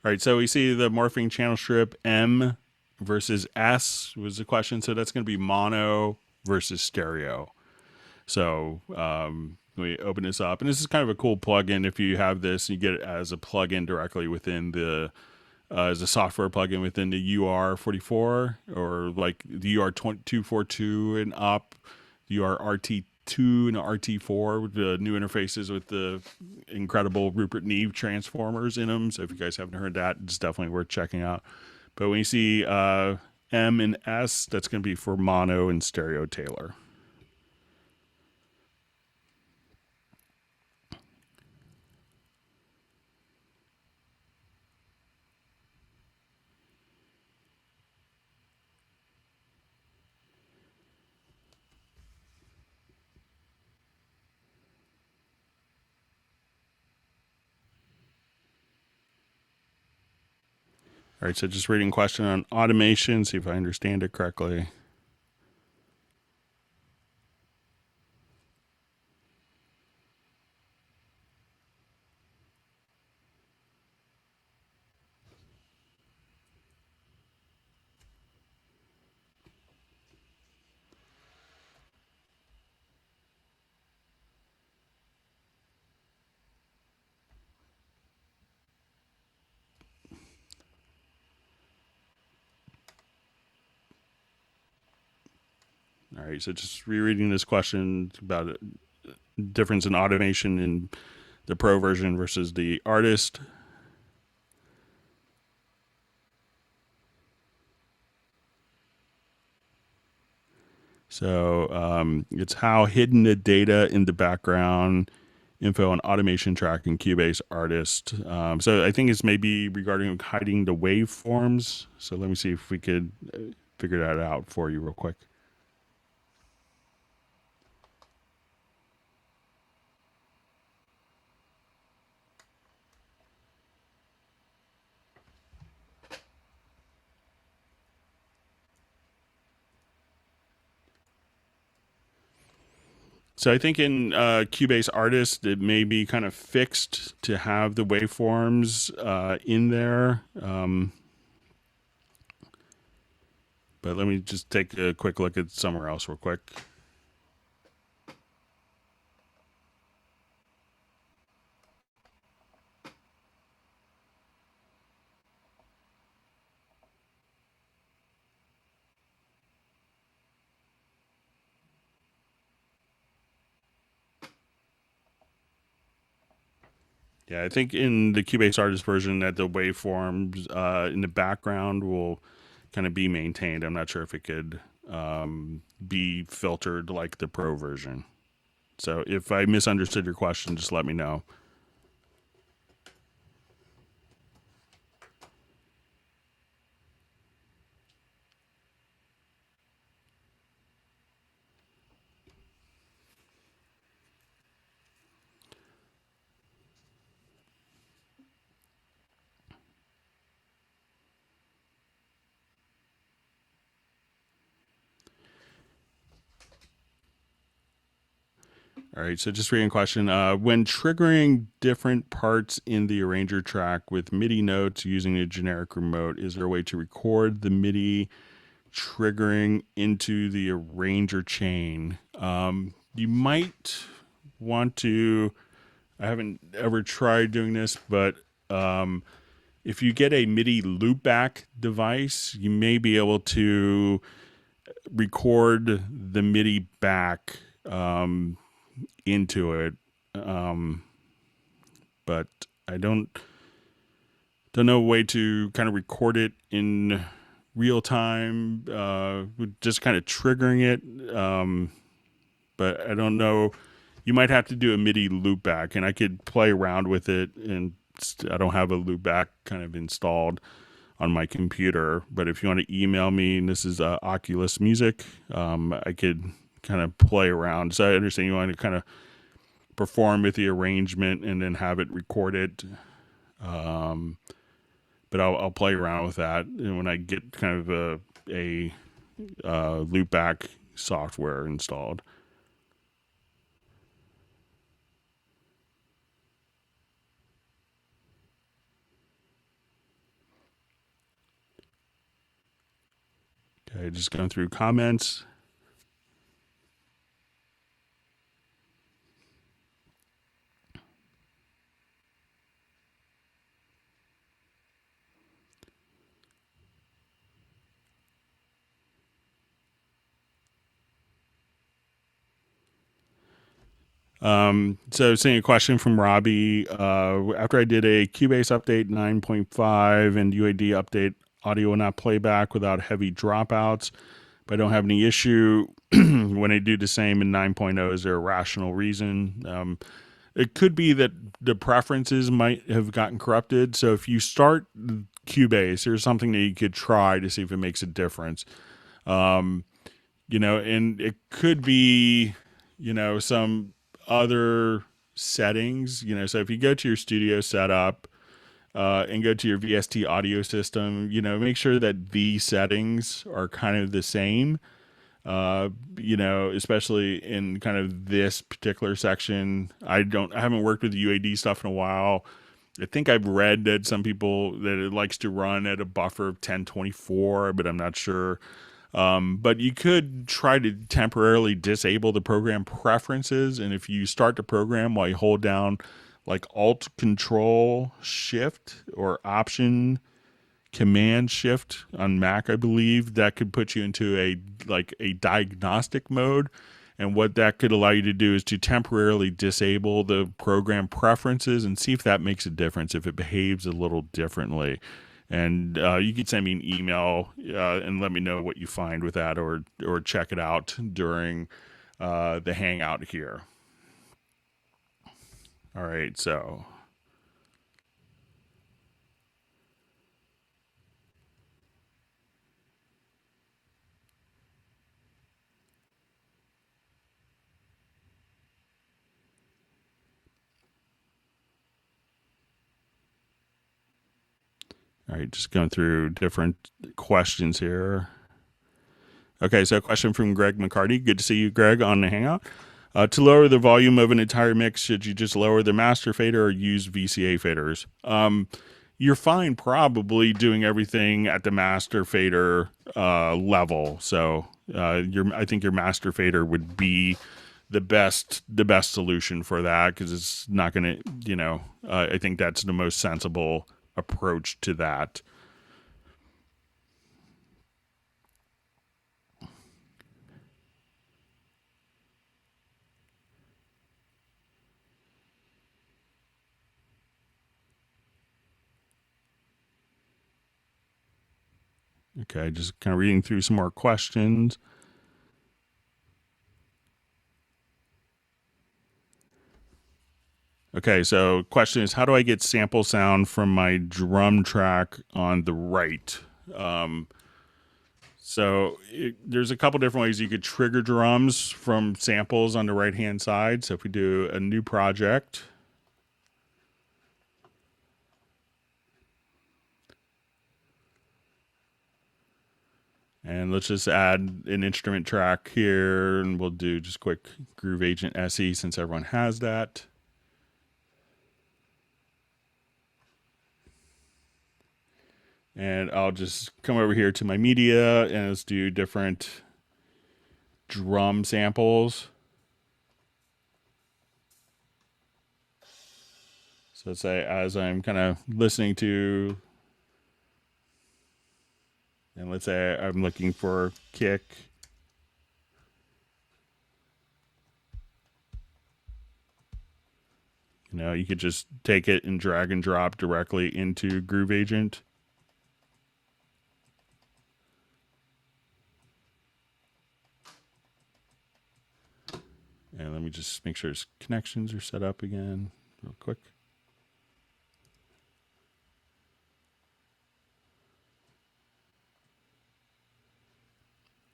All right, so we see the morphing channel strip M versus S was the question. So that's going to be mono versus stereo. So we open this up, and this is kind of a cool plugin. If you have this, you get it as a plugin directly within the as a software plugin within the UR44 or like the UR242 and up, the UR-RT2 and RT4 with the new interfaces with the incredible Rupert Neve transformers in them. So if you guys haven't heard that, it's definitely worth checking out. But when you see M and S, that's going to be for mono and stereo Taylor. All right, so just reading question on automation, see if I understand it correctly. All right, so just rereading this question about a difference in automation in the pro version versus the artist. So it's how hidden the data in the background, info on automation track and Cubase artist. So I think it's maybe regarding hiding the waveforms. So let me see if we could figure that out for you real quick. So I think in Cubase Artist, it may be kind of fixed to have the waveforms in there. But let me just take a quick look at somewhere else real quick. Yeah, I think in the Cubase Artist version that the waveforms in the background will kind of be maintained. I'm not sure if it could be filtered like the Pro version. So if I misunderstood your question, just let me know. All right, so just reading a question. When triggering different parts in the arranger track with MIDI notes using a generic remote, is there a way to record the MIDI triggering into the arranger chain? You might want to, I haven't ever tried doing this, but if you get a MIDI loopback device, you may be able to record the MIDI back into it, but I don't know a way to kind of record it in real time, just kind of triggering it. But I don't know. You might have to do a MIDI loopback, and I could play around with it. And I don't have a loopback kind of installed on my computer. But if you want to email me, and this is Oculus Music, I could kind of play around. So I understand you want to kind of perform with the arrangement and then have it recorded. but I'll play around with that when I get kind of a Loopback software installed. Okay, just going through comments. So seeing a question from Robbie, after I did a Cubase update 9.5 and UAD update, audio will not play back without heavy dropouts, but I don't have any issue when I do the same in 9.0. Is there a rational reason? It could be that the preferences might have gotten corrupted. So if you start Cubase, here's something that you could try to see if it makes a difference. And it could be, some other settings, so if you go to your studio setup and go to your VST audio system, make sure that these settings are kind of the same, especially in kind of this particular section. I haven't worked with the UAD stuff in a while. I think I've read that some people that it likes to run at a buffer of 1024, but I'm not sure. But you could try to temporarily disable the program preferences. And if you start the program while you hold down like Alt Control Shift or Option Command Shift on Mac, I believe, that could put you into a diagnostic mode. And what that could allow you to do is to temporarily disable the program preferences and see if that makes a difference, if it behaves a little differently. And you can send me an email and let me know what you find with that, or check it out during the hangout here. All right, so. All right, just going through different questions here. Okay, so a question from Greg McCarty. Good to see you, Greg, on the Hangout. To lower the volume of an entire mix, should you just lower the master fader or use VCA faders? You're fine probably doing everything at the master fader level. So I think your master fader would be the best solution for that, because it's not going to, I think that's the most sensible approach to that. Okay, just kind of reading through some more questions. Okay, so question is, how do I get sample sound from my drum track on the right? There's a couple different ways you could trigger drums from samples on the right-hand side. So if we do a new project, and let's just add an instrument track here, and we'll do just quick Groove Agent SE since everyone has that. And I'll just come over here to my media and let's do different drum samples. So let's say as I'm kind of listening to, and let's say I'm looking for kick. You could just take it and drag and drop directly into Groove Agent. And let me just make sure his connections are set up again real quick.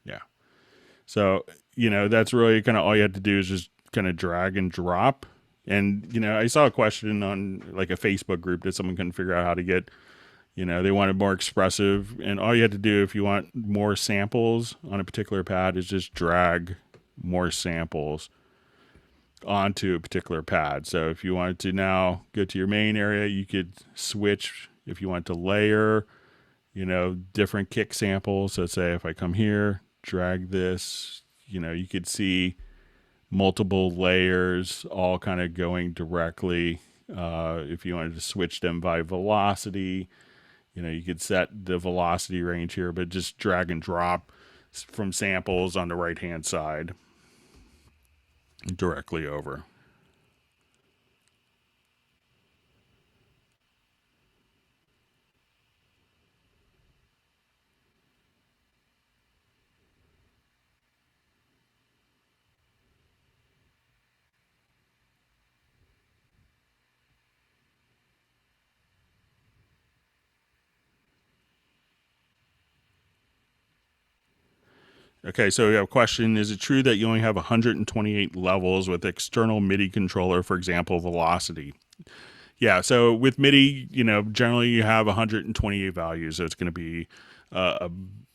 Yeah. So, that's really kind of all you have to do is just kind of drag and drop. And, I saw a question on like a Facebook group that someone couldn't figure out how to get, You know, they want it more expressive, and all you have to do if you want more samples on a particular pad is just drag more samples onto a particular pad. So if you wanted to now go to your main area, you could switch if you want to layer, you know, different kick samples. So say if I come here, drag this, you know, you could see multiple layers all kind of going directly. If you wanted to switch them by velocity, you know, you could set the velocity range here, but just drag and drop from samples on the right hand side directly over. Okay, so we have a question. Is it true that you only have 128 levels with external MIDI controller, for example, velocity? Yeah, so with MIDI, you know, generally you have 128 values. So it's going to be a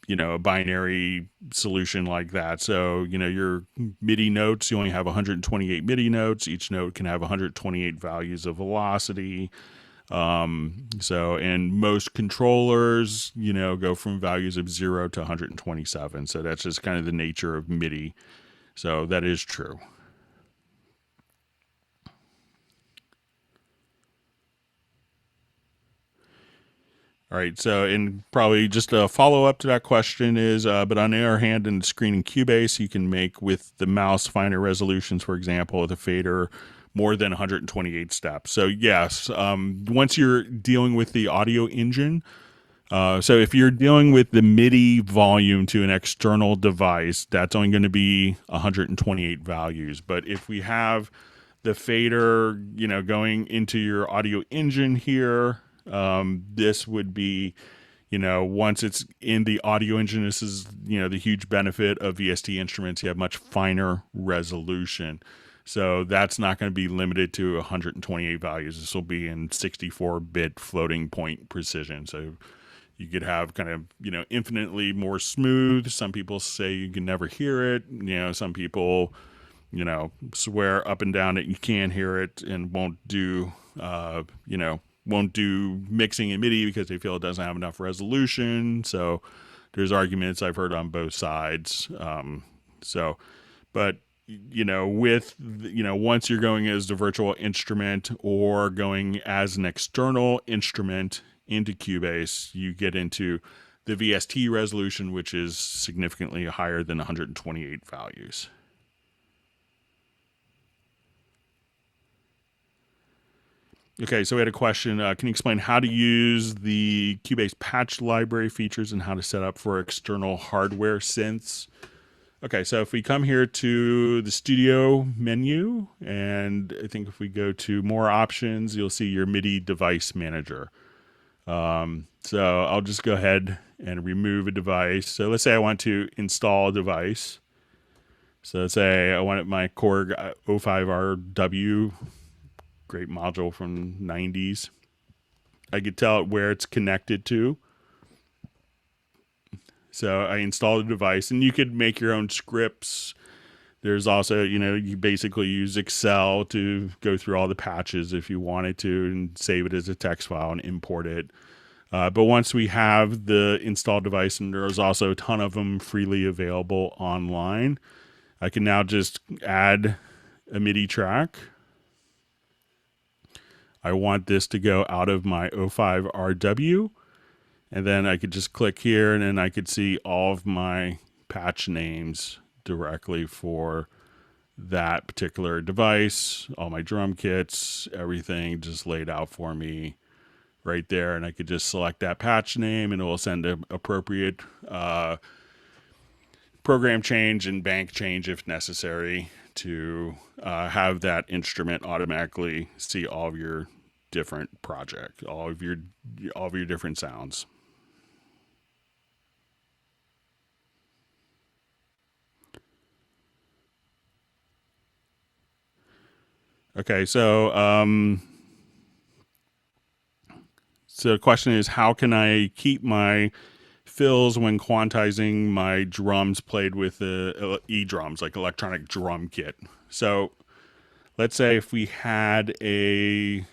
you know, a binary solution like that. So, you know, your MIDI notes, you only have 128 MIDI notes. Each note can have 128 values of velocity. So, and most controllers, you know, go from values of 0 to 127. So that's just kind of the nature of MIDI. So that is true. All right. So, and probably just a follow up to that question is, but on the other hand, in the screen in Cubase, you can make with the mouse finer resolutions, for example, with a fader, more than 128 steps. So, yes, once you're dealing with the audio engine, so if you're dealing with the MIDI volume to an external device, that's only going to be 128 values. But if we have the fader, you know, going into your audio engine here, this would be, you know, once it's in the audio engine, this is, you know, the huge benefit of VST instruments. You have much finer resolution. So that's not going to be limited to 128 values. This will be in 64-bit floating point precision. So you could have kind of, you know, infinitely more smooth. Some people say you can never hear it. You know, some people, you know, swear up and down that you can hear it and won't do, you know, won't do mixing in MIDI because they feel it doesn't have enough resolution. So there's arguments I've heard on both sides. But you know, with, you know, once you're going as the virtual instrument or going as an external instrument into Cubase, you get into the VST resolution, which is significantly higher than 128 values. Okay, so we had a question. Can you explain how to use the Cubase patch library features and how to set up for external hardware synths? Okay, so if we come here to the studio menu, and I think if we go to more options, you'll see your MIDI device manager. So I'll just go ahead and remove a device. So let's say I want to install a device. So let's say I want my Chord O5RW, great module from 90s. I could tell it where it's connected to. So I installed a device, and you could make your own scripts. There's also, you know, you basically use Excel to go through all the patches if you wanted to and save it as a text file and import it. But once we have the installed device, and there's also a ton of them freely available online, I can now just add a MIDI track. I want this to go out of my O5RW. And then I could just click here, and then I could see all of my patch names directly for that particular device, all my drum kits, everything just laid out for me right there. And I could just select that patch name, and it will send an appropriate program change and bank change if necessary to have that instrument automatically see all of your different project, all of your different sounds. Okay, so So the question is, how can I keep my fills when quantizing my drums played with the E-drums, like electronic drum kit? So let's say if we had a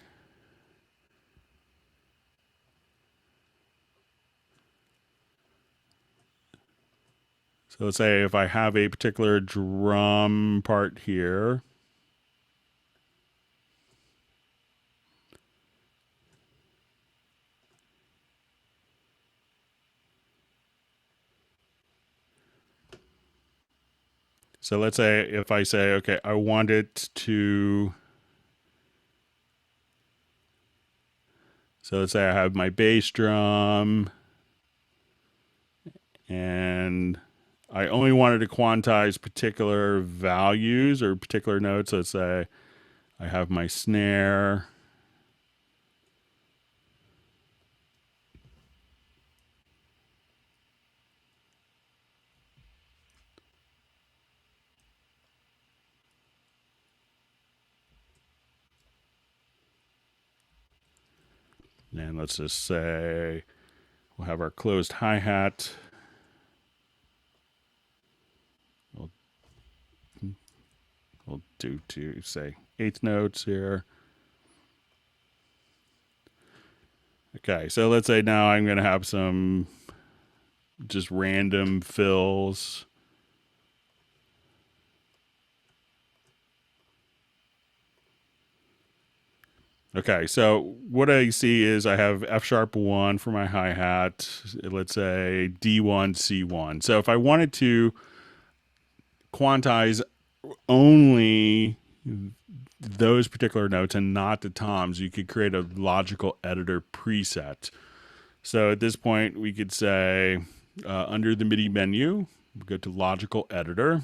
So let's say if I have a particular drum part here, so let's say if I say, okay, I want it to, so let's say I have my bass drum and I only wanted to quantize particular values or particular notes. Let's say I have my snare. And let's just say we'll have our closed hi-hat. We'll do to say eighth notes here. Okay, so let's say now I'm going to have some just random fills. Okay, so what I see is I have F sharp 1 for my hi-hat, let's say D1, C1. So if I wanted to quantize only those particular notes and not the toms, you could create a logical editor preset. So at this point, we could say under the MIDI menu, go to logical editor,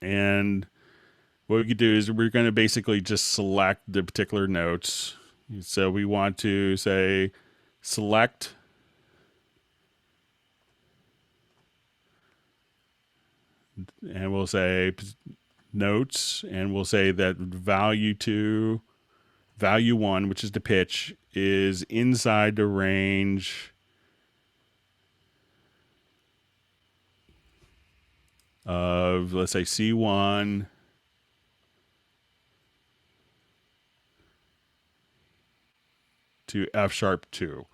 and what we could do is we're going to basically just select the particular notes. So we want to say select and we'll say notes and we'll say that value 1, which is the pitch, is inside the range of, let's say, C1 to F sharp 2.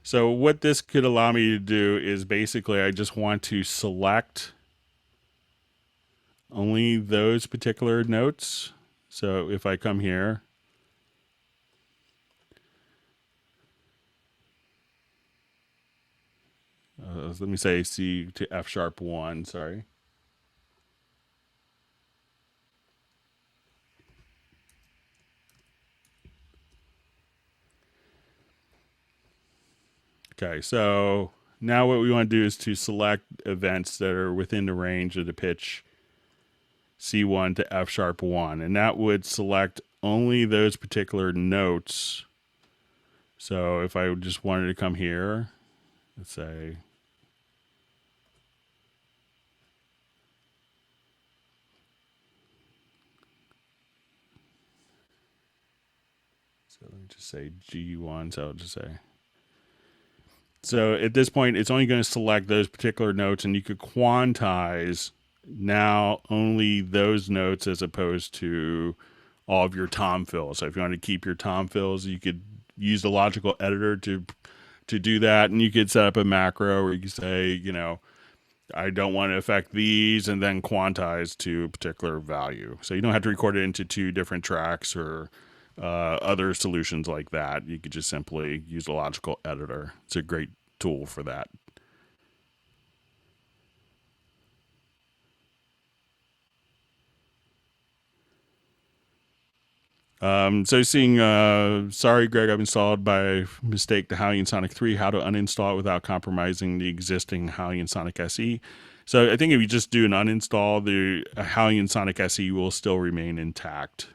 So what this could allow me to do is basically I just want to select only those particular notes. So if I come here, let me say C to F sharp 1, sorry. Okay, so now what we want to do is to select events that are within the range of the pitch C1 to F sharp 1, and that would select only those particular notes. So if I just wanted to come here, let's say, so let me just say G1, so I'll just say, so at this point, it's only going to select those particular notes, and you could quantize now only those notes as opposed to all of your tom fills. So if you want to keep your tom fills, you could use the logical editor to do that, and you could set up a macro where you could say, you know, I don't want to affect these, and then quantize to a particular value. So you don't have to record it into 2 different tracks or other solutions like that. You could just simply use a logical editor. It's a great tool for that. So seeing, sorry, Greg, I've installed by mistake the Halion Sonic 3. How to uninstall it without compromising the existing Halion Sonic SE. So I think if you just do an uninstall, the Halion Sonic SE will still remain intact.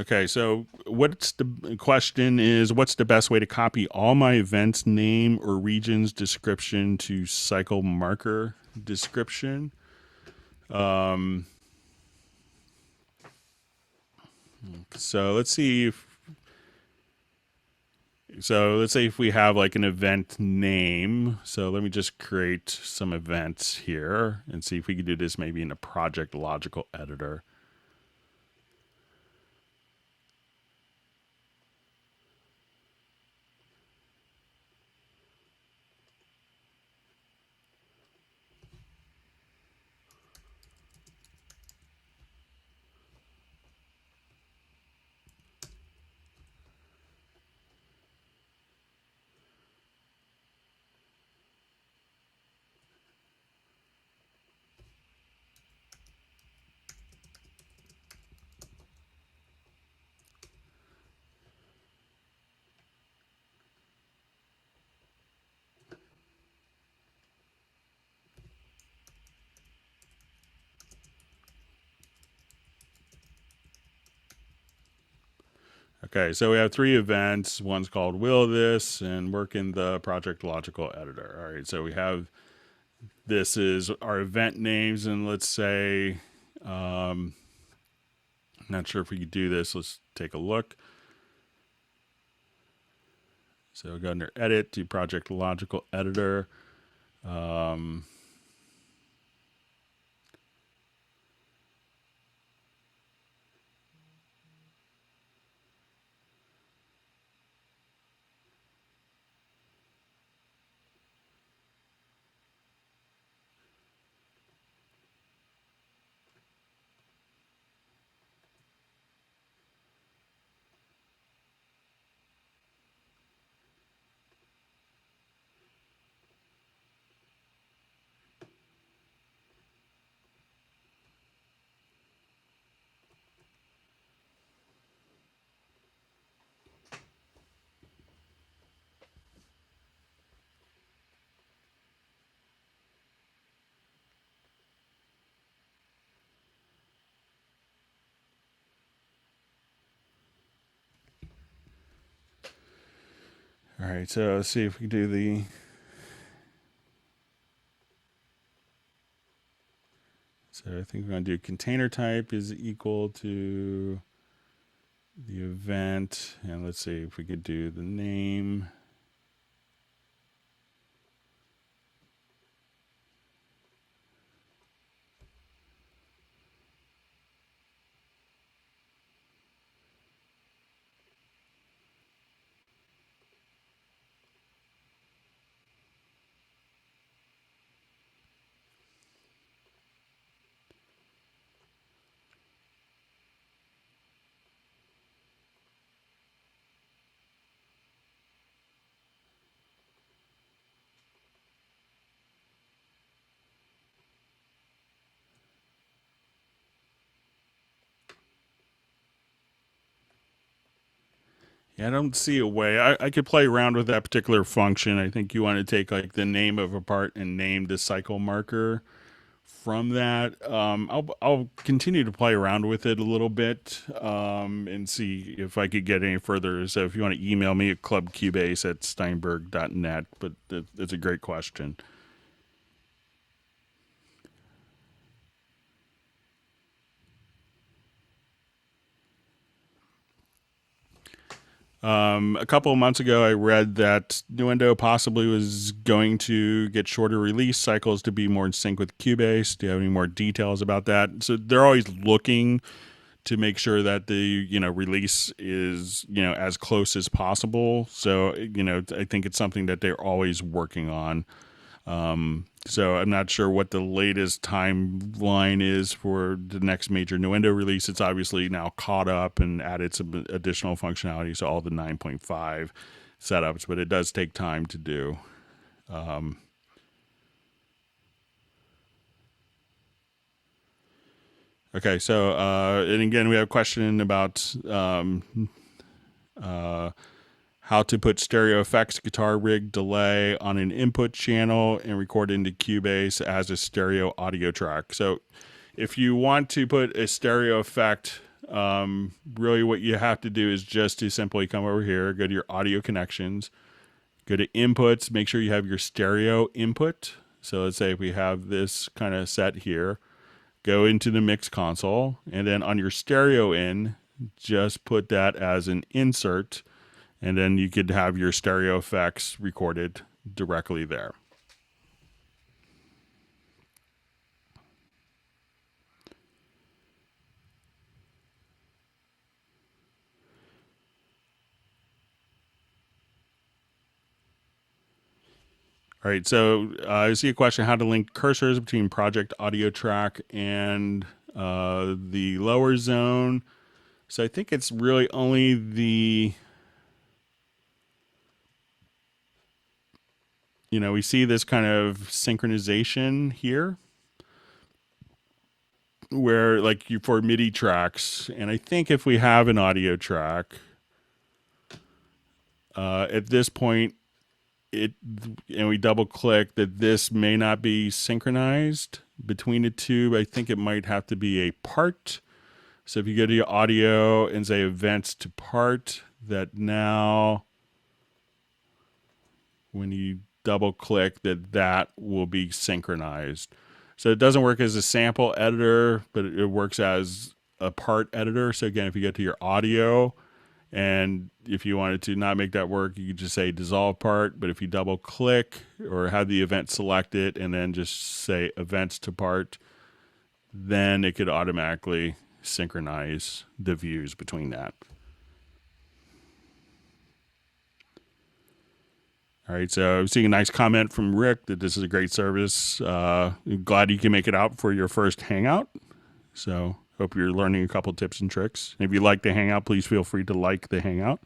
Okay, so what's the question is, what's the best way to copy all my events name or regions description to cycle marker description? So let's see if let's say if we have like an event name. So let me just create some events here and see if we can do this maybe in a project logical editor. Okay, so we have three events. One's called Will This and work in the project logical editor. All right, so we have this is our event names, and let's say, I'm not sure if we could do this. Let's take a look. So go under edit, do project logical editor. Um, all right, so let's see if we can do the. So I think we're going to do container type is equal to the event, and let's see if we could do the name. Yeah, I don't see a way. I could play around with that particular function. I think you want to take like the name of a part and name the cycle marker from that. I'll continue to play around with it a little bit and see if I could get any further. So if you want to email me at clubcubase at steinberg.net, but it's a great question. A couple of months ago, I read that Nuendo possibly was going to get shorter release cycles to be more in sync with Cubase. Do you have any more details about that? So they're always looking to make sure that the release is as close as possible. So I think it's something that they're always working on. So I'm not sure what the latest timeline is for the next major Nuendo release. It's obviously now caught up and added some additional functionality, so all the 9.5 setups, but it does take time to do. Okay, so and again, we have a question about how to put stereo effects, guitar rig, delay on an input channel and record into Cubase as a stereo audio track. So if you want to put a stereo effect really what you have to do is just to simply come over here, go to your audio connections, go to inputs, make sure you have your stereo input. So let's say if we have this kind of set here, go into the mix console, and then on your stereo in, just put that as an insert, and then you could have your stereo effects recorded directly there. All right, so I see a question how to link cursors between project audio track and the lower zone. So I think it's really only the, we see this kind of synchronization here where like for MIDI tracks. And I think if we have an audio track, at this point, and we double click that this may not be synchronized between the two. I think it might have to be a part. So if you go to your audio and say events to part, that now when you double click that will be synchronized. So it doesn't work as a sample editor, but it works as a part editor. So again, if you go to your audio, and if you wanted to not make that work, you could just say dissolve part. But if you double click or have the event selected and then just say events to part, then it could automatically synchronize the views between that. All right, so I'm seeing a nice comment from Rick that this is a great service. Glad you can make it out for your first Hangout. So hope you're learning a couple tips and tricks. If you like the Hangout, please feel free to like the Hangout.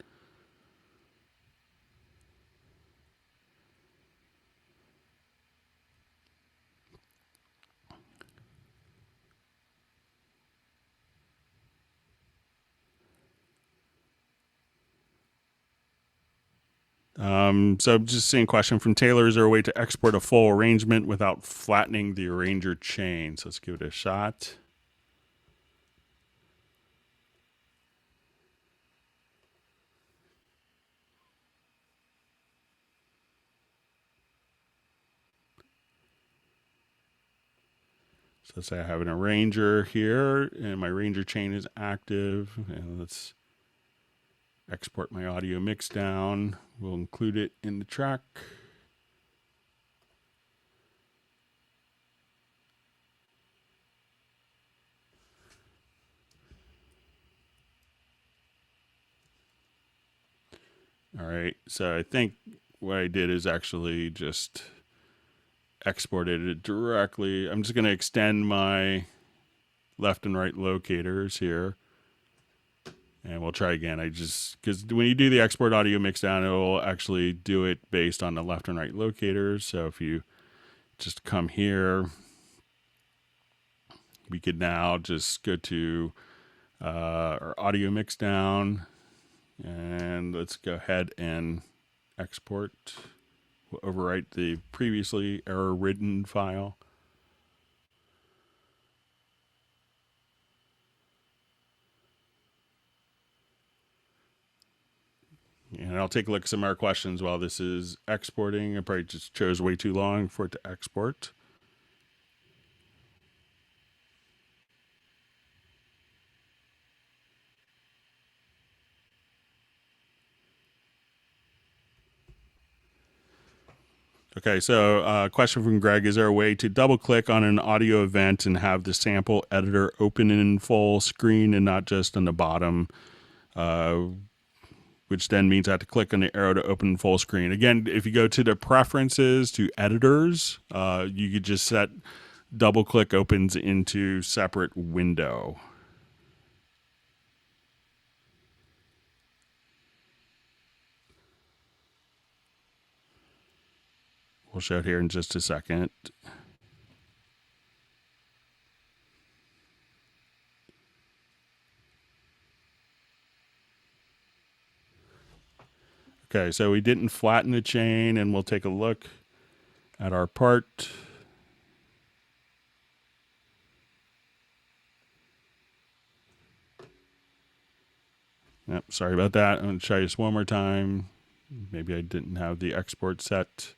So just seeing a question from Taylor. Is there a way to export a full arrangement without flattening the arranger chain? So let's give it a shot. So let's say I have an arranger here and my arranger chain is active, and let's export my audio mix down. We'll include it in the track. All right, so I think what I did is actually just exported it directly. I'm just going to extend my left and right locators here. And we'll try again. Because when you do the export audio mix down, it will actually do it based on the left and right locators. So if you just come here, we could now just go to our audio mix down, and let's go ahead and export. We'll overwrite the previously error-ridden file. And I'll take a look at some of our questions while this is exporting. I probably just chose way too long for it to export. Okay, so question from Greg. Is there a way to double click on an audio event and have the sample editor open in full screen and not just on the bottom? Which then means I have to click on the arrow to open full screen. Again, if you go to the preferences to editors, you could just set double click opens into separate window. We'll show it here in just a second. Okay, so we didn't flatten the chain, and we'll take a look at our part. Yep, sorry about that. I'm going to try this one more time. Maybe I didn't have the export set.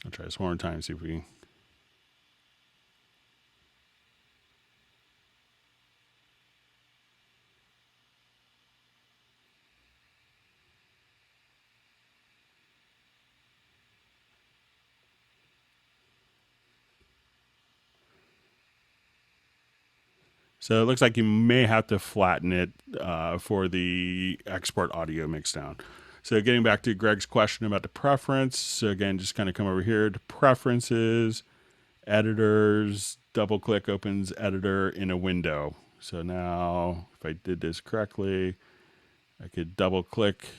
I'll try this one more time, see if we... So it looks like you may have to flatten it for the export audio mixdown. So getting back to Greg's question about the preference. So again, just kind of come over here to preferences, editors, double click opens editor in a window. So now if I did this correctly, I could double click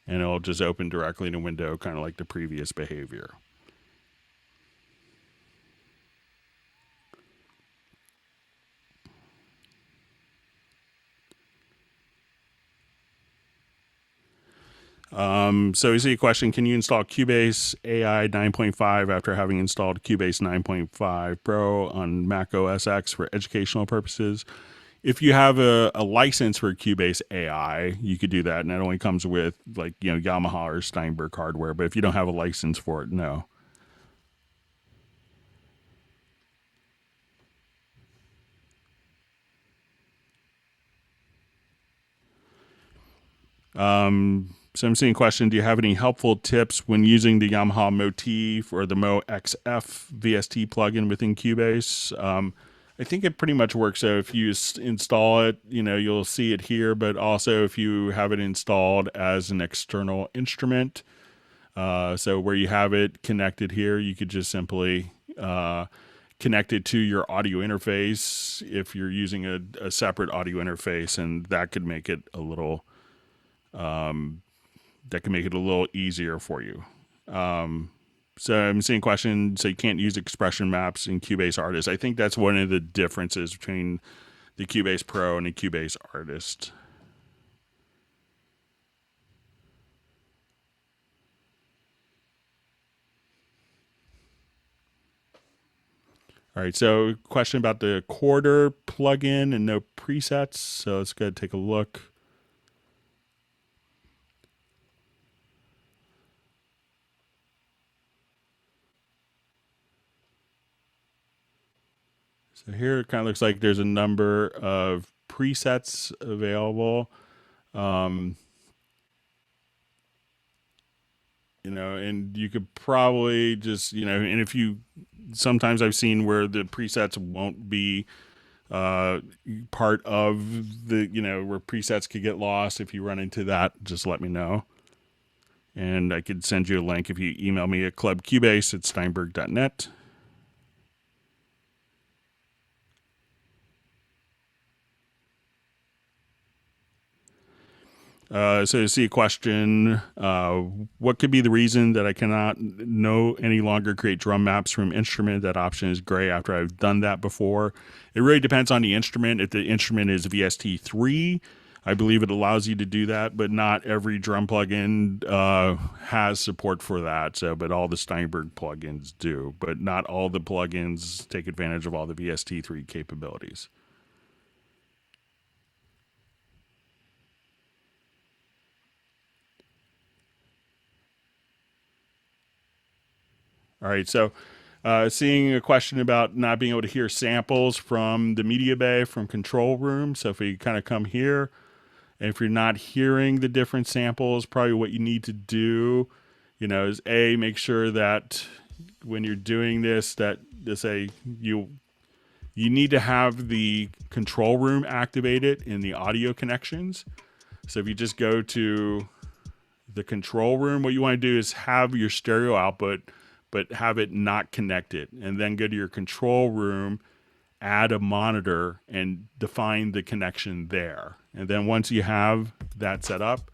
and it'll just open directly in a window, kind of like the previous behavior. So we see a question, can you install Cubase AI 9.5 after having installed Cubase 9.5 Pro on Mac OS X for educational purposes? If you have a license for Cubase AI, you could do that, and that only comes with like, you know, Yamaha or Steinberg hardware. But if you don't have a license for it, no. So I'm seeing a question, do you have any helpful tips when using the Yamaha Motif or the Mo XF VST plugin within Cubase? I think it pretty much works. So if you install it, you know, you'll see it here, but also if you have it installed as an external instrument, so where you have it connected here, you could just simply connect it to your audio interface if you're using a separate audio interface, and that could make it a little easier for you. So I'm seeing a question, so you can't use expression maps in Cubase Artist. I think that's one of the differences between the Cubase Pro and the Cubase Artist. All right, so question about the Quarter plugin and no presets. So let's go take a look. So here it kind of looks like there's a number of presets available. You know, and you could probably just, you know, and if you, sometimes I've seen where the presets won't be part of the, you know, where presets could get lost. If you run into that, just let me know. And I could send you a link if you email me at clubcubase@steinberg.net. So you see a question, what could be the reason that I cannot any longer create drum maps from instrument? That option is gray after I've done that before. It really depends on the instrument. If the instrument is VST3, I believe it allows you to do that, but not every drum plugin has support for that. So, but all the Steinberg plugins do, but not all the plugins take advantage of all the VST3 capabilities. All right, so seeing a question about not being able to hear samples from the media bay from control room. So if we kind of come here, and if you're not hearing the different samples, probably what you need to do, you know, is make sure that when you're doing this, that you need to have the control room activated in the audio connections. So if you just go to the control room, what you want to do is have your stereo output, but have it not connected, and then go to your control room, add a monitor and define the connection there. And then once you have that set up,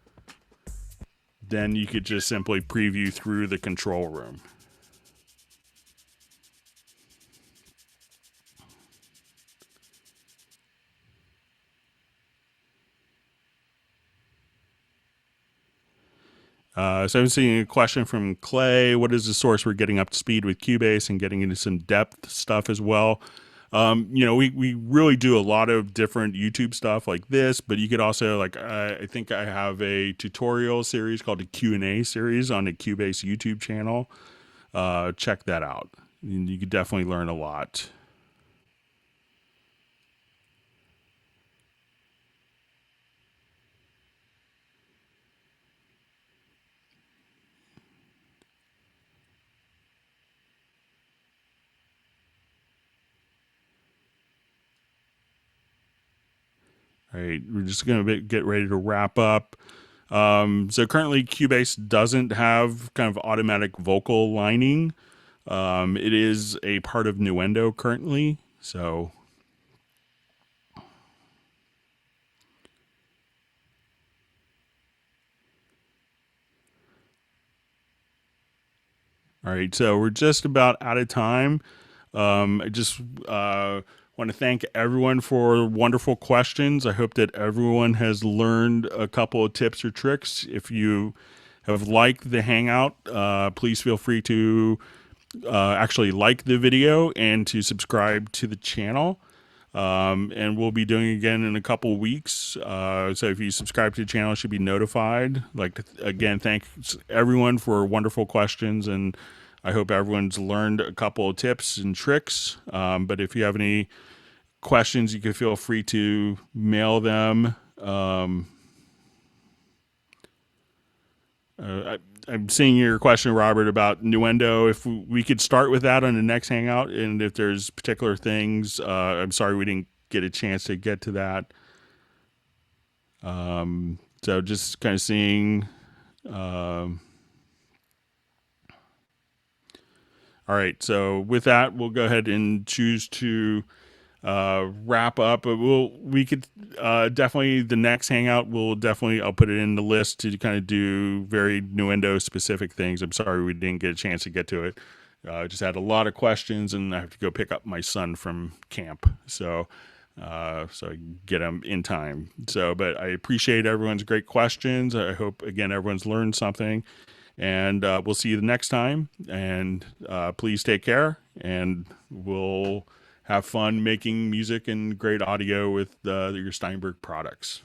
then you could just simply preview through the control room. So I'm seeing a question from Clay. What is the source for getting up to speed with Cubase and getting into some depth stuff as well? We really do a lot of different YouTube stuff like this, but you could also, like, I think I have a tutorial series called the Q&A series on the Cubase YouTube channel. Check that out. You could definitely learn a lot. All right, we're just going to get ready to wrap up. So currently Cubase doesn't have kind of automatic vocal lining. It is a part of Nuendo currently. So all right, so we're just about out of time. I just want to thank everyone for wonderful questions. I hope that everyone has learned a couple of tips or tricks. If you have liked the Hangout, please feel free to actually like the video and to subscribe to the channel. And we'll be doing it again in a couple weeks. So if you subscribe to the channel, you should be notified. Again, thanks everyone for wonderful questions, and I hope everyone's learned a couple of tips and tricks. But if you have any questions, you can feel free to mail them. I'm seeing your question, Robert, about Nuendo. If we could start with that on the next Hangout, and if there's particular things, I'm sorry we didn't get a chance to get to that. So just kind of seeing. All right, so with that, we'll go ahead and choose to wrap up. But we could definitely, the next Hangout, I'll put it in the list to kind of do very Nuendo specific things. I'm sorry we didn't get a chance to get to it. Just had a lot of questions, and I have to go pick up my son from camp. So I get him in time. But I appreciate everyone's great questions. I hope, again, everyone's learned something. And we'll see you the next time. And please take care. And we'll have fun making music and great audio with your Steinberg products.